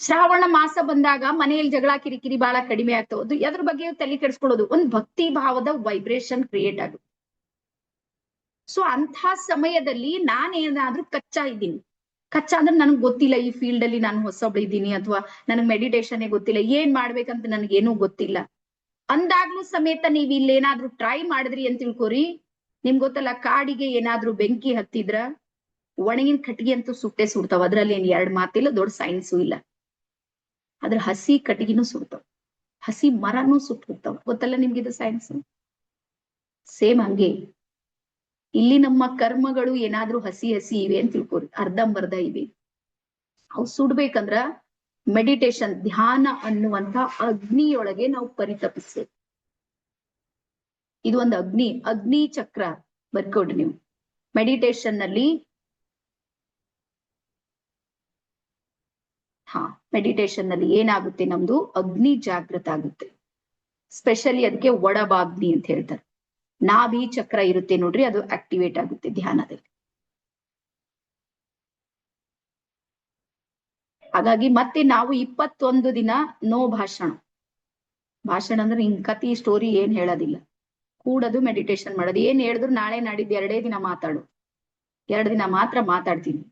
ಶ್ರಾವಣ ಮಾಸ ಬಂದಾಗ ಮನೆಯಲ್ಲಿ ಜಗಳ ಕಿರಿಕಿರಿ ಬಹಳ ಕಡಿಮೆ ಆಗ್ತವದು, ಅದ್ರ ಬಗ್ಗೆ ತಲೆ ಕೆಡಿಸ್ಕೊಳ್ಳೋದು, ಒಂದು ಭಕ್ತಿ ಭಾವದ ವೈಬ್ರೇಷನ್ ಕ್ರಿಯೇಟ್ ಆಗುತ್ತೆ. ಸೊ ಅಂಥ ಸಮಯದಲ್ಲಿ ನಾನೇನಾದ್ರೂ ಕಚ್ಚಾ ಇದ್ದೀನಿ, ಕಚ್ಚಾ ಅಂದ್ರೆ ನನಗೆ ಗೊತ್ತಿಲ್ಲ, ಈ ಫೀಲ್ಡ್ ಅಲ್ಲಿ ನಾನು ಹೊಸೊಬ್ಳಿದ್ದೀನಿ, ಅಥವಾ ನನಗೆ ಮೆಡಿಟೇಷನ್ ಗೊತ್ತಿಲ್ಲ, ಏನ್ ಮಾಡ್ಬೇಕಂತ ನನಗೇನೂ ಗೊತ್ತಿಲ್ಲ ಅಂದಾಗ್ಲೂ ಸಮೇತ ನೀವ್ ಇಲ್ಲೇನಾದ್ರೂ ಟ್ರೈ ಮಾಡಿದ್ರಿ ಅಂತ ತಿಳ್ಕೊರಿ. ನಿಮ್ಗೆ ಗೊತ್ತಲ್ಲ, ಕಾಡಿಗೆ ಏನಾದ್ರೂ ಬೆಂಕಿ ಹತ್ತಿದ್ರ ಒಣಗಿನ ಕಟ್ಟಿಗೆ ಅಂತೂ ಸುಟ್ಟೆ ಸುಡ್ತಾವ. ಅದ್ರಲ್ಲಿ ಏನ್ 2 ಮಾತಿಲ್ಲ, ದೊಡ್ಡ ಸೈನ್ಸು ಇಲ್ಲ. ಅದ್ರ ಹಸಿ ಕಟ್ಟಿಗೆನೂ ಸುಡ್ತಾವ, ಹಸಿ ಮರನೂ ಸುಟ್ಟು ಹೋಗ್ತಾವ. ಗೊತ್ತಲ್ಲ ನಿಮ್ಗಿದು ಸೈನ್ಸ್? ಸೇಮ್ ಹಂಗೆ ಇಲ್ಲಿ ನಮ್ಮ ಕರ್ಮಗಳು ಏನಾದ್ರೂ ಹಸಿ ಹಸಿ ಇವೆ ಅಂತ ತಿಳ್ಕೊರಿ, ಅರ್ಧಂಬರ್ಧ ಇವೆ. ಅವು ಸುಡ್ಬೇಕಂದ್ರ ಮೆಡಿಟೇಷನ್, ಧ್ಯಾನ ಅನ್ನುವಂತ ಅಗ್ನಿಯೊಳಗೆ ನಾವು ಪರಿತಪಿಸ್ಬೇಕು. ಇದು ಒಂದು ಅಗ್ನಿ ಚಕ್ರ ಬರ್ಕೊಡ್ರಿ ನೀವು. ಮೆಡಿಟೇಷನ್ ನಲ್ಲಿ ಮೆಡಿಟೇಷನ್ ನಲ್ಲಿ ಏನಾಗುತ್ತೆ, ನಮ್ದು ಅಗ್ನಿ ಜಾಗೃತ ಆಗುತ್ತೆ. ಸ್ಪೆಷಲಿ ಅದಕ್ಕೆ ಒಡಬಾಗ್ನಿ ಅಂತ ಹೇಳ್ತಾರೆ. ನಾಭಿ ಚಕ್ರ ಇರುತ್ತೆ ನೋಡ್ರಿ, ಅದು ಆಕ್ಟಿವೇಟ್ ಆಗುತ್ತೆ ಧ್ಯಾನದಲ್ಲಿ. ಹಾಗಾಗಿ ಮತ್ತೆ ನಾವು 21 ದಿನ ನೋ ಭಾಷಣ. ಭಾಷಣ ಅಂದ್ರೆ ಹಿಂಗ್ ಕತಿ ಸ್ಟೋರಿ ಏನ್ ಹೇಳೋದಿಲ್ಲ, ಕೂಡದು ಮೆಡಿಟೇಷನ್ ಮಾಡೋದು. ಏನ್ ಹೇಳಿದ್ರು ನಾಳೆ ನಾಡಿದ್ದು 2 ದಿನ ಮಾತಾಡು, 2 ದಿನ ಮಾತ್ರ ಮಾತಾಡ್ತೀನಿ,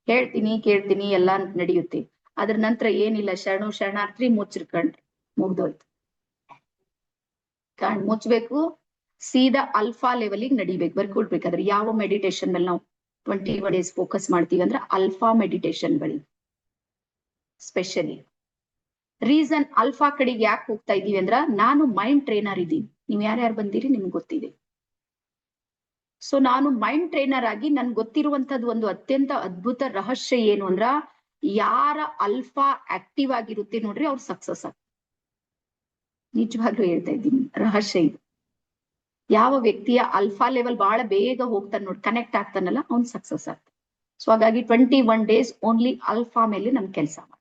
ಹೇಳ್ತೀನಿ ಕೇಳ್ತೀನಿ ಎಲ್ಲ ನಡೆಯುತ್ತೆ. ಅದ್ರ ನಂತರ ಏನಿಲ್ಲ, ಶರಣಾರ್ಥಿ ಮುಚ್ಚಿರ್ಕಂಡ್ರಿ, ಮುಗ್ದೋಯ್ತು. ಕಣ್ ಮುಚ್ಬೇಕು, ಸೀದಾ ಅಲ್ಫಾ ಲೆವೆಲಿಗೆ ನಡಿಬೇಕು, ಬರ್ಕೊಳ್ಬೇಕಾದ್ರೆ. ಯಾವ ಮೆಡಿಟೇಷನ್ ಮೇಲೆ ನಾವು 21 days ಫೋಕಸ್ ಮಾಡ್ತೀವಿ ಅಂದ್ರೆ ಅಲ್ಫಾ ಮೆಡಿಟೇಷನ್ ಗಳಿಗೆ ಸ್ಪೆಷಲಿ. ರೀಸನ್ ಅಲ್ಫಾ ಕಡೆಗೆ ಯಾಕೆ ಹೋಗ್ತಾ ಇದೀವಿ ಅಂದ್ರ, ನಾನು ಮೈಂಡ್ ಟ್ರೈನರ್ ಇದ್ದೀನಿ. ನೀವ್ ಯಾರ್ಯಾರು ಬಂದಿರಿ ನಿಮ್ಗೆ ಗೊತ್ತಿದೆ. ಸೊ ನಾನು ಮೈಂಡ್ ಟ್ರೈನರ್ ಆಗಿ ನನ್ಗೆ ಗೊತ್ತಿರುವಂತದ್ದು ಒಂದು ಅತ್ಯಂತ ಅದ್ಭುತ ರಹಸ್ಯ ಏನು ಅಂದ್ರ, ಯಾರ ಅಲ್ಫಾ ಆಕ್ಟಿವ್ ಆಗಿರುತ್ತೆ ನೋಡ್ರಿ, ಅವ್ರು ಸಕ್ಸಸ್ ಆಗ್ತಾರೆ. ನಿಜವಾಗ್ಲೂ ಹೇಳ್ತಾ ಇದ್ದೀನಿ, ರಹಸ್ಯ ಇದು. ಯಾವ ವ್ಯಕ್ತಿಯ ಅಲ್ಫಾ ಲೆವೆಲ್ ಬಹಳ ಬೇಗ ಹೋಗ್ತಾನೆ ನೋಡಿ, ಕನೆಕ್ಟ್ ಆಗ್ತಾನಲ್ಲ, ಅವ್ನ್ ಸಕ್ಸಸ್ ಆಗ್ತಾನೆ. ಸೊ ಹಾಗಾಗಿ 21 days ಓನ್ಲಿ ಅಲ್ಫಾ ಮೇಲೆ ನಮ್ ಕೆಲಸ ಮಾಡಿ.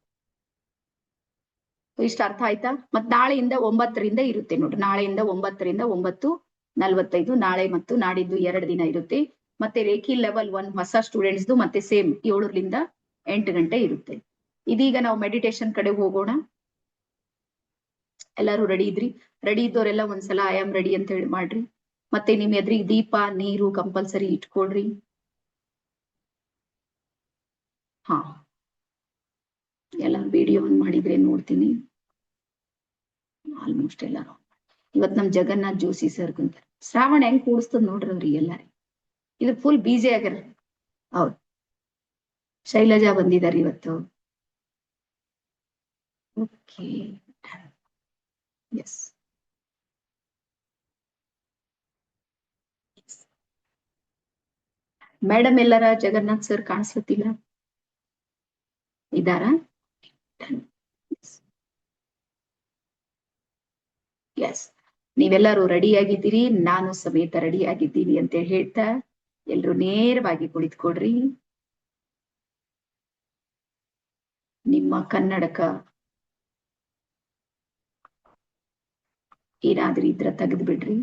ಇಷ್ಟ ಅರ್ಥ ಆಯ್ತಾ? ಮತ್ ನಾಳೆಯಿಂದ 9ರಿಂದ ಇರುತ್ತೆ ನೋಡ್ರಿ. ನಾಳೆಯಿಂದ 9ರಿಂದ 9:45, ನಾಳೆ ಮತ್ತು ನಾಡಿದ್ದು 2 ದಿನ ಇರುತ್ತೆ. ಮತ್ತೆ ರೇಖಿ ಲೆವೆಲ್ 1 ಹೊಸ ಸ್ಟೂಡೆಂಟ್ಸ್ದು ಮತ್ತೆ ಸೇಮ್ 7ರಿಂದ 8 ಗಂಟೆ ಇರುತ್ತೆ. ಇದೀಗ ನಾವು ಮೆಡಿಟೇಷನ್ ಕಡೆ ಹೋಗೋಣ. ಎಲ್ಲರೂ ರೆಡಿ ಇದ್ರಿ? ರೆಡಿ ಇದ್ದವರೆಲ್ಲ ಒಂದ್ಸಲ ಐ ಆಮ್ ರೆಡಿ ಅಂತ ಹೇಳಿ ಮಾಡ್ರಿ. ಮತ್ತೆ ನಿಮ್ ಎದುರಿಗೆ ದೀಪ ನೀರು ಕಂಪಲ್ಸರಿ ಇಟ್ಕೊಳ್ರಿ. ಹಾ, ಎಲ್ಲ ವಿಡಿಯೋ ಆನ್ ಮಾಡಿದ್ರೆ ನೋಡ್ತೀನಿ. ಆಲ್ಮೋಸ್ಟ್ ಎಲ್ಲರೂ ಇವತ್ ನಮ್ ಜಗನ್ನಾಥ್ ಜೋಶಿ ಸರ್ ಕುಂತಾರೆ. ಶ್ರಾವಣ ಹೆಂಗ್ ಕೂಡಿಸ್ತದ ನೋಡ್ರಿ ಅವ್ರಿಗೆ ಎಲ್ಲಾರಿ. ಇದು ಫುಲ್ ಬಿಜಿ ಆಗ್ಯಾರ. ಹೌದು, ಶೈಲಜಾ ಬಂದಿದ್ದಾರೆ ಇವತ್ತು. Okay, S. ಮೇಡಮ್ ಎಲ್ಲರ ಜಗನ್ನಾಥ್ ಸರ್ ಕಾಣಿಸ್ಲತ್ತಿಲ್ಲ, ಇದಾರ? ಎಸ್, ನೀವೆಲ್ಲರೂ ರೆಡಿ ಆಗಿದ್ದೀರಿ, ನಾನು ಸಮೇತ ರೆಡಿ ಆಗಿದ್ದೀನಿ ಅಂತ ಹೇಳ್ತಾ ಎಲ್ರು ನೇರವಾಗಿ ಕುಳಿತುಕೊಡ್ರಿ. ನಿಮ್ಮ ಕನ್ನಡಕ ಏನಾದ್ರೂ ಇದ್ರ ತೆಗೆದು ಬಿಡ್ರಿ.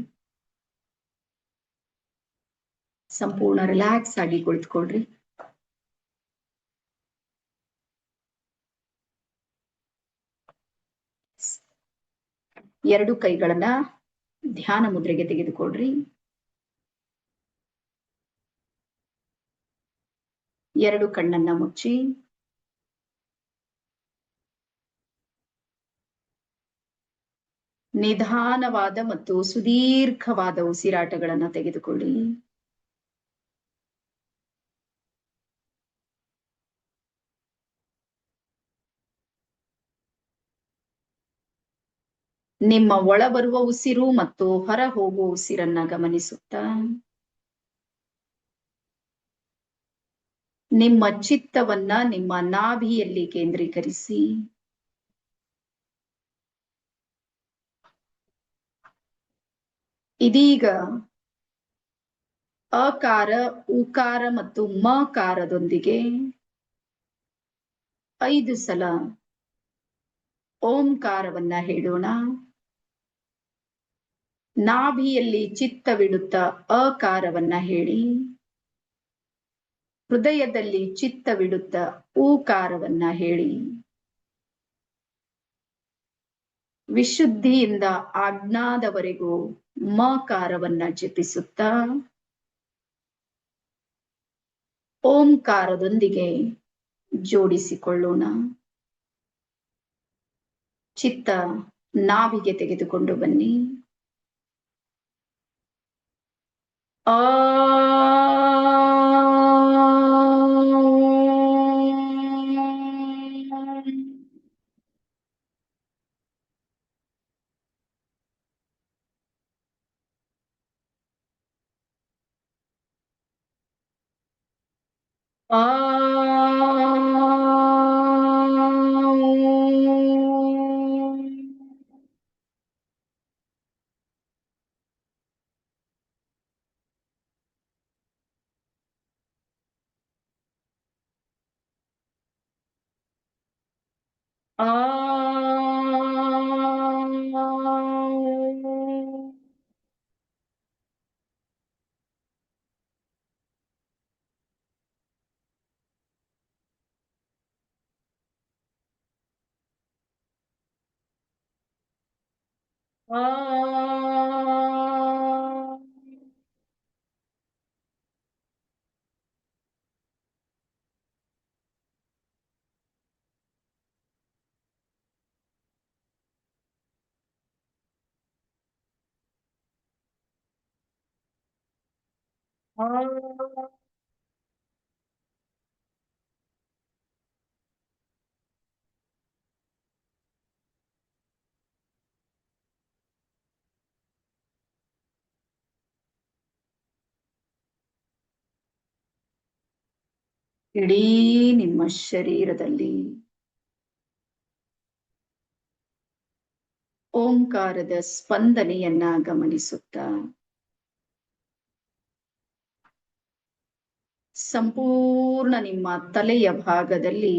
ಸಂಪೂರ್ಣ ರಿಲ್ಯಾಕ್ಸ್ ಆಗಿ ಕುಳಿತುಕೊಳ್ರಿ. ಎರಡು ಕೈಗಳನ್ನ ಧ್ಯಾನ ಮುದ್ರೆಗೆ ತೆಗೆದುಕೊಳ್ರಿ. ಎರಡು ಕಣ್ಣನ್ನ ಮುಚ್ಚಿ ನಿಧಾನವಾದ ಮತ್ತು ಸುದೀರ್ಘವಾದ ಉಸಿರಾಟಗಳನ್ನ ತೆಗೆದುಕೊಳ್ಳಿ. ನಿಮ್ಮ ಒಳ ಬರುವ ಉಸಿರು ಮತ್ತು ಹೊರ ಹೋಗುವ ಉಸಿರನ್ನ ಗಮನಿಸುತ್ತಾ ನಿಮ್ಮ ಚಿತ್ತವನ್ನ ನಿಮ್ಮ ನಾಭಿಯಲ್ಲಿ ಕೇಂದ್ರೀಕರಿಸಿ. ಇದೀಗ ಅಕಾರ, ಉಕಾರ ಮತ್ತು ಮಕಾರದೊಂದಿಗೆ 5 ಸಲ ಓಂಕಾರವನ್ನ ಹೇಳೋಣ. ನಾಭಿಯಲ್ಲಿ ಚಿತ್ತವಿಡುತ್ತಾ ಅಕಾರವನ್ನ ಹೇಳಿ, ಹೃದಯದಲ್ಲಿ ಚಿತ್ತವಿಡುತ್ತಾ ಊಕಾರವನ್ನ ಹೇಳಿ. ವಿಶುದ್ಧಿಯಿಂದ ಆಜ್ಞಾದವರೆಗೂ ಮಕಾರವನ್ನ ಜಪಿಸುತ್ತಾ ಓಂಕಾರದೊಂದಿಗೆ ಜೋಡಿಸಿಕೊಳ್ಳೋಣ. ಚಿತ್ತ ನಾಭಿಗೆ ತೆಗೆದುಕೊಂಡು ಬನ್ನಿ. ಆ ಆ ಇಡೀ ನಿಮ್ಮ ಶರೀರದಲ್ಲಿ ಓಂಕಾರದ ಸ್ಪಂದನೆಯನ್ನ ಗಮನಿಸುತ್ತಾ ಸಂಪೂರ್ಣ ನಿಮ್ಮ ತಲೆಯ ಭಾಗದಲ್ಲಿ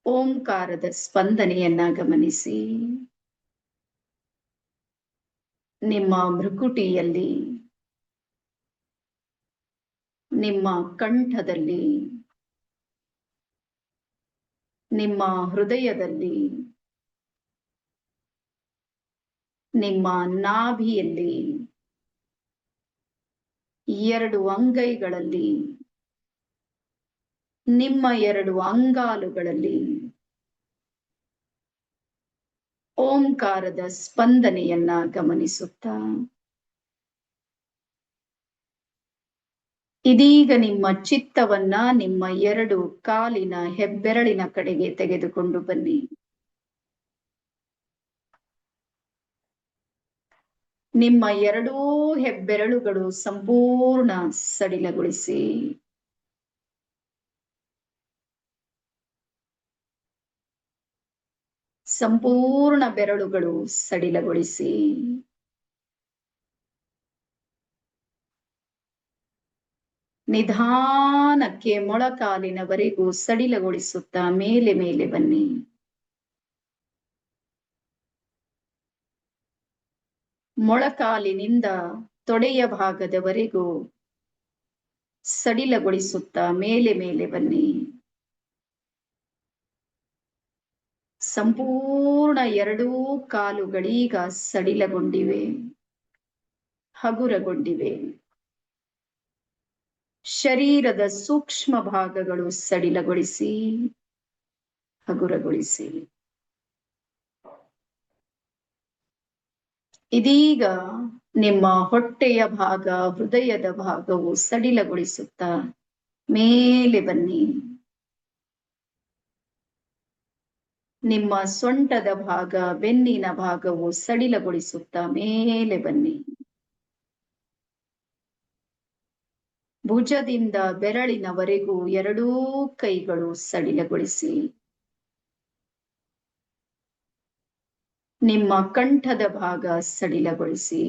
ಓಂಕಾರದ ಸ್ಪಂದನೆಯನ್ನ ಗಮನಿಸಿ. ನಿಮ್ಮ ಭ್ರುಕುಟಿಯಲ್ಲಿ, ನಿಮ್ಮ ಕಂಠದಲ್ಲಿ, ನಿಮ್ಮ ಹೃದಯದಲ್ಲಿ, ನಿಮ್ಮ ನಾಭಿಯಲ್ಲಿ, 2 ಅಂಗೈಗಳಲ್ಲಿ, ನಿಮ್ಮ 2 ಅಂಗಾಲುಗಳಲ್ಲಿ ಓಂಕಾರದ ಸ್ಪಂದನೆಯನ್ನ ಗಮನಿಸುತ್ತಾ ಇದೀಗ ನಿಮ್ಮ ಚಿತ್ತವನ್ನ ನಿಮ್ಮ 2 ಕಾಲಿನ ಹೆಬ್ಬೆರಳಿನ ಕಡೆಗೆ ತೆಗೆದುಕೊಂಡು ಬನ್ನಿ. ನಿಮ್ಮ 2 ಹೆಬ್ಬೆರಳುಗಳು ಸಂಪೂರ್ಣ ಸಡಿಲಗೊಳಿಸಿ. ಸಂಪೂರ್ಣ ಬೆರಳುಗಳು ಸಡಿಲಗೊಳಿಸಿ. ನಿಧಾನಕ್ಕೆ ಮೊಳಕಾಲಿನವರೆಗೂ ಸಡಿಲಗೊಳಿಸುತ್ತಾ ಮೇಲೆ ಮೇಲೆ ಬನ್ನಿ. ಮೊಳಕಾಲಿನಿಂದ ತೊಡೆಯ ಭಾಗದವರೆಗೂ ಸಡಿಲಗೊಳಿಸುತ್ತಾ ಮೇಲೆ ಮೇಲೆ ಬನ್ನಿ. ಸಂಪೂರ್ಣ 2 ಕಾಲುಗಳೀಗ ಸಡಿಲಗೊಂಡಿವೆ, ಹಗುರಗೊಂಡಿವೆ. ಶರೀರದ ಸೂಕ್ಷ್ಮ ಭಾಗಗಳು ಸಡಿಲಗೊಳಿಸಿ, ಹಗುರಗೊಳಿಸಿ. ಇದೀಗ ನಿಮ್ಮ ಹೊಟ್ಟೆಯ ಭಾಗ, ಹೃದಯದ ಭಾಗವು ಸಡಿಲಗೊಳಿಸುತ್ತಾ ಮೇಲೆ ಬನ್ನಿ. ನಿಮ್ಮ ಸೊಂಟದ ಭಾಗ, ಬೆನ್ನಿನ ಭಾಗವು ಸಡಿಲಗೊಳಿಸುತ್ತಾ ಮೇಲೆ ಬನ್ನಿ. ಭುಜದಿಂದ ಬೆರಳಿನವರೆಗೂ 2 ಕೈಗಳು ಸಡಿಲಗೊಳಿಸಿ. ನಿಮ್ಮ ಕಂಠದ ಭಾಗ ಸಡಿಲಗೊಳಿಸಿ.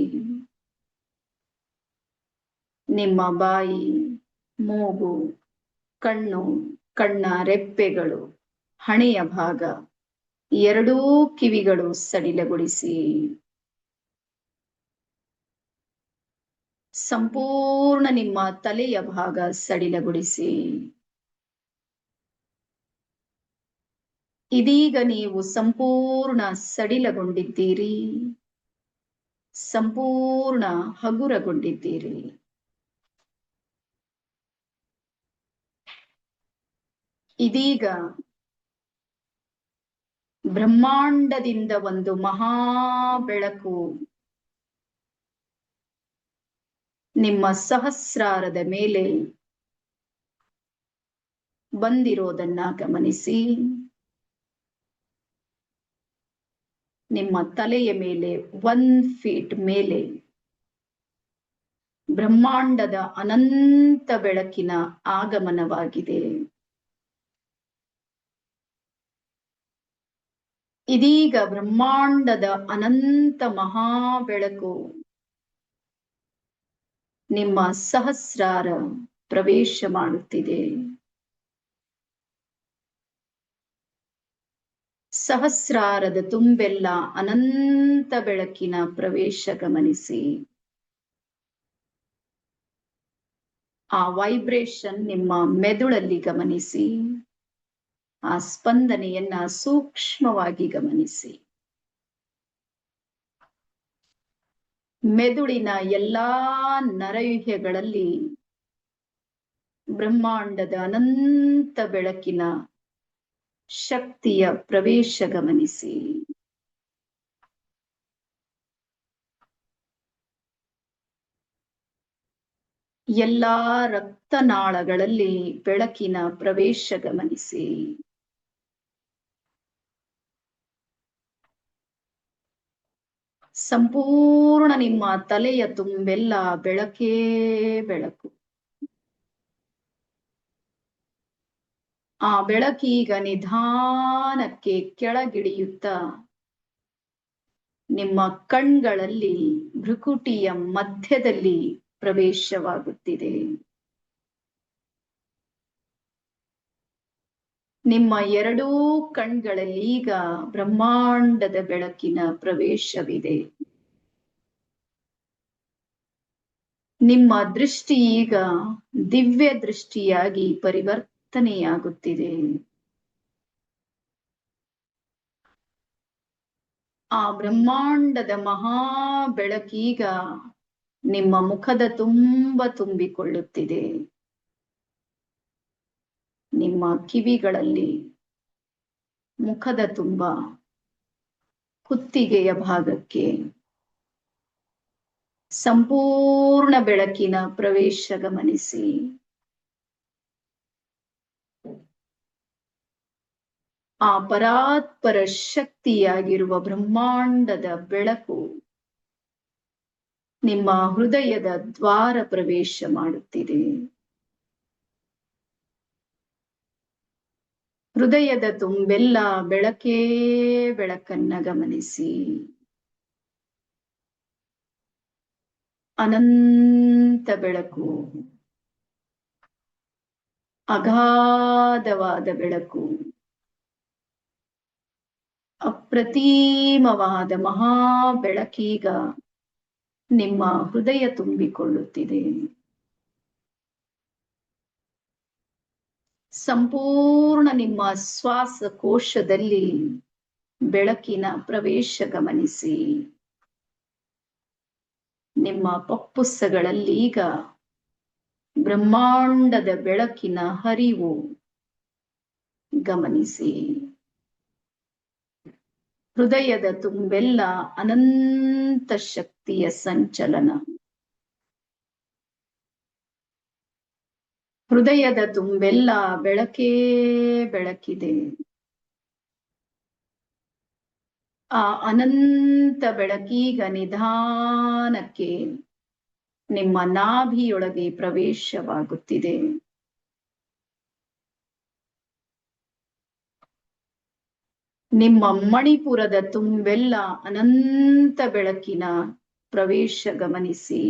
ನಿಮ್ಮ ಬಾಯಿ, ಮೂಗು, ಕಣ್ಣು, ಕಣ್ಣ ರೆಪ್ಪೆಗಳು, ಹಣೆಯ ಭಾಗ, 2 ಕಿವಿಗಳು ಸಡಿಲಗೊಳಿಸಿ. ಸಂಪೂರ್ಣ ನಿಮ್ಮ ತಲೆಯ ಭಾಗ ಸಡಿಲಗೊಳಿಸಿ. ಇದೀಗ ನೀವು ಸಂಪೂರ್ಣ ಸಡಿಲಗೊಂಡಿದ್ದೀರಿ, ಸಂಪೂರ್ಣ ಹಗುರಗೊಂಡಿದ್ದೀರಿ. ಇದೀಗ ಬ್ರಹ್ಮಾಂಡದಿಂದ ಒಂದು ಮಹಾ ಬೆಳಕು ನಿಮ್ಮ ಸಹಸ್ರಾರದ ಮೇಲೆ ಬಂದಿರೋದನ್ನ ಗಮನಿಸಿ. ನಿಮ್ಮ ತಲೆಯ ಮೇಲೆ 1 ಫೀಟ್ ಮೇಲೆ ಬ್ರಹ್ಮಾಂಡದ ಅನಂತ ಬೆಳಕಿನ ಆಗಮನವಾಗಿದೆ. ಇದೀಗ ಬ್ರಹ್ಮಾಂಡದ ಅನಂತ ಮಹಾ ಬೆಳಕು ನಿಮ್ಮ ಸಹಸ್ರಾರ ಪ್ರವೇಶ ಮಾಡುತ್ತಿದೆ. ಸಹಸ್ರಾರದ ತುಂಬೆಲ್ಲ ಅನಂತ ಬೆಳಕಿನ ಪ್ರವೇಶ ಗಮನಿಸಿ. ಆ ವೈಬ್ರೇಷನ್ ನಿಮ್ಮ ಮೆದುಳಲ್ಲಿ ಗಮನಿಸಿ. ಆ ಸ್ಪಂದನೆಯನ್ನ ಸೂಕ್ಷ್ಮವಾಗಿ ಗಮನಿಸಿ. ಮೆದುಳಿನ ಎಲ್ಲಾ ನರವ್ಯೂಹಗಳಲ್ಲಿ ಬ್ರಹ್ಮಾಂಡದ ಅನಂತ ಬೆಳಕಿನ ಶಕ್ತಿಯ ಪ್ರವೇಶ ಗಮನಿಸಿ. ಎಲ್ಲಾ ರಕ್ತನಾಳಗಳಲ್ಲಿ ಬೆಳಕಿನ ಪ್ರವೇಶ ಗಮನಿಸಿ. ಸಂಪೂರ್ಣ ನಿಮ್ಮ ತಲೆಯ ತುಂಬೆಲ್ಲ ಬೆಳಕೇ ಬೆಳಕು. ಆ ಬೆಳಕೀಗ ನಿಧಾನಕ್ಕೆ ಕೆಳಗಿಳಿಯುತ್ತಾ ನಿಮ್ಮ ಕಣ್ಗಳಲ್ಲಿ ಭ್ರುಕುಟಿಯ ಮಧ್ಯದಲ್ಲಿ ಪ್ರವೇಶವಾಗುತ್ತಿದೆ. ನಿಮ್ಮ ಎರಡೂ ಕಣ್ಗಳಲ್ಲಿ ಈಗ ಬ್ರಹ್ಮಾಂಡದ ಬೆಳಕಿನ ಪ್ರವೇಶವಿದೆ. ನಿಮ್ಮ ದೃಷ್ಟಿ ಈಗ ದಿವ್ಯ ದೃಷ್ಟಿಯಾಗಿ ಪರಿವರ್ತನೆಯಾಗುತ್ತಿದೆ. ಆ ಬ್ರಹ್ಮಾಂಡದ ಮಹಾ ಬೆಳಕೀಗ ನಿಮ್ಮ ಮುಖದ ತುಂಬ ತುಂಬಿಕೊಳ್ಳುತ್ತಿದೆ. ನಿಮ್ಮ ಕಿವಿಗಳಲ್ಲಿ, ಮುಖದ ತುಂಬ, ಕುತ್ತಿಗೆಯ ಭಾಗಕ್ಕೆ ಸಂಪೂರ್ಣ ಬೆಳಕಿನ ಪ್ರವೇಶ ಗಮನಿಸಿ. ಆ ಪರಾತ್ಪರ ಶಕ್ತಿಯಾಗಿರುವ ಬ್ರಹ್ಮಾಂಡದ ಬೆಳಕು ನಿಮ್ಮ ಹೃದಯದ ದ್ವಾರ ಪ್ರವೇಶ ಮಾಡುತ್ತಿದೆ. ಹೃದಯದ ತುಂಬೆಲ್ಲ ಬೆಳಕೇ ಬೆಳಕನ್ನ ಗಮನಿಸಿ. ಅನಂತ ಬೆಳಕು, ಅಗಾಧವಾದ ಬೆಳಕು, ಅಪ್ರತಿಮವಾದ ಮಹಾ ಬೆಳಕೀಗ ನಿಮ್ಮ ಹೃದಯ ತುಂಬಿಕೊಳ್ಳುತ್ತಿದೆ. ಸಂಪೂರ್ಣ ನಿಮ್ಮ ಶ್ವಾಸಕೋಶದಲ್ಲಿ ಬೆಳಕಿನ ಪ್ರವೇಶ ಗಮನಿಸಿ. ನಿಮ್ಮ ಪಪ್ಪುಸಗಳಲ್ಲಿ ಈಗ ಬ್ರಹ್ಮಾಂಡದ ಬೆಳಕಿನ ಹರಿವು ಗಮನಿಸಿ. ಹೃದಯದ ತುಂಬೆಲ್ಲ ಅನಂತ ಶಕ್ತಿಯ ಸಂಚಲನ. ಹೃದಯದ ತುಂಬೆಲ್ಲ ಬೆಳಕೇ ಬೆಳಕಿದೆ. ಆ ಅನಂತ ಬೆಳಕೀಗ ನಿಧಾನಕ್ಕೆ ನಿಮ್ಮ ನಾಭಿಯೊಳಗೆ ಪ್ರವೇಶವಾಗುತ್ತಿದೆ. ನಿಮ್ಮ ಮಣಿಪುರದ ತುಂಬೆಲ್ಲ ಅನಂತ ಬೆಳಕಿನ ಪ್ರವೇಶ ಗಮನಿಸಿ.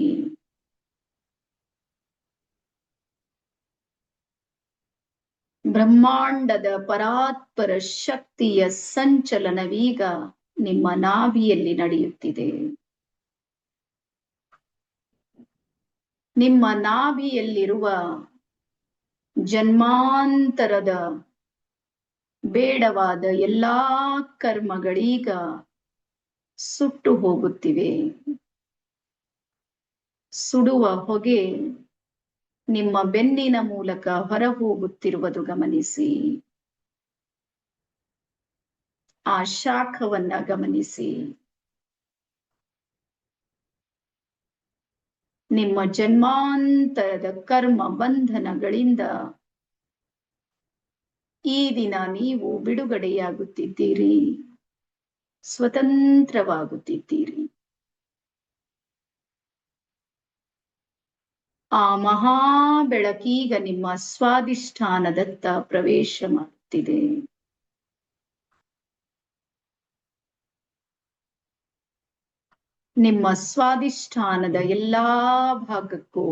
ಬ್ರಹ್ಮಾಂಡದ ಪರಾತ್ಪರ ಶಕ್ತಿಯ ಸಂಚಲನವೀಗ ನಿಮ್ಮ ನಾಭಿಯಲ್ಲಿ ನಡೆಯುತ್ತಿದೆ. ನಿಮ್ಮ ನಾಭಿಯಲ್ಲಿರುವ ಜನ್ಮಾಂತರದ ಬೇಡವಾದ ಎಲ್ಲಾ ಕರ್ಮಗಳೀಗ ಸುಟ್ಟು ಹೋಗುತ್ತಿವೆ. ಸುಡುವ ಹೊಗೆ ನಿಮ್ಮ ಬೆನ್ನಿನ ಮೂಲಕ ಹೊರ ಹೋಗುತ್ತಿರುವುದು ಗಮನಿಸಿ. ಆ ಶಾಖವನ್ನ ಗಮನಿಸಿ. ನಿಮ್ಮ ಜನ್ಮಾಂತರದ ಕರ್ಮ ಬಂಧನಗಳಿಂದ ಈ ದಿನ ನೀವು ಬಿಡುಗಡೆಯಾಗುತ್ತಿದ್ದೀರಿ, ಸ್ವತಂತ್ರವಾಗುತ್ತಿದ್ದೀರಿ. ಆ ಮಹಾ ಬೆಳಕೀಗ ನಿಮ್ಮ ಸ್ವಾಧಿಷ್ಠಾನದತ್ತ ಪ್ರವೇಶ ಮಾಡುತ್ತಿದೆ. ನಿಮ್ಮ ಸ್ವಾಧಿಷ್ಠಾನದ ಎಲ್ಲಾ ಭಾಗಕ್ಕೂ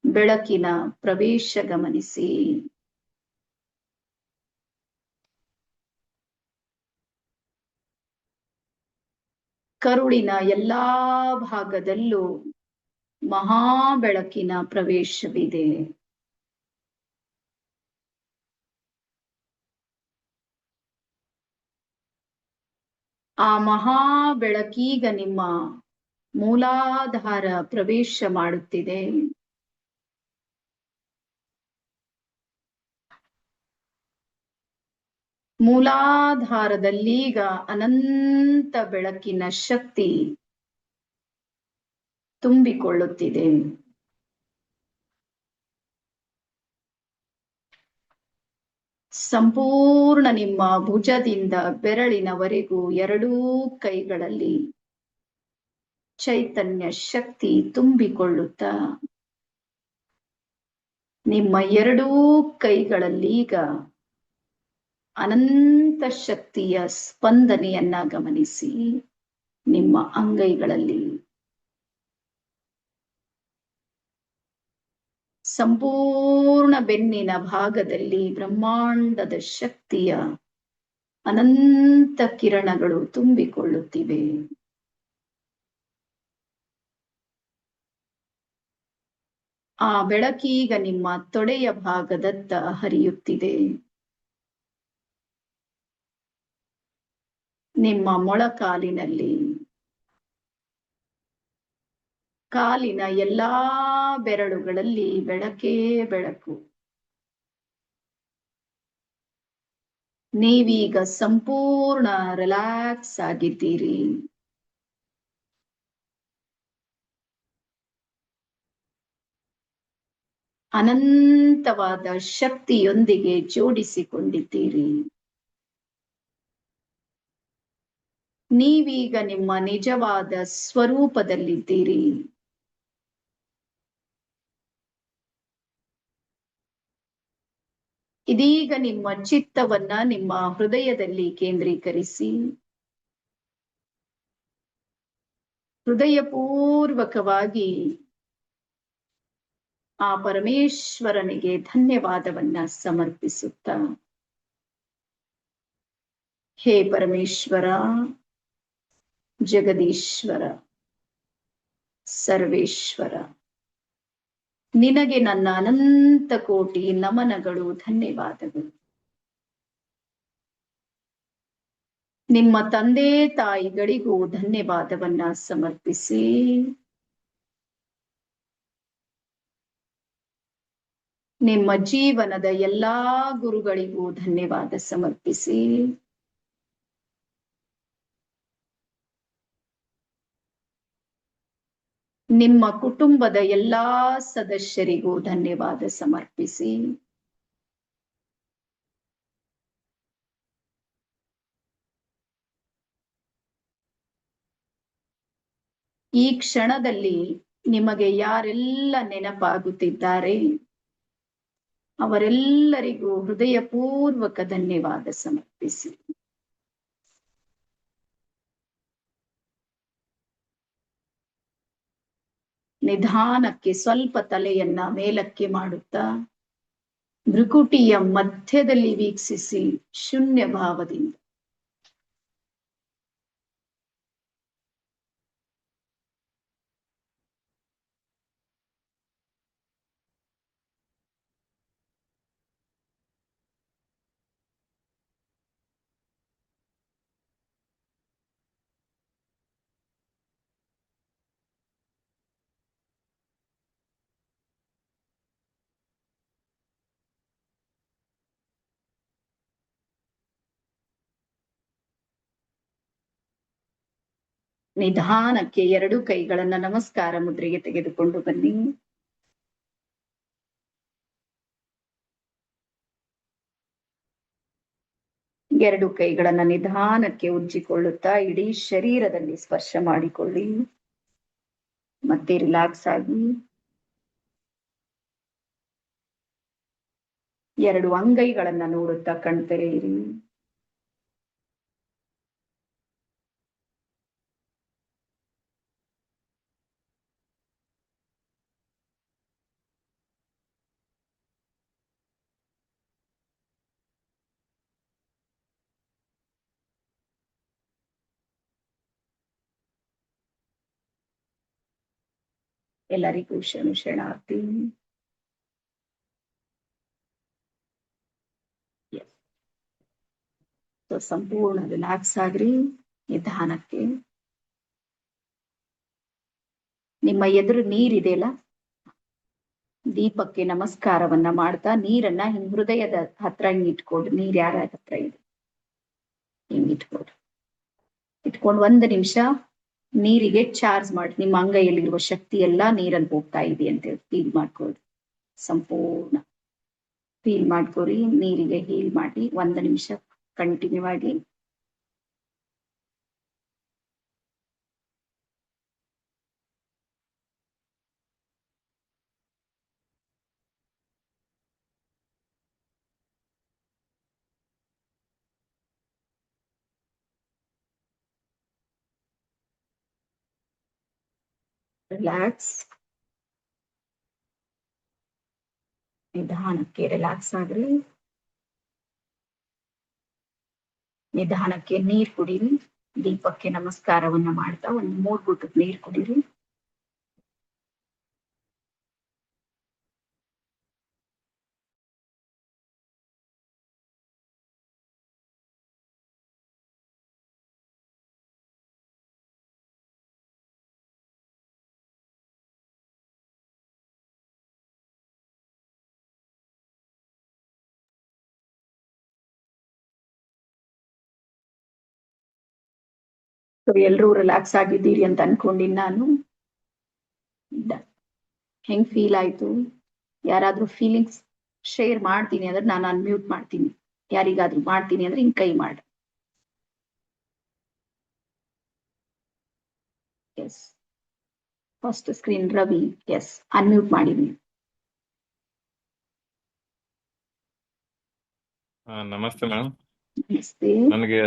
ಬೆಳಕಿನ ಪ್ರವೇಶ ಗಮನಿಸಿ. ಕರುಳಿನ ಎಲ್ಲಾ ಭಾಗದಲ್ಲೂ ಮಹಾ ಬೆಳಕಿನ ಪ್ರವೇಶವಿದೆ. ಆ ಮಹಾ ಬೆಳಕೀಗ ನಿಮ್ಮ ಮೂಲಾಧಾರ ಪ್ರವೇಶ ಮಾಡುತ್ತಿದೆ. ಮೂಲಾಧಾರದಲ್ಲೀಗ ಅನಂತ ಬೆಳಕಿನ ಶಕ್ತಿ ತುಂಬಿಕೊಳ್ಳುತ್ತಿದೆ. ಸಂಪೂರ್ಣ ನಿಮ್ಮ ಭುಜದಿಂದ ಬೆರಳಿನವರೆಗೂ ಎರಡೂ ಕೈಗಳಲ್ಲಿ ಚೈತನ್ಯ ಶಕ್ತಿ ತುಂಬಿಕೊಳ್ಳುತ್ತಾ ನಿಮ್ಮ ಎರಡೂ ಕೈಗಳಲ್ಲೀಗ ಅನಂತ ಶಕ್ತಿಯ ಸ್ಪಂದನೆಯನ್ನ ಗಮನಿಸಿ. ನಿಮ್ಮ ಅಂಗೈಗಳಲ್ಲಿ ಸಂಪೂರ್ಣ ಬೆನ್ನಿನ ಭಾಗದಲ್ಲಿ ಬ್ರಹ್ಮಾಂಡದ ಶಕ್ತಿಯ ಅನಂತ ಕಿರಣಗಳು ತುಂಬಿಕೊಳ್ಳುತ್ತಿವೆ. ಆ ಬೆಳಕೀಗ ನಿಮ್ಮ ತೊಡೆಯ ಭಾಗದತ್ತ ಹರಿಯುತ್ತಿದೆ. ನಿಮ್ಮ ಮೊಳಕಾಲಿನಲ್ಲಿ, ಕಾಲಿನ ಎಲ್ಲಾ ಬೆರಳುಗಳಲ್ಲಿ ಬೆಳಕೇ ಬೆಳಕು. ನೀವೀಗ ಸಂಪೂರ್ಣ ರಿಲ್ಯಾಕ್ಸ್ ಆಗಿದ್ದೀರಿ. ಅನಂತವಾದ ಶಕ್ತಿಯೊಂದಿಗೆ ಜೋಡಿಸಿಕೊಂಡಿದ್ದೀರಿ. ನೀವೀಗ ನಿಮ್ಮ ನಿಜವಾದ ಸ್ವರೂಪದಲ್ಲಿದ್ದೀರಿ. ಇದೀಗ ನಿಮ್ಮ ಚಿತ್ತವನ್ನ ನಿಮ್ಮ ಹೃದಯದಲ್ಲಿ ಕೇಂದ್ರೀಕರಿಸಿ ಹೃದಯಪೂರ್ವಕವಾಗಿ ಆ ಪರಮೇಶ್ವರನಿಗೆ ಧನ್ಯವಾದವನ್ನ ಸಮರ್ಪಿಸುತ್ತ, ಹೇ ಪರಮೇಶ್ವರ, ಜಗದೀಶ್ವರ, ಸರ್ವೇಶ್ವರ, ನಿನಗೆ ನನ್ನ ಅನಂತ ಕೋಟಿ ನಮನಗಳು, ಧನ್ಯವಾದಗಳು. ನಿಮ್ಮ ತಂದೆ ತಾಯಿಗಳಿಗೂ ಧನ್ಯವಾದವನ್ನ ಸಮರ್ಪಿಸಿ ನಿಮ್ಮ ಜೀವನದ ಎಲ್ಲಾ ಗುರುಗಳಿಗೂ ಧನ್ಯವಾದ ಸಮರ್ಪಿಸಿ ನಿಮ್ಮ ಕುಟುಂಬದ ಎಲ್ಲಾ ಸದಸ್ಯರಿಗೂ ಧನ್ಯವಾದ ಸಮರ್ಪಿಸಿ ಈ ಕ್ಷಣದಲ್ಲಿ ನಿಮಗೆ ಯಾರೆಲ್ಲ ನೆನಪಾಗುತ್ತಿದ್ದಾರೆ ಅವರೆಲ್ಲರಿಗೂ ಹೃದಯಪೂರ್ವಕ ಧನ್ಯವಾದ ಸಮರ್ಪಿಸಿ ನಿಧಾನಕ್ಕೆ ಸ್ವಲ್ಪ ತಲೆಯನ್ನ ಮೇಲಕ್ಕೆ ಮಾಡುತ್ತಾ ಭೃಕುಟಿಯ ಮಧ್ಯದಲ್ಲಿ ವೀಕ್ಷಿಸಿ ಶೂನ್ಯ ಭಾವದಿಂದ ನಿಧಾನಕ್ಕೆ ಎರಡು ಕೈಗಳನ್ನ ನಮಸ್ಕಾರ ಮುದ್ರೆಗೆ ತೆಗೆದುಕೊಂಡು ಬನ್ನಿ. ಎರಡು ಕೈಗಳನ್ನ ನಿಧಾನಕ್ಕೆ ಉಜ್ಜಿಕೊಳ್ಳುತ್ತಾ ಇಡೀ ಶರೀರದಲ್ಲಿ ಸ್ಪರ್ಶ ಮಾಡಿಕೊಳ್ಳಿ. ಮತ್ತೆ ರಿಲ್ಯಾಕ್ಸ್ ಆಗಿ ಎರಡು ಅಂಗೈಗಳನ್ನ ನೋಡುತ್ತಾ ಕಣ್ತೆರೆಯಿರಿ. ಎಲ್ಲರಿಗೂ ಶರಣು ಶರಣಾರ್ಥಿ. ಸಂಪೂರ್ಣ ರಿಲ್ಯಾಕ್ಸ್ ಆಗ್ರಿ. ನಿಧಾನಕ್ಕೆ ನಿಮ್ಮ ಎದುರು ನೀರಿದೆಯಲ್ಲ, ದೀಪಕ್ಕೆ ನಮಸ್ಕಾರವನ್ನ ಮಾಡ್ತಾ ನೀರನ್ನ ಹಿಂಗ್ ಹೃದಯದ ಹತ್ರ ಹಿಂಗ್ ಇಟ್ಕೊಡ್ರಿ. ನೀರ್ ಯಾರ ಹತ್ರ ಇದೆ ಹಿಂಗ್ ಇಟ್ಕೊಡ್ರಿ. ಇಟ್ಕೊಂಡು 1 ನಿಮಿಷ ನೀರಿಗೆ ಚಾರ್ಜ್ ಮಾಡಿ. ನಿಮ್ಮ ಅಂಗೈಯಲ್ಲಿರುವ ಶಕ್ತಿ ಎಲ್ಲಾ ನೀರಲ್ಲಿ ಹೋಗ್ತಾ ಇದೆ ಅಂತ ಹೇಳಿ ಫೀಲ್ ಮಾಡ್ಕೊಳ್ರಿ. ಸಂಪೂರ್ಣ ಫೀಲ್ ಮಾಡ್ಕೊರಿ. ನೀರಿಗೆ ಹೀಲ್ ಮಾಡಿ 1 ನಿಮಿಷ ಕಂಟಿನ್ಯೂ ಆಗಿ. ರಿಲ್ಯಾಕ್ಸ್. ನಿಧಾನಕ್ಕೆ ರಿಲ್ಯಾಕ್ಸ್ ಆಗ್ರಿ. ನಿಧಾನಕ್ಕೆ ನೀರ್ ಕುಡೀರಿ. ದೀಪಕ್ಕೆ ನಮಸ್ಕಾರವನ್ನ ಮಾಡ್ತಾ 3 ಗುಟ್ಟದ ನೀರ್ ಕುಡೀರಿ. ಎಲ್ರೂ ರಿಲ್ಯಾಕ್ಸ್ ಆಗಿದ್ದೀರಿ ಅಂತ ಅನ್ಕೊಂಡಿನಿ ನಾನು. ಹೆಂಗ್ ಫೀಲ್ ಆಯ್ತು? ಯಾರಾದ್ರೂ ಫೀಲಿಂಗ್ಸ್ ಶೇರ್ ಮಾಡ್ತೀನಿ ಅಂದ್ರೆ ನಾನು ಅನ್ಮ್ಯೂಟ್ ಮಾಡ್ತೀನಿ. ಯಾರಿಗಾದ್ರೂ ಮಾಡ್ತೀನಿ ಅಂದ್ರೆ ಹಿಂಗ್ ಕೈ ಮಾಡಿ. Yes, first screen Ravi. Yes, unmute ಮಾಡಿದೀನಿ. ನಮಸ್ತೆ ಮೇಡಮ್. ನಮಸ್ತೆ. ನನಗೆ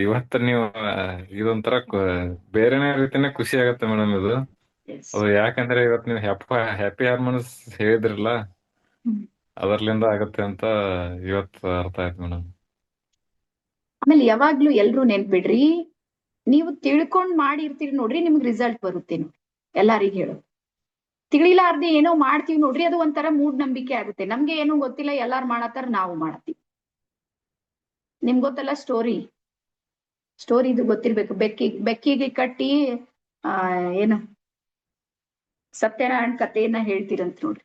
ಇವತ್ತು ನೀವು ಇದೊಂಥರ ಬೇರೆನೇ ರೀತಿನೇ ಖುಷಿ ಆಗತ್ತೆ ಮೇಡಮ್ ಇದು. ಎಸ್. ಅದು ಯಾಕಂದ್ರೆ ಇವತ್ತು ನೀವು ಹ್ಯಾಪಿ ಹಾರ್ಮೋನ್ಸ್ ಹೇಳಿದ್ರಲ್ಲ, ಅದರ್ಲಿಂದ ಆಗತ್ತೆ ಅಂತ ಇವತ್ತು ಅರ್ಥ ಆಯ್ತು ಮೇಡಮ್. ಆಮೇಲೆ ಯಾವಾಗ್ಲೂ ಎಲ್ರು ನೆನ್ಪಿಡ್ರಿ, ನೀವು ತಿಳ್ಕೊಂಡ್ ಮಾಡಿರ್ತೀರಿ ನೋಡ್ರಿ, ನಿಮ್ಗೆ ರಿಸಲ್ಟ್ ಬರುತ್ತೆ ನೋಡಿ. ಎಲ್ಲಾರಿಗೂ ಹೇಳೋದು, ತಿಳಿಲಾರ್ದೆ ಏನೋ ಮಾಡ್ತೀವಿ ನೋಡ್ರಿ, ಅದು ಒಂಥರ ಮೂಢನಂಬಿಕೆ ಆಗುತ್ತೆ. ನಮ್ಗೆ ಏನೋ ಗೊತ್ತಿಲ್ಲ, ಎಲ್ಲಾರು ಮಾಡತ್ತಾರ, ನಾವು ಮಾಡ್ತೀವಿ. ನಿಮ್ಗೆ ಗೊತ್ತಲ್ಲ ಸ್ಟೋರಿ ಇದು ಗೊತ್ತಿರ್ಬೇಕು. ಬೆಕ್ಕಿಗೆ ಕಟ್ಟಿ ಏನು ಸತ್ಯನಾರಾಯಣ ಕಥೆಯನ್ನ ಹೇಳ್ತೀರಂತ ನೋಡ್ರಿ.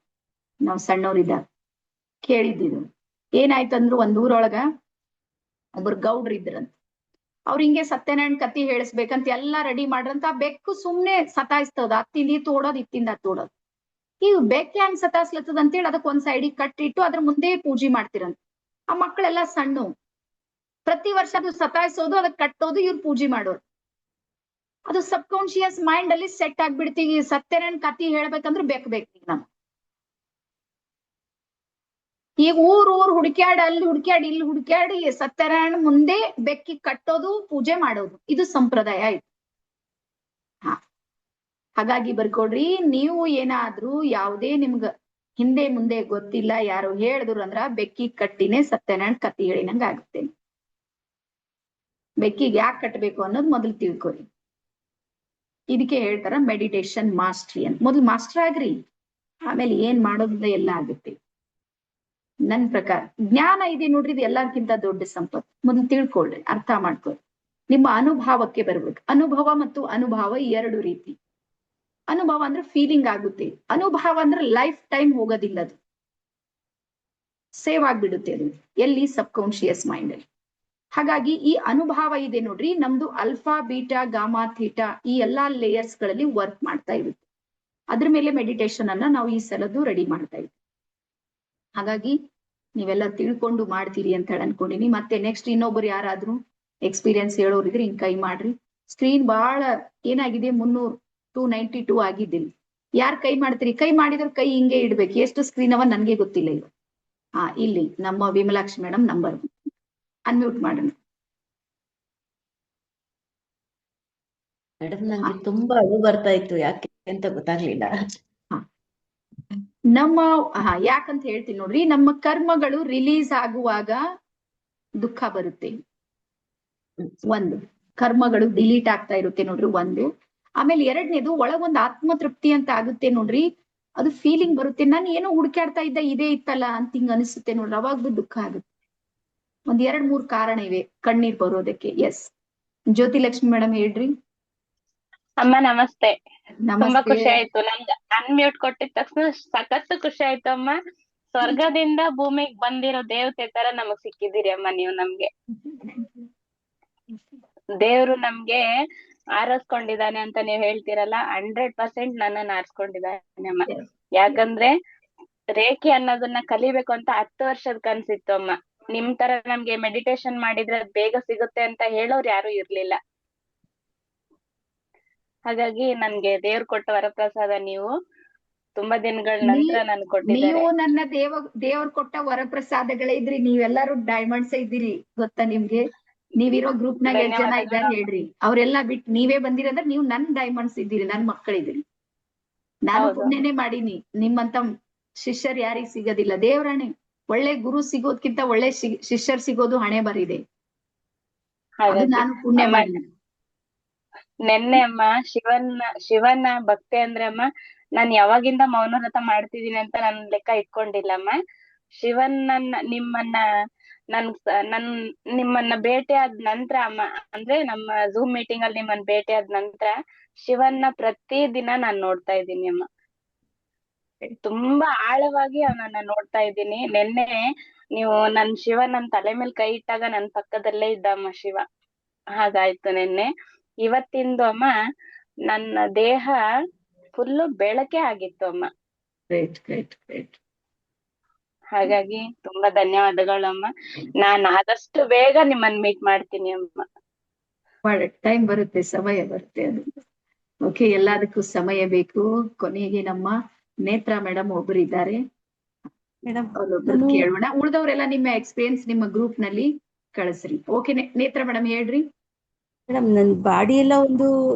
ನಾವ್ ಸಣ್ಣವ್ರಿದ್ದಾಗ ಕೇಳಿದ್ದಿದ್ದು. ಏನಾಯ್ತಂದ್ರು ಒಂದ್ ಊರೊಳಗ ಒಬ್ರು ಗೌಡ್ರು ಇದ್ರಂತ. ಅವ್ರ ಹಿಂಗೆ ಸತ್ಯನಾರಾಯಣ ಕಥೆ ಹೇಳಿಸ್ಬೇಕಂತ ಎಲ್ಲಾ ರೆಡಿ ಮಾಡ್ರಂತ. ಆ ಬೆಕ್ಕು ಸುಮ್ನೆ ಸತಾಯಿಸ್ತದ, ಅತ್ತಿಂದ ತೋಡೋದ್, ಇತ್ತಿಂದ ತೋಡೋದ್. ಈ ಬೆಕ್ ಹೆಂಗ್ ಸತಾಯಿಸ್ಲತ್ತದ ಅಂತೇಳಿ ಅದಕ್ಕೆ ಒಂದ್ ಸೈಡಿಗೆ ಕಟ್ಟಿಟ್ಟು ಅದ್ರ ಮುಂದೆ ಪೂಜೆ ಮಾಡ್ತಿರಂತ. ಆ ಮಕ್ಕಳೆಲ್ಲಾ ಸಣ್ಣ, ಪ್ರತಿ ವರ್ಷ ಅದು ಸತಾಯಿಸೋದು, ಅದಕ್ಕೆ ಕಟ್ಟೋದು, ಇವ್ರು ಪೂಜೆ ಮಾಡೋದು. ಅದು ಸಬ್ ಕಾನ್ಶಿಯಸ್ ಮೈಂಡ್ ಅಲ್ಲಿ ಸೆಟ್ ಆಗ್ಬಿಡ್ತೀವಿ. ಸತ್ಯನಾರಾಯಣ ಕಥೆ ಹೇಳ್ಬೇಕಂದ್ರೆ ಬೇಕು ನಮ್. ಈಗ ಊರ್ ಹುಡುಕ್ಯಾಡಿ, ಅಲ್ಲಿ ಹುಡುಕ್ಯಾಡಿ, ಇಲ್ಲಿ ಹುಡುಕ್ಯಾಡಿ ಸತ್ಯನಾರಾಯಣ ಮುಂದೆ ಬೆಕ್ಕಿ ಕಟ್ಟೋದು, ಪೂಜೆ ಮಾಡೋದು, ಇದು ಸಂಪ್ರದಾಯ ಆಯ್ತು. ಹಾಗಾಗಿ ಬರ್ಕೊಡ್ರಿ. ನೀವು ಏನಾದ್ರೂ ಯಾವುದೇ ನಿಮ್ಗ ಹಿಂದೆ ಮುಂದೆ ಗೊತ್ತಿಲ್ಲ, ಯಾರು ಹೇಳಿದ್ರು ಅಂದ್ರ ಬೆಕ್ಕಿ ಕಟ್ಟಿನೇ ಸತ್ಯನಾರಾಯಣ ಕಥೆ ಹೇಳಿನಂಗ ಆಗುತ್ತೆ. ಬೆಕ್ಕಿಗೆ ಯಾಕೆ ಕಟ್ಟಬೇಕು ಅನ್ನೋದು ಮೊದಲು ತಿಳ್ಕೊರಿ. ಇದಕ್ಕೆ ಹೇಳ್ತಾರ ಮೆಡಿಟೇಷನ್ ಮಾಸ್ಟ್ರಿ ಅಂತ. ಮೊದಲು ಮಾಸ್ಟರ್ ಆಗ್ರಿ, ಆಮೇಲೆ ಏನ್ ಮಾಡೋದ್ರಿಂದ ಎಲ್ಲ ಆಗುತ್ತೆ. ನನ್ ಪ್ರಕಾರ ಜ್ಞಾನ ಇದೆ ನೋಡ್ರಿ, ಇದು ಎಲ್ಲಕ್ಕಿಂತ ದೊಡ್ಡ ಸಂಪತ್ತು. ಮೊದಲು ತಿಳ್ಕೊಳ್ರಿ, ಅರ್ಥ ಮಾಡ್ಕೊಳ್ರಿ. ನಿಮ್ಮ ಅನುಭವಕ್ಕೆ ಬರ್ಬೇಕು. ಅನುಭವ ಮತ್ತು ಅನುಭವ 2 ರೀತಿ. ಅನುಭವ ಅಂದ್ರೆ ಫೀಲಿಂಗ್ ಆಗುತ್ತೆ. ಅನುಭವ ಅಂದ್ರೆ ಲೈಫ್ ಟೈಮ್ ಹೋಗೋದಿಲ್ಲ, ಅದು ಸೇವ್ ಆಗ್ಬಿಡುತ್ತೆ. ಅದು ಎಲ್ಲಿ? ಸಬ್ ಕಾನ್ಶಿಯಸ್ ಮೈಂಡ್ ಅಲ್ಲಿ. ಹಾಗಾಗಿ ಈ ಅನುಭವ ಇದೆ ನೋಡ್ರಿ, ನಮ್ದು ಅಲ್ಫಾ, ಬೀಟಾ, ಗಾಮಾ, ಥೀಟಾ ಈ ಎಲ್ಲಾ ಲೇಯರ್ಸ್ ಗಳಲ್ಲಿ ವರ್ಕ್ ಮಾಡ್ತಾ ಇರುತ್ತೆ. ಅದ್ರ ಮೇಲೆ ಮೆಡಿಟೇಷನ್ ಅನ್ನ ನಾವು ಈ ಸಲದ್ದು ರೆಡಿ ಮಾಡ್ತಾ ಇದ್ವಿ. ಹಾಗಾಗಿ ನೀವೆಲ್ಲ ತಿಳ್ಕೊಂಡು ಮಾಡ್ತೀರಿ ಅಂತ ಹೇಳಿ ಅನ್ಕೊಂಡಿನಿ. ಮತ್ತೆ ನೆಕ್ಸ್ಟ್ ಇನ್ನೊಬ್ರು ಯಾರಾದ್ರೂ ಎಕ್ಸ್ಪೀರಿಯನ್ಸ್ ಹೇಳೋರಿದ್ರೆ ಹಿಂಗ್ ಕೈ ಮಾಡ್ರಿ. ಸ್ಕ್ರೀನ್ ಬಹಳ ಏನಾಗಿದೆ, 292 ಆಗಿದ್ದೀನಿ. ಯಾರ್ ಕೈ ಮಾಡ್ತೀರಿ? ಕೈ ಮಾಡಿದ್ರೆ ಕೈ ಹಿಂಗೆ ಇಡ್ಬೇಕು. ಎಷ್ಟು ಸ್ಕ್ರೀನ್ ಅವ ನನ್ಗೆ ಗೊತ್ತಿಲ್ಲ ಈಗ. ಇಲ್ಲಿ ನಮ್ಮ ವಿಮಲಾಕ್ಷಿ ಮೇಡಮ್ ನಂಬರ್ ಅನ್ಮ್ಯೂಟ್ ಮಾಡೋಣ. ಮೇಡಮ್, ನಂಗೆ ತುಂಬಾ ಅಳು ಬರ್ತಾ ಇತ್ತು, ಯಾಕೆ ಅಂತ ಗೊತ್ತಾಗ್ಲಿಲ್ಲ. ನಮ್ಮ ಯಾಕಂತ ಹೇಳ್ತೀನಿ ನೋಡ್ರಿ, ನಮ್ಮ ಕರ್ಮಗಳು ರಿಲೀಸ್ ಆಗುವಾಗ ದುಃಖ ಬರುತ್ತೆ. ಒಂದು ಕರ್ಮಗಳು ಡಿಲೀಟ್ ಆಗ್ತಾ ಇರುತ್ತೆ ನೋಡ್ರಿ. ಒಂದು ಆಮೇಲೆ ಎರಡನೇದು ಒಳಗೊಂದು ಆತ್ಮತೃಪ್ತಿ ಅಂತ ಆಗುತ್ತೆ ನೋಡ್ರಿ, ಅದು ಫೀಲಿಂಗ್ ಬರುತ್ತೆ. ನಾನು ಏನೋ ಹುಡುಕ್ಯಾಡ್ತಾ ಇದ್ದ ಇದೇ ಇತ್ತಲ್ಲ ಅಂತ ಹಿಂಗ ಅನಿಸುತ್ತೆ ನೋಡ್ರಿ, ಅವಾಗ್ಲೂ ದುಃಖ ಆಗುತ್ತೆ. ಒಂದ್ 2-3 ಕಾರಣ ಇವೆ ಕಣ್ಣೀರ್ ಬರೋದಕ್ಕೆ. ಎಸ್, ಜ್ಯೋತಿ ಲಕ್ಷ್ಮಿ ಮೇಡಮ್ ಹೇಳ್ರಿ. ಅಮ್ಮ ನಮಸ್ತೆ. ತುಂಬಾ ನಮಸ್ತೆ. ಖುಷಿ ಆಯ್ತು. ನಂಗೆ ಅನ್ಮ್ಯೂಟ್ ಕೊಟ್ಟಿದ ತಕ್ಷಣ ಸಖತ್ ಖುಷಿ ಆಯ್ತು ಅಮ್ಮ. ಸ್ವರ್ಗದಿಂದ ಭೂಮಿಗ್ ಬಂದಿರೋ ದೇವತೆ ತರ ನಮಗ್ ಸಿಕ್ಕಿದಿರಿ ಅಮ್ಮ ನೀವು ನಮ್ಗೆ. ದೇವ್ರು ನಮ್ಗೆ ಆರಿಸ್ಕೊಂಡಿದ್ದಾನೆ ಅಂತ ನೀವ್ ಹೇಳ್ತೀರಲ್ಲ, 100% ನನ್ನನ್ನ ಆರಿಸ್ಕೊಂಡಿದ್ದಾನೆ ಅಮ್ಮ. Yes. ಯಾಕಂದ್ರೆ ರೇಖೆ ಅನ್ನೋದನ್ನ ಕಲಿಬೇಕು ಅಂತ 10 ವರ್ಷದ ಕನ್ಸಿತ್ತು ಅಮ್ಮ. ನಿಮ್ ತರ ನಮ್ಗೆ ಮೆಡಿಟೇಷನ್ ಮಾಡಿದ್ರೆ ಅದ್ ಬೇಗ ಸಿಗುತ್ತೆ ಅಂತ ಹೇಳೋರು ಯಾರು ಇರ್ಲಿಲ್ಲ. ಹಾಗಾಗಿ ನನ್ಗೆ ದೇವ್ರು ಕೊಟ್ಟ ವರಪ್ರಸಾದ ನೀವು. ತುಂಬಾ ದಿನಗಳ ನಂತರ ನನ್ ಕೊಟ್ಟಿದ್ದಾರೆ. ನೀವು ನನ್ನ ದೇವ್ರು ಕೊಟ್ಟ ವರಪ್ರಸಾದಗಳೇ ಇದ್ರಿ. ನೀವೆಲ್ಲರೂ ಡೈಮಂಡ್ಸ್ ಇದ್ದೀರಿ ಗೊತ್ತಾ ನಿಮ್ಗೆ. ನೀವಿರೋ ಗ್ರೂಪ್ ನಾಗ ಎಷ್ಟ್ ಜನ ಇದ್ದಾರೆ ಹೇಳ್ರಿ. ಅವ್ರೆಲ್ಲಾ ಬಿಟ್ಟು ನೀವೇ ಬಂದಿರಂದ್ರೆ ನೀವು ನನ್ ಡೈಮಂಡ್ಸ್ ಇದ್ದೀರಿ, ನನ್ ಮಕ್ಕಳಿದ್ದೀರಿ. ನಾನು ಹೌದು. ಪುಣ್ಯನೇ ಮಾಡೀನಿ. ನಿಮ್ಮಂತ ಶಿಷ್ಯರ್ ಯಾರಿಗ್ ಸಿಗೋದಿಲ್ಲ. ದೇವ್ರಾಣೆ, ಒಳ್ಳೆ ಗುರು ಸಿಗೋದ್ಕಿಂತ ಒಳ್ಳೆ ಶಿಷ್ಯರ್ ಸಿಗೋದು ಹಣೆ ಬರಿದೆ. ಅದು ಹಾಗಾಗಿ ನಾನು ಪುಣ್ಯ ಅಮ್ಮ, ಮಾಡೀನಿ. ನೆನ್ನೆ ಅಮ್ಮ ಶಿವನ ಭಕ್ತಿ ಅಂದ್ರೆ ಅಮ್ಮ, ನಾನ್ ಯಾವಾಗಿಂದ ಮೌನ ವ್ರತ ಮಾಡ್ತಿದೀನಿ ಅಂತ ನನ್ ಲೆಕ್ಕ ಇಟ್ಕೊಂಡಿಲ್ಲಮ್ಮ. ನಿಮ್ಮನ್ನ ಭೇಟಿ ಆದ ನಂತರ ಅಮ್ಮ, ಅಂದ್ರೆ ನಮ್ಮ ಝೂಮ್ ಮೀಟಿಂಗ್ ಅಲ್ಲಿ ನಿಮ್ಮನ್ನ ಭೇಟಿ ಆದ ನಂತರ ಶಿವನ್ನ ಪ್ರತಿ ದಿನ ನಾನ್ ನೋಡ್ತಾ ಇದ್ದೀನಿ ಅಮ್ಮ. ತುಂಬಾ ಆಳವಾಗಿ ಅವನನ್ನ ನೋಡ್ತಾ ಇದ್ದೀನಿ. ನೆನ್ನೆ ನೀವು ನನ್ ತಲೆ ಮೇಲೆ ಕೈ ಇಟ್ಟಾಗ ನನ್ ಪಕ್ಕದಲ್ಲೇ ಇದ್ದಮ್ಮ ಶಿವ. ಹಾಗಾಯ್ತು ನೆನ್ನೆ. ಇವತ್ತಿಂದು ಅಮ್ಮ ನನ್ನ ದೇಹ ಫುಲ್ಲು ಬೆಳಕೆ ಆಗಿತ್ತು ಅಮ್ಮ. Great great great. ಹಾಗಾಗಿ ತುಂಬಾ ಧನ್ಯವಾದಗಳು ಅಮ್ಮ. ನಾನ್ ಆದಷ್ಟು ಬೇಗ ನಿಮ್ಮನ್ನ ಮೀಟ್ ಮಾಡ್ತೀನಿ ಅಮ್ಮ. ಟೈಮ್ ಬರುತ್ತೆ, ಸಮಯ ಬರುತ್ತೆ. ಅದು ಓಕೆ, ಎಲ್ಲದಕ್ಕೂ ಸಮಯ ಬೇಕು. ಕೊನೆಗೆ ನಮ್ಮ ನೇತ್ರ ಮೇಡಮ್ ಒಬ್ರು ಇದ್ದಾರೆ, ಮೇಡಮ್ ಅವ್ರೊಬ್ರು ಕೇಳೋಣ. ಉಳ್ದವ್ರೆಲ್ಲ ನಿಮ್ಮ ಎಕ್ಸ್ಪೀರಿಯನ್ಸ್ ನಿಮ್ಮ ಗ್ರೂಪ್ ನಲ್ಲಿ ಕಳಿಸ್ರಿ. ಓಕೆ ನೇತ್ರ ಮೇಡಮ್ ಹೇಳ್ರಿ. ಮೇಡಮ್ ನನ್ ಬಾಡಿ ಎಲ್ಲ ಒಂದು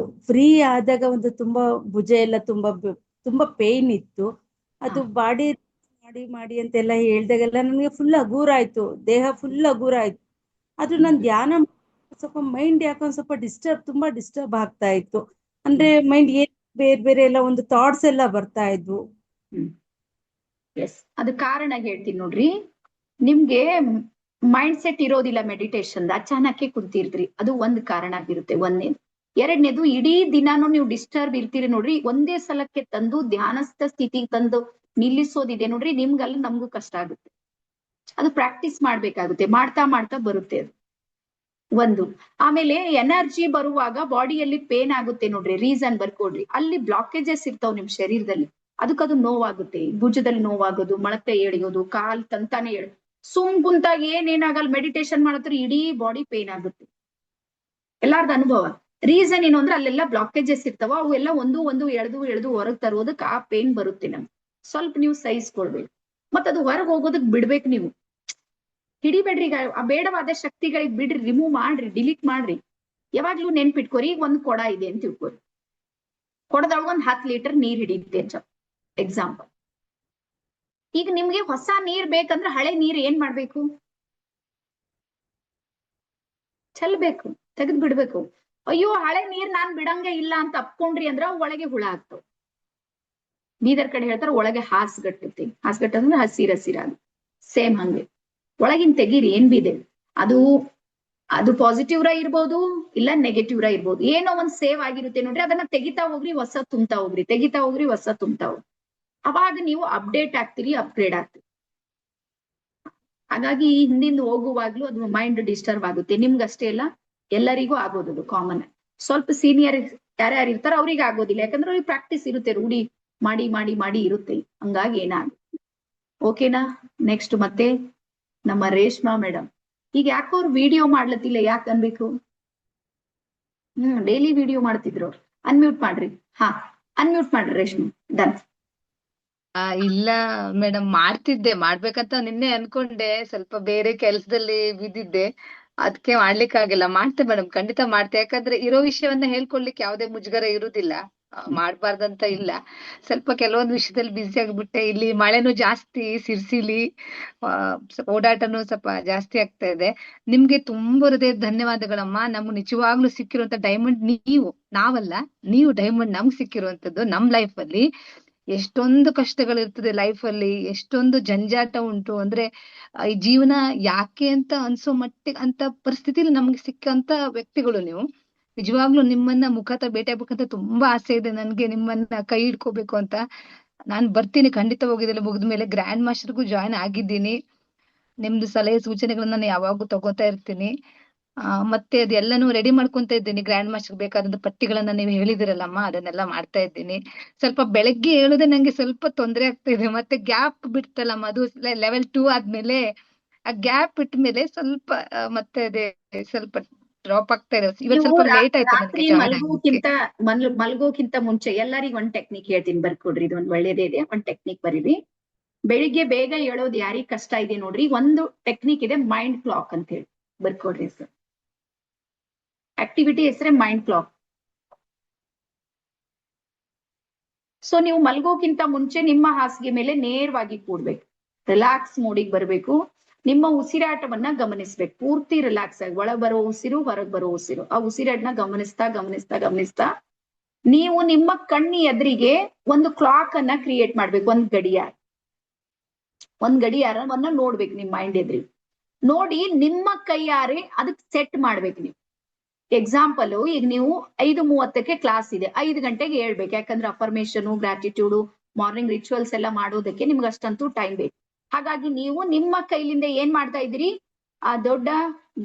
ಫ್ರೀ ಆದಾಗ ಒಂದು ತುಂಬಾ ಭುಜ ಎಲ್ಲ ತುಂಬಾ ಪೇನ್ ಇತ್ತು. ಅದು ಬಾಡಿ ಮಾಡಿ ಮಾಡಿ ಅಂತೆಲ್ಲ ಹೇಳ್ದಾಗೆಲ್ಲ ನನಗೆ ಫುಲ್ ಹಗೂರ ಆಯ್ತು, ದೇಹ ಫುಲ್ ಹಗೂರ ಆಯ್ತು. ಆದ್ರೂ ನಾನು ಧ್ಯಾನ ಸ್ವಲ್ಪ ಮೈಂಡ್ ಯಾಕೊಂದ್ ಸ್ವಲ್ಪ ತುಂಬಾ ಡಿಸ್ಟರ್ಬ್ ಆಗ್ತಾ ಇತ್ತು. ಅಂದ್ರೆ ಮೈಂಡ್ ಏನ್ ಬೇರೆ ಬೇರೆ ಎಲ್ಲ ಒಂದು ಥಾಟ್ಸ್ ಎಲ್ಲ ಬರ್ತಾ ಇದ್ವು. ಎಸ್, ಅದು ಕಾರಣ ಹೇಳ್ತೀನಿ ನೋಡ್ರಿ. ನಿಮ್ಗೆ ಮೈಂಡ್ ಸೆಟ್ ಇರೋದಿಲ್ಲ ಮೆಡಿಟೇಷನ್, ಅಚಾನಕ್ಕೆ ಕುಂತಿರ್ತೀರಿ, ಅದು ಒಂದ್ ಕಾರಣ ಆಗಿರುತ್ತೆ. ಒಂದನೇದು. ಎರಡನೇದು, ಇಡೀ ದಿನಾನು ನೀವು ಡಿಸ್ಟರ್ಬ್ ಇರ್ತೀರಿ ನೋಡ್ರಿ. ಒಂದೇ ಸಲಕ್ಕೆ ತಂದು ಧ್ಯಾನಸ್ಥ ಸ್ಥಿತಿಗೆ ತಂದು ನಿಲ್ಲಿಸೋದಿದೆ ನೋಡ್ರಿ, ನಿಮ್ಗಲ್ಲ ನಮ್ಗೂ ಕಷ್ಟ ಆಗುತ್ತೆ. ಅದು ಪ್ರಾಕ್ಟೀಸ್ ಮಾಡ್ಬೇಕಾಗುತ್ತೆ, ಮಾಡ್ತಾ ಮಾಡ್ತಾ ಬರುತ್ತೆ ಅದು ಒಂದು. ಆಮೇಲೆ ಎನರ್ಜಿ ಬರುವಾಗ ಬಾಡಿಯಲ್ಲಿ ಪೇನ್ ಆಗುತ್ತೆ ನೋಡ್ರಿ, ರೀಸನ್ ಬರ್ಕೊಡ್ರಿ. ಅಲ್ಲಿ ಬ್ಲಾಕೇಜಸ್ ಇರ್ತಾವ್ ನಿಮ್ ಶರೀರದಲ್ಲಿ, ಅದಕ್ಕದು ನೋವಾಗುತ್ತೆ. ಭುಜದಲ್ಲಿ ನೋವಾಗೋದು, ಮೊಳಕೆ ಎಳೆಯೋದು, ಕಾಲ್ ತಂತಾನೆ ಸುಮ್ ಕುಂತಾಗ ಏನೇನಾಗಲ್ಲ. ಮೆಡಿಟೇಷನ್ ಮಾಡತ್ರ ಇಡೀ ಬಾಡಿ ಪೇನ್ ಆಗುತ್ತೆ. ಎಲ್ಲಾರ್ದು ಅನುಭವ. ರೀಸನ್ ಏನು ಅಂದ್ರೆ ಅಲ್ಲೆಲ್ಲ ಬ್ಲಾಕೇಜಸ್ ಇರ್ತಾವ, ಅವೆಲ್ಲ ಒಂದು ಎಳೆದು ಹೊರಗ್ ತರೋದಕ್ಕೆ ಆ ಪೇನ್ ಬರುತ್ತೆ ನಮ್ಗೆ. ಸ್ವಲ್ಪ ನೀವು ಸಹಿಸ್ಕೊಳ್ಬೇಕು, ಮತ್ತದು ಹೊರಗೆ ಹೋಗೋದಕ್ ಬಿಡ್ಬೇಕು. ನೀವು ಹಿಡಿಬೇಡ್ರಿ. ಆ ಬೇಡವಾದ ಶಕ್ತಿಗಳಿಗೆ ಬಿಡ್ರಿ, ರಿಮೂವ್ ಮಾಡ್ರಿ, ಡಿಲೀಟ್ ಮಾಡ್ರಿ. ಯಾವಾಗ್ಲೂ ನೆನ್ಪಿಟ್ಕೋರಿ, ಈಗ ಒಂದ್ ಕೊಡ ಇದೆ ಅಂತ ತಿಳ್ಕೊರಿ. ಕೊಡದೊಳಗ ಒಂದ್ 10 ಲೀಟರ್ ನೀರ್ ಹಿಡಿಯುತ್ತೆ ಎಕ್ಸಾಂಪಲ್. ಈಗ ನಿಮ್ಗೆ ಹೊಸ ನೀರ್ ಬೇಕಂದ್ರೆ ಹಳೆ ನೀರ್ ಏನ್ ಮಾಡ್ಬೇಕು? ಚೆಲ್ಬೇಕು, ತೆಗೆದ್ ಬಿಡ್ಬೇಕು. ಅಯ್ಯೋ ಹಳೆ ನೀರ್ ನಾನ್ ಬಿಡಂಗೆ ಇಲ್ಲ ಅಂತ ಅಪ್ಕೊಂಡ್ರಿ ಅಂದ್ರ ಒಳಗೆ ಹುಳ ಆಗ್ತಾವ. ಬೀದರ್ ಕಡೆ ಹೇಳ್ತಾರ ಒಳಗೆ ಹಾಸ್ಗಟ್ಟುತ್ತೆ. ಹಾಸ್ಗಟ್ಟ ಅಂದ್ರೆ ಹಸಿರಾಗ ಸೇಮ್ ಹಂಗೆ ಒಳಗಿನ್ ತೆಗೀರಿ. ಏನ್ ಬಿದೆ ಅದು ಪಾಸಿಟಿವ್ ರಾ ಇರ್ಬೋದು, ಇಲ್ಲ ನೆಗೆಟಿವ್ ರಾ ಇರ್ಬೋದು. ಏನೋ ಒಂದ್ ಸೇವ್ ಆಗಿರುತ್ತೆ ನೋಡ್ರಿ, ಅದನ್ನ ತೆಗಿತಾ ಹೋಗ್ರಿ, ಹೊಸ ತುಂಬ್ತಾ ಹೋಗ್ರಿ, ತೆಗಿತಾ ಹೋಗ್ರಿ, ಹೊಸ ತುಂಬ್ತಾ ಹೋಗ್ರಿ. ಅವಾಗ ನೀವು ಅಪ್ಡೇಟ್ ಆಗ್ತೀರಿ, ಅಪ್ಗ್ರೇಡ್ ಆಗ್ತೀರಿ. ಹಾಗಾಗಿ ಹಿಂದಿಂದ ಹೋಗುವಾಗ್ಲೂ ಅದು ಮೈಂಡ್ ಡಿಸ್ಟರ್ಬ್ ಆಗುತ್ತೆ. ನಿಮ್ಗಷ್ಟೇ ಅಲ್ಲ, ಎಲ್ಲರಿಗೂ ಆಗೋದು ಕಾಮನ್. ಸ್ವಲ್ಪ ಸೀನಿಯರ್ ಯಾರ್ಯಾರು ಇರ್ತಾರ ಅವ್ರಿಗೆ ಆಗೋದಿಲ್ಲ, ಯಾಕಂದ್ರೆ ಅವ್ರಿಗೆ ಪ್ರಾಕ್ಟೀಸ್ ಇರುತ್ತೆ, ರೂಢಿ ಮಾಡಿ ಮಾಡಿ ಮಾಡಿ ಇರುತ್ತೆ. ಹಂಗಾಗಿ ಏನಾಗುತ್ತೆ. ಓಕೆನಾ? ನೆಕ್ಸ್ಟ್ ಮತ್ತೆ ನಮ್ಮ ರೇಷ್ಮಾ ಮೇಡಮ್. ಈಗ ಯಾಕೋ ಅವ್ರು ವಿಡಿಯೋ ಮಾಡ್ಲತ್ತಿಲ್ಲ, ಯಾಕೆ ಅನ್ಬೇಕು? ಡೈಲಿ ವಿಡಿಯೋ ಮಾಡ್ತಿದ್ರು ಅವ್ರು. ಅನ್ಮ್ಯೂಟ್ ಮಾಡ್ರಿ. ಅನ್ಮ್ಯೂಟ್ ಮಾಡ್ರಿ ರೇಷ್ಮಾ. ಡನ್. ಇಲ್ಲ ಮೇಡಮ್, ಮಾಡ್ಬೇಕಂತ ನಿನ್ನೆ ಅನ್ಕೊಂಡೆ, ಸ್ವಲ್ಪ ಬೇರೆ ಕೆಲ್ಸದಲ್ಲಿ ಬಿದ್ದಿದ್ದೆ, ಅದಕ್ಕೆ ಮಾಡ್ಲಿಕ್ಕಾಗಿಲ್ಲ. ಮಾಡ್ತೆ ಮೇಡಮ್, ಖಂಡಿತ ಮಾಡ್ತೆ. ಯಾಕಂದ್ರೆ ಇರೋ ವಿಷಯವನ್ನ ಹೇಳ್ಕೊಳ್ಲಿಕ್ಕೆ ಯಾವುದೇ ಮುಜುಗರ ಇರುದಿಲ್ಲ. ಮಾಡ್ಬಾರ್ದಂತ ಇಲ್ಲ. ಸ್ವಲ್ಪ ಕೆಲವೊಂದು ವಿಷಯದಲ್ಲಿ ಬ್ಯುಸಿ ಆಗ್ಬಿಟ್ಟೆ. ಇಲ್ಲಿ ಮಳೆನೂ ಜಾಸ್ತಿ, ಸಿರ್ಸಿಲಿ ಸ್ವಲ್ಪ ಓಡಾಟನೂ ಸ್ವಲ್ಪ ಜಾಸ್ತಿ ಆಗ್ತಾ ಇದೆ. ನಿಮ್ಗೆ ತುಂಬಾ ಹೃದಯದ ಧನ್ಯವಾದಗಳಮ್ಮ. ನಮ್ಗೆ ನಿಜವಾಗ್ಲೂ ಸಿಕ್ಕಿರುವಂತ ಡೈಮಂಡ್ ನೀವು, ನಾವಲ್ಲ, ನೀವು ಡೈಮಂಡ್ ನಮ್ಗೆ ಸಿಕ್ಕಿರುವಂತದ್ದು. ನಮ್ ಲೈಫ್ ಅಲ್ಲಿ ಎಷ್ಟೊಂದು ಕಷ್ಟಗಳಿರ್ತದೆ, ಲೈಫ್ ಅಲ್ಲಿ ಎಷ್ಟೊಂದು ಜಂಜಾಟ ಉಂಟು. ಅಂದ್ರೆ ಈ ಜೀವನ ಯಾಕೆ ಅಂತ ಅನ್ಸೋ ಮಟ್ಟಿಗೆ ಅಂತ ಪರಿಸ್ಥಿತಿಲಿ ನಮ್ಗೆ ಸಿಕ್ಕಂತ ವ್ಯಕ್ತಿಗಳು ನೀವು. ನಿಜವಾಗ್ಲೂ ನಿಮ್ಮನ್ನ ಮುಖಾತ ಭೇಟಿ ಆಗ್ಬೇಕಂತ ತುಂಬಾ ಆಸೆ ಇದೆ ನನ್ಗೆ, ನಿಮ್ಮನ್ನ ಕೈ ಹಿಡ್ಕೋಬೇಕು ಅಂತ. ನಾನ್ ಬರ್ತೀನಿ ಖಂಡಿತ, ಹೋಗಿದ್ದೆಲ್ಲ ಮುಗಿದ್ಮೇಲೆ ಗ್ರ್ಯಾಂಡ್ ಮಾಸ್ಟರ್ಗೂ ಜಾಯ್ನ್ ಆಗಿದ್ದೀನಿ. ನಿಮ್ದು ಸಲಹೆ ಸೂಚನೆಗಳನ್ನ ನಾನು ಯಾವಾಗೂ ತಗೋತಾ ಇರ್ತೀನಿ. ಮತ್ತೆ ಅದೆಲ್ಲಾನು ರೆಡಿ ಮಾಡ್ಕೊಂತ ಇದ್ದೀನಿ. ಗ್ರ್ಯಾಂಡ್ ಮಾಸ್ಟರ್ ಬೇಕಾದಂತ ಪಟ್ಟಿಗಳನ್ನ ನೀವು ಹೇಳಿದಿರಲ್ಲಮ್ಮ, ಅದನ್ನೆಲ್ಲ ಮಾಡ್ತಾ ಇದ್ದೀನಿ. ಸ್ವಲ್ಪ ಬೆಳಗ್ಗೆ ಹೇಳುದೇ ನಂಗೆ ಸ್ವಲ್ಪ ತೊಂದರೆ ಆಗ್ತಾ ಇದೆ. ಮತ್ತೆ ಗ್ಯಾಪ್ ಬಿಡ್ತಲ್ಲಮ್ಮ, ಅದು ಲೆವೆಲ್ 2 ಆದ್ಮೇಲೆ ಆ ಗ್ಯಾಪ್ ಬಿಟ್ಮೇಲೆ ಸ್ವಲ್ಪ ಮತ್ತೆ ಅದೇ ಸ್ವಲ್ಪ ಡ್ರಾಪ್ ಆಗ್ತಾ ಇದೆ. ಇವತ್ತು ನೀವು ಸ್ವಲ್ಪ ಲೇಟ್ ಆಯ್ತು ನನಗೆ ರಾತ್ರಿ ಜಾಯ್ನ್ ಆಗ್ಲಿಕ್ಕೆ. ಮಲ್ಗೋಕ್ಕಿಂತ ಮುಂಚೆ ಎಲ್ಲರಿಗೂ ಒಂದ್ ಟೆಕ್ನಿಕ್ ಹೇಳ್ತೀನಿ, ಬರ್ಕೊಡ್ರಿ. ಇದು ಒಂದ್ ಒಳ್ಳೇದೇ ಇದೆ, ಒಂದ್ ಟೆಕ್ನಿಕ್ ಬರೀರಿ. ಬೆಳಿಗ್ಗೆ ಬೇಗ ಹೇಳೋದು ಯಾರಿಗ್ ಕಷ್ಟ ಇದೆ ನೋಡ್ರಿ, ಒಂದು ಟೆಕ್ನಿಕ್ ಇದೆ, ಮೈಂಡ್ ಕ್ಲಾಕ್ ಅಂತ ಹೇಳಿ. ಬರ್ಕೊಡ್ರಿ ಸರ್. ಆಕ್ಟಿವಿಟಿ ಹೆಸರೇ ಮೈಂಡ್ ಕ್ಲಾಕ್. ಸೊ ನೀವು ಮಲ್ಗೋಕ್ಕಿಂತ ಮುಂಚೆ ನಿಮ್ಮ ಹಾಸಿಗೆ ಮೇಲೆ ನೇರವಾಗಿ ಕೂಡ್ಬೇಕು, ರಿಲ್ಯಾಕ್ಸ್ ಮೋಡಿಗೆ ಬರ್ಬೇಕು. ನಿಮ್ಮ ಉಸಿರಾಟವನ್ನ ಗಮನಿಸ್ಬೇಕು, ಪೂರ್ತಿ ರಿಲ್ಯಾಕ್ಸ್ ಆಗಿ. ಒಳ ಬರೋ ಉಸಿರು, ಹೊರಗ್ ಬರೋ ಉಸಿರು, ಆ ಉಸಿರಾಟನ ಗಮನಿಸ್ತಾ ಗಮನಿಸ್ತಾ ಗಮನಿಸ್ತಾ ನೀವು ನಿಮ್ಮ ಕಣ್ಣಿ ಎದುರಿಗೆ ಒಂದು ಕ್ಲಾಕ್ ಅನ್ನ ಕ್ರಿಯೇಟ್ ಮಾಡ್ಬೇಕು. ಒಂದ್ ಗಡಿಯಾರವನ್ನ ನೋಡ್ಬೇಕು ನಿಮ್ ಮೈಂಡ್ ಎದುರಿಗೆ. ನೋಡಿ ನಿಮ್ಮ ಕೈಯಾರೆ ಅದಕ್ಕೆ ಸೆಟ್ ಮಾಡ್ಬೇಕು ನೀವು. ಎಕ್ಸಾಂಪಲ್, ಈಗ ನೀವು 5:30ಕ್ಕೆ ಕ್ಲಾಸ್ ಇದೆ, 5 ಗಂಟೆಗೆ ಹೇಳ್ಬೇಕು. ಯಾಕಂದ್ರೆ ಅಫರ್ಮೇಶನ್, ಗ್ರಾಟಿಟ್ಯೂಡ್, ಮಾರ್ನಿಂಗ್ ರಿಚುವಲ್ಸ್ ಎಲ್ಲ ಮಾಡೋದಕ್ಕೆ ನಿಮ್ಗೆ ಅಷ್ಟಂತೂ ಟೈಮ್ ಬೇಕು. ಹಾಗಾಗಿ ನೀವು ನಿಮ್ಮ ಕೈಲಿಂದ ಏನ್ ಮಾಡ್ತಾ ಇದ್ದೀರಿ, ಆ ದೊಡ್ಡ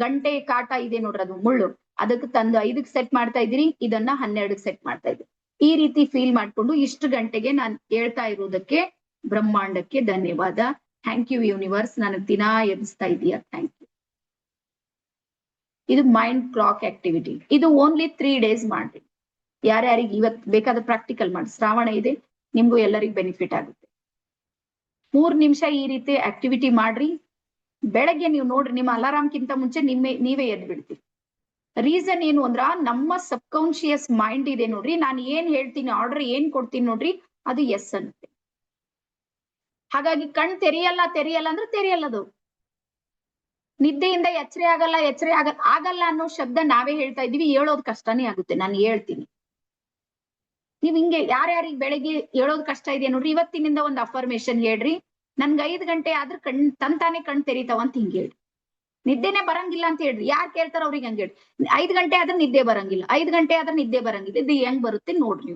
ಗಂಟೆ ಕಾಟ ಇದೆ ನೋಡ್ರಿ, ಅದು ಮುಳ್ಳು, ಅದಕ್ಕೆ ತಂದು 5ಕ್ಕೆ ಸೆಟ್ ಮಾಡ್ತಾ ಇದ್ದೀರಿ, ಇದನ್ನ 12ಕ್ಕೆ ಸೆಟ್ ಮಾಡ್ತಾ ಇದ್ದೀರಿ. ಈ ರೀತಿ ಫೀಲ್ ಮಾಡ್ಕೊಂಡು ಇಷ್ಟು ಗಂಟೆಗೆ ನಾನು ಹೇಳ್ತಾ ಇರೋದಕ್ಕೆ ಬ್ರಹ್ಮಾಂಡಕ್ಕೆ ಧನ್ಯವಾದ. ಥ್ಯಾಂಕ್ ಯು ಯೂನಿವರ್ಸ್, ನನಗ್ ದಿನಾ ಎಬ್ಬಿಸ್ತಾ ಇದೀಯಾ, ಥ್ಯಾಂಕ್ ಯು. ಇದು ಮೈಂಡ್ ಕ್ಲಾಕ್ ಆಕ್ಟಿವಿಟಿ. ಇದು ಓನ್ಲಿ 3 days ಮಾಡ್ರಿ. ಯಾರ್ಯಾರಿಗೆ ಇವತ್ತು ಬೇಕಾದ ಪ್ರಾಕ್ಟಿಕಲ್ ಮಾಡಿ, ಶ್ರಾವಣ ಇದೆ, ನಿಮ್ಗೂ ಎಲ್ಲರಿಗೂ ಬೆನಿಫಿಟ್ ಆಗುತ್ತೆ. 3 ನಿಮಿಷ ಈ ರೀತಿ ಆಕ್ಟಿವಿಟಿ ಮಾಡ್ರಿ. ಬೆಳಗ್ಗೆ ನೀವು ನೋಡ್ರಿ, ನಿಮ್ಮ ಅಲಾರಾಮ್ಗಿಂತ ಮುಂಚೆ ನೀವೇ ಎದ್ದು ಬಿಡ್ತೀರಿ. ರೀಸನ್ ಏನು ಅಂದ್ರ, ನಮ್ಮ ಸಬ್ ಕಾನ್ಶಿಯಸ್ ಮೈಂಡ್ ಇದೆ ನೋಡ್ರಿ, ನಾನು ಏನ್ ಹೇಳ್ತೀನಿ, ಆರ್ಡರ್ ಏನ್ ಕೊಡ್ತೀನಿ ನೋಡ್ರಿ, ಅದು ಎಸ್ ಅನ್ನುತ್ತೆ. ಹಾಗಾಗಿ ಕಣ್ ತೆರೆಯಲ್ಲ ಅಂದ್ರೆ ತೆರೆಯಲ್ಲದು. ನಿದ್ದೆಯಿಂದ ಎಚ್ಚರ ಆಗಲ್ಲ ಅನ್ನೋ ಶಬ್ದ ನಾವೇ ಹೇಳ್ತಾ ಇದೀವಿ. ಹೇಳೋದು ಕಷ್ಟನೇ ಆಗುತ್ತೆ. ನಾನು ಹೇಳ್ತೀನಿ, ನೀವ್ ಹಿಂಗೆ ಯಾರ್ಯಾರಿಗೆ ಬೆಳಗ್ಗೆ ಹೇಳೋದು ಕಷ್ಟ ಇದೆ ನೋಡ್ರಿ, ಇವತ್ತಿನಿಂದ ಒಂದು ಅಫರ್ಮೇಶನ್ ಹೇಳ್ರಿ, ನನ್ಗೆ 5 ಗಂಟೆ ಆದ್ರೆ ತಂತಾನೆ ಕಣ್ ತೆರಿತಾವಂತ ಹಿಂಗ್ ಹೇಳ್ರಿ. ನಿದ್ದೆನೆ ಬರಂಗಿಲ್ಲ ಅಂತ ಹೇಳ್ರಿ, ಯಾರು ಕೇಳ್ತಾರ ಅವ್ರಿಗೆ ಹಂಗ ಹೇಳ್ರಿ. 5 ಗಂಟೆ ಆದ್ರೆ ನಿದ್ದೆ ಬರಂಗಿಲ್ಲ, 5 ಗಂಟೆ ಆದ್ರೆ ನಿದ್ದೆ ಬರಂಗಿಲ್ಲ. ಇದು ಹೆಂಗ್ ಬರುತ್ತೆ ನೋಡ್ರಿ.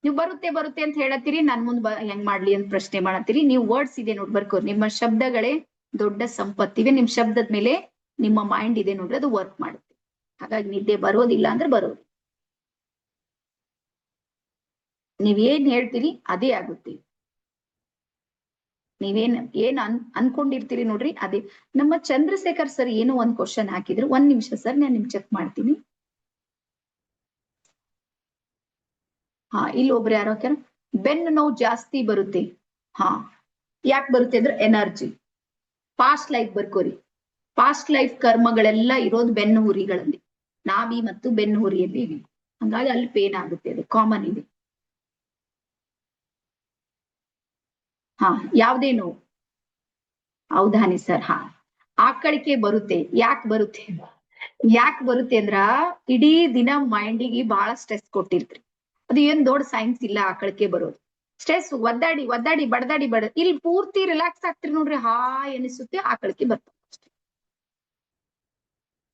ನೀವು ಬರುತ್ತೆ ಅಂತ ಹೇಳತ್ತೀರಿ, ನನ್ ಮುಂದ್ ಹೆಂಗ್ ಮಾಡ್ಲಿ ಅಂತ ಪ್ರಶ್ನೆ ಮಾಡತ್ತೀರಿ. ನೀವು ವರ್ಡ್ಸ್ ಇದೆ ನೋಡ್ರಿ, ಬರ್ಕೋರಿ. ನಿಮ್ಮ ಶಬ್ದಗಳೇ ದೊಡ್ಡ ಸಂಪತ್ತಿವೆ. ನಿಮ್ ಶಬ್ದದ ಮೇಲೆ ನಿಮ್ಮ ಮೈಂಡ್ ಇದೆ ನೋಡ್ರಿ, ಅದು ವರ್ಕ್ ಮಾಡುತ್ತೆ. ಹಾಗಾಗಿ ನಿದ್ದೆ ಬರೋದಿಲ್ಲ ಅಂದ್ರೆ ಬರೋದು. ನೀವೇನ್ ಹೇಳ್ತೀರಿ ಅದೇ ಆಗುತ್ತೆ. ಏನ್ ಅನ್ಕೊಂಡಿರ್ತೀರಿ ನೋಡ್ರಿ ಅದೇ. ನಮ್ಮ ಚಂದ್ರಶೇಖರ್ ಸರ್ ಏನೋ ಒಂದ್ ಕ್ವಶನ್ ಹಾಕಿದ್ರು, 1 ನಿಮಿಷ ಸರ್, ನಾನು ನಿಮ್ಗೆ ಚೆಕ್ ಮಾಡ್ತೀನಿ. ಇಲ್ಲಿ ಒಬ್ರು ಯಾರೋ ಹಾಕ್ಯಾರ, ಬೆನ್ನು ನೋವು ಜಾಸ್ತಿ ಬರುತ್ತೆ. ಯಾಕೆ ಬರುತ್ತೆ ಅಂದ್ರೆ ಎನರ್ಜಿ. ಪಾಸ್ಟ್ ಲೈಫ್ ಬರ್ಕೋರಿ. ಪಾಸ್ಟ್ ಲೈಫ್ ಕರ್ಮಗಳೆಲ್ಲ ಇರೋದು ಬೆನ್ನು ಹುರಿಗಳಲ್ಲಿ, ನಾಭಿ ಮತ್ತು ಬೆನ್ನು ಹುರಿಯಲ್ಲಿ ಇವೆ. ಹಂಗಾಗಿ ಅಲ್ಲಿ ಪೇನ್ ಆಗುತ್ತೆ, ಅದು ಕಾಮನ್ ಇದೆ. ಯಾವ್ದೇ ನೋವು. ಹೌದಾನಿ ಸರ್. ಆಕಳಿಕೆ ಬರುತ್ತೆ. ಯಾಕೆ ಬರುತ್ತೆ ಅಂದ್ರ, ಇಡೀ ದಿನ ಮೈಂಡಿಗೆ ಬಹಳ ಸ್ಟ್ರೆಸ್ ಕೊಟ್ಟಿರ್ತ್ರಿ. ಅದು ಏನ್ ದೊಡ್ಡ ಸೈನ್ಸ್ ಇಲ್ಲ ಆಕಳಿಕೆ ಬರೋದು. ಸ್ಟ್ರೆಸ್ ಒದ್ದಾಡಿ ಬಡದಾಡಿ ಇಲ್ಲಿ ಪೂರ್ತಿ ರಿಲ್ಯಾಕ್ಸ್ ಆಗ್ತಿರಿ ನೋಡ್ರಿ, ಎನಿಸುತ್ತೆ, ಆಕಳಿಕೆ ಬರ್ತದೆ.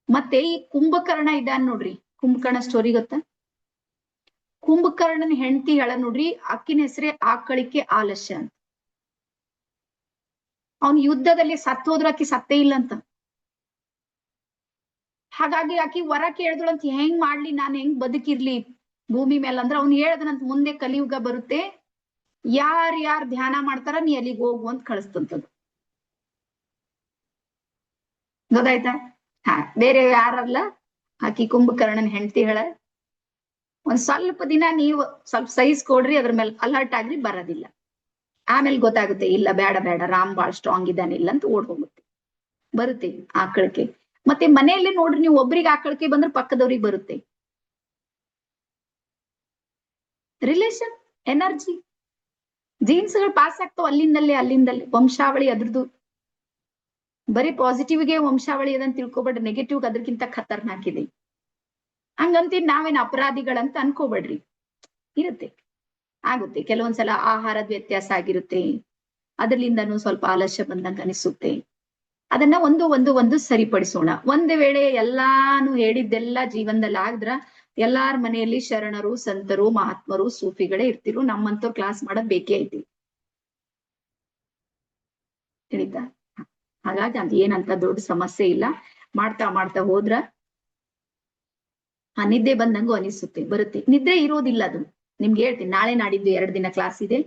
ಮತ್ತೆ ಈ ಕುಂಭಕರ್ಣ ಇದ್ದಾನ ನೋಡ್ರಿ, ಕುಂಭಕರ್ಣ ಸ್ಟೋರಿ ಗೊತ್ತಾ? ಕುಂಭಕರ್ಣನ ಹೆಂಡತಿ ಹೇಳ ನೋಡ್ರಿ, ಅಕ್ಕಿನ ಹೆಸರೇ ಆಕಳಿಕೆ ಆಲಸ್ಯ ಅಂತ. ಅವನ್ ಯುದ್ಧದಲ್ಲಿ ಸತ್ತು ಹೋದ್ರು, ಅಕ್ಕಿ ಸತ್ತೇ ಇಲ್ಲ ಅಂತ. ಹಾಗಾಗಿ ಆಕಿ ವರ ಕೇಳಿದ್ಳಂತ, ಹೆಂಗ್ ಮಾಡ್ಲಿ, ನಾನ್ ಹೆಂಗ್ ಬದುಕಿರ್ಲಿ ಭೂಮಿ ಮೇಲೆ ಅಂದ್ರೆ, ಅವ್ನು ಹೇಳ್ದನಂತ, ಮುಂದೆ ಕಲಿಯುಗ ಬರುತ್ತೆ, ಯಾರ್ ಧ್ಯಾನ ಮಾಡ್ತಾರ ನೀ ಅಲ್ಲಿಗೆ ಹೋಗು ಅಂತ ಕಳಿಸ್ತಂತದ್ದು. ಗೊತ್ತಾಯ್ತಾ? ಬೇರೆ ಯಾರಲ್ಲ, ಆಕಿ ಕುಂಭಕರ್ಣನ್ ಹೆಂಡತಿ ಹೇಳ, ಒಂದ್ ಸ್ವಲ್ಪ ದಿನ ನೀವು ಸ್ವಲ್ಪ ಸೈಜ್ ಕೊಡ್ರಿ, ಅದ್ರ ಮೇಲೆ ಅಲರ್ಟ್ ಆಗ್ರಿ, ಬರೋದಿಲ್ಲ. ಆಮೇಲೆ ಗೊತ್ತಾಗುತ್ತೆ, ಇಲ್ಲ ಬೇಡ ರಾಮ್ ಬಾಳ್ ಸ್ಟ್ರಾಂಗ್ ಇದ್ದಾನಿಲ್ಲ ಅಂತ ಓಡ್ ಹೋಗುತ್ತೆ. ಬರುತ್ತೆ ಆಕಳಿಕೆ. ಮತ್ತೆ ಮನೆಯಲ್ಲಿ ನೋಡ್ರಿ, ನೀವು ಒಬ್ರಿಗೆ ಆಕಳಿಕೆ ಬಂದ್ರೆ ಪಕ್ಕದವ್ರಿಗೆ ಬರುತ್ತೆ. ರಿಲೇಶನ್, ಎನರ್ಜಿ, ಜೀನ್ಸ್ಗಳು ಪಾಸ್ ಆಗ್ತಾವ ಅಲ್ಲಿಂದಲ್ಲೇ ವಂಶಾವಳಿ ಅದ್ರದ್ದು. ಬರೀ ಪಾಸಿಟಿವ್ಗೆ ವಂಶಾವಳಿ ಅದನ್ನ ತಿಳ್ಕೊಬೇಡ್ರಿ, ನೆಗೆಟಿವ್ ಅದಕ್ಕಿಂತ ಖತರ್ನಾಕ್ ಇದೆ. ಹಂಗಂತೀನಿ ನಾವೇನ್ ಅಪರಾಧಿಗಳಂತ ಅನ್ಕೋಬೇಡ್ರಿ, ಇರುತ್ತೆ, ಆಗುತ್ತೆ. ಕೆಲವೊಂದ್ಸಲ ಆಹಾರದ ವ್ಯತ್ಯಾಸ ಆಗಿರುತ್ತೆ, ಅದರಿಂದನೂ ಸ್ವಲ್ಪ ಆಲಸ್ಯ ಬಂದಂಗ ಅನಿಸುತ್ತೆ. ಅದನ್ನ ಒಂದು ಸರಿಪಡಿಸೋಣ. ಒಂದು ವೇಳೆ ಎಲ್ಲಾನು ಹೇಳಿದ್ದೆಲ್ಲ ಜೀವನದಲ್ಲಿ ಆದ್ರ ಎಲ್ಲಾರ ಮನೆಯಲ್ಲಿ ಶರಣರು, ಸಂತರು, ಮಹಾತ್ಮರು, ಸೂಫಿಗಳೇ ಇರ್ತಿರು. ನಮ್ಮಂತವ್ರು ಕ್ಲಾಸ್ ಮಾಡೋದ್ ಬೇಕೇ ಐತಿ, ತಿಳಿತಾ? ಹಾಗಾಗಿ ಅದ್ ಏನಂತ ದೊಡ್ಡ ಸಮಸ್ಯೆ ಇಲ್ಲ. ಮಾಡ್ತಾ ಹೋದ್ರ ಆ ನಿದ್ದೆ ಬಂದಂಗೂ ಅನಿಸುತ್ತೆ, ಬರುತ್ತೆ. ನಿದ್ರೆ ಇರೋದಿಲ್ಲ ಅದು, ನಿಮ್ಗೆ ಹೇಳ್ತೀನಿ. ನಾಳೆ ನಾಡಿದ್ದು 2 ದಿನ ಕ್ಲಾಸ್ ಇದೆ.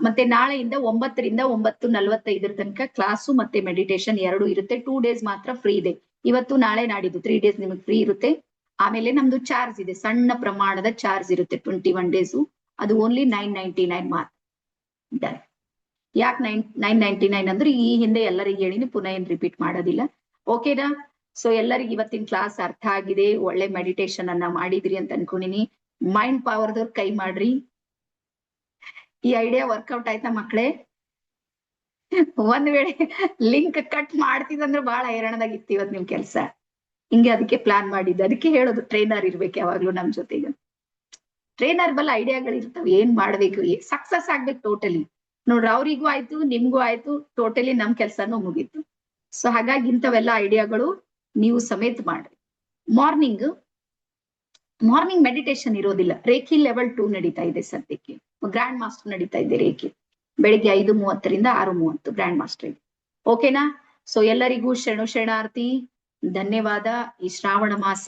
ಮತ್ತೆ ನಾಳೆಯಿಂದ 9ರಿಂದ 9:45 ತನಕ ಕ್ಲಾಸು ಮತ್ತೆ ಮೆಡಿಟೇಷನ್ 2 ಇರುತ್ತೆ. 2 days ಮಾತ್ರ ಫ್ರೀ ಇದೆ. ಇವತ್ತು ನಾಳೆ ನಾಡಿದ್ದು 3 days ನಿಮಗೆ ಫ್ರೀ ಇರುತ್ತೆ. ಆಮೇಲೆ ನಮ್ದು ಚಾರ್ಜ್ ಇದೆ, ಸಣ್ಣ ಪ್ರಮಾಣದ ಚಾರ್ಜ್ ಇರುತ್ತೆ 21 days. ಅದು ಓನ್ಲಿ 999 ಮಾತ್ರ. ಯಾಕೆ 999 ಅಂದ್ರೆ ಈ ಹಿಂದೆ ಎಲ್ಲರಿಗೆ ಹೇಳಿನಿ, ಪುನಃ ಏನ್ ರಿಪೀಟ್ ಮಾಡೋದಿಲ್ಲ. ಓಕೆನಾ? ಸೊ ಎಲ್ಲರಿಗೂ ಇವತ್ತಿನ ಕ್ಲಾಸ್ ಅರ್ಥ ಆಗಿದೆ, ಒಳ್ಳೆ ಮೆಡಿಟೇಷನ್ ಅನ್ನ ಮಾಡಿದ್ರಿ ಅಂತ ಅನ್ಕೊಂಡಿನಿ. ಮೈಂಡ್ ಪವರ್ದವ್ರು ಕೈ ಮಾಡ್ರಿ. ಈ ಐಡಿಯಾ ವರ್ಕೌಟ್ ಆಯ್ತಾ ಮಕ್ಕಳೇ? ಒಂದ್ ವೇಳೆ ಲಿಂಕ್ ಕಟ್ ಮಾಡ್ತಿದಂದ್ರೆ ಬಹಳ ಹೈರಾಣದಾಗಿತ್ತು ಇವತ್ ನಿಮ್ ಕೆಲ್ಸ. ಹಿಂಗೆ ಅದಕ್ಕೆ ಪ್ಲಾನ್ ಮಾಡಿದ್ದು, ಅದಕ್ಕೆ ಹೇಳೋದು ಟ್ರೈನರ್ ಇರ್ಬೇಕು ಯಾವಾಗ್ಲೂ ನಮ್ ಜೊತೆಗೆ. ಟ್ರೈನರ್ ಬಲ್ಲ ಐಡಿಯಾಗಳು ಇರ್ತಾವ, ಏನ್ ಮಾಡ್ಬೇಕು, ಸಕ್ಸಸ್ ಆಗ್ಬೇಕು ಟೋಟಲಿ. ನೋಡ್ರಿ, ಅವ್ರಿಗೂ ಆಯ್ತು, ನಿಮ್ಗೂ ಆಯ್ತು, ಟೋಟಲಿ ನಮ್ ಕೆಲ್ಸನೂ ಮುಗೀತು. ಸೊ ಹಾಗಾಗಿ ಇಂಥವೆಲ್ಲ ಐಡಿಯಾಗಳು ನೀವು ಸಮೇತ ಮಾಡ್ರಿ. ಮಾರ್ನಿಂಗ್ ಮೆಡಿಟೇಷನ್ ಇರೋದಿಲ್ಲ. ರೇಖಿ ಲೆವೆಲ್ 2 ನಡೀತಾ ಇದೆ ಸದ್ಯಕ್ಕೆ. ಗ್ರ್ಯಾಂಡ್ ಮಾಸ್ಟರ್ ನಡೀತಾ ಇದೆ ರೇಖಿ. ಬೆಳಿಗ್ಗೆ 5:30ರಿಂದ 6:30 ಗ್ರ್ಯಾಂಡ್ ಮಾಸ್ಟರ್ ಇದೆ. ಓಕೆನಾ? ಸೊ ಎಲ್ಲರಿಗೂ ಶರಣಾರ್ಥಿ, ಧನ್ಯವಾದ. ಈ ಶ್ರಾವಣ ಮಾಸ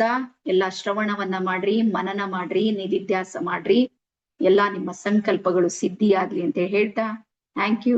ಎಲ್ಲಾ ಶ್ರವಣವನ್ನ ಮಾಡ್ರಿ, ಮನನ ಮಾಡ್ರಿ, ನಿಧಿಧ್ಯಾಸ ಮಾಡ್ರಿ. ಎಲ್ಲಾ ನಿಮ್ಮ ಸಂಕಲ್ಪಗಳು ಸಿದ್ಧಿಯಾಗ್ಲಿ ಅಂತ ಹೇಳ್ತಾ ಥ್ಯಾಂಕ್ ಯು.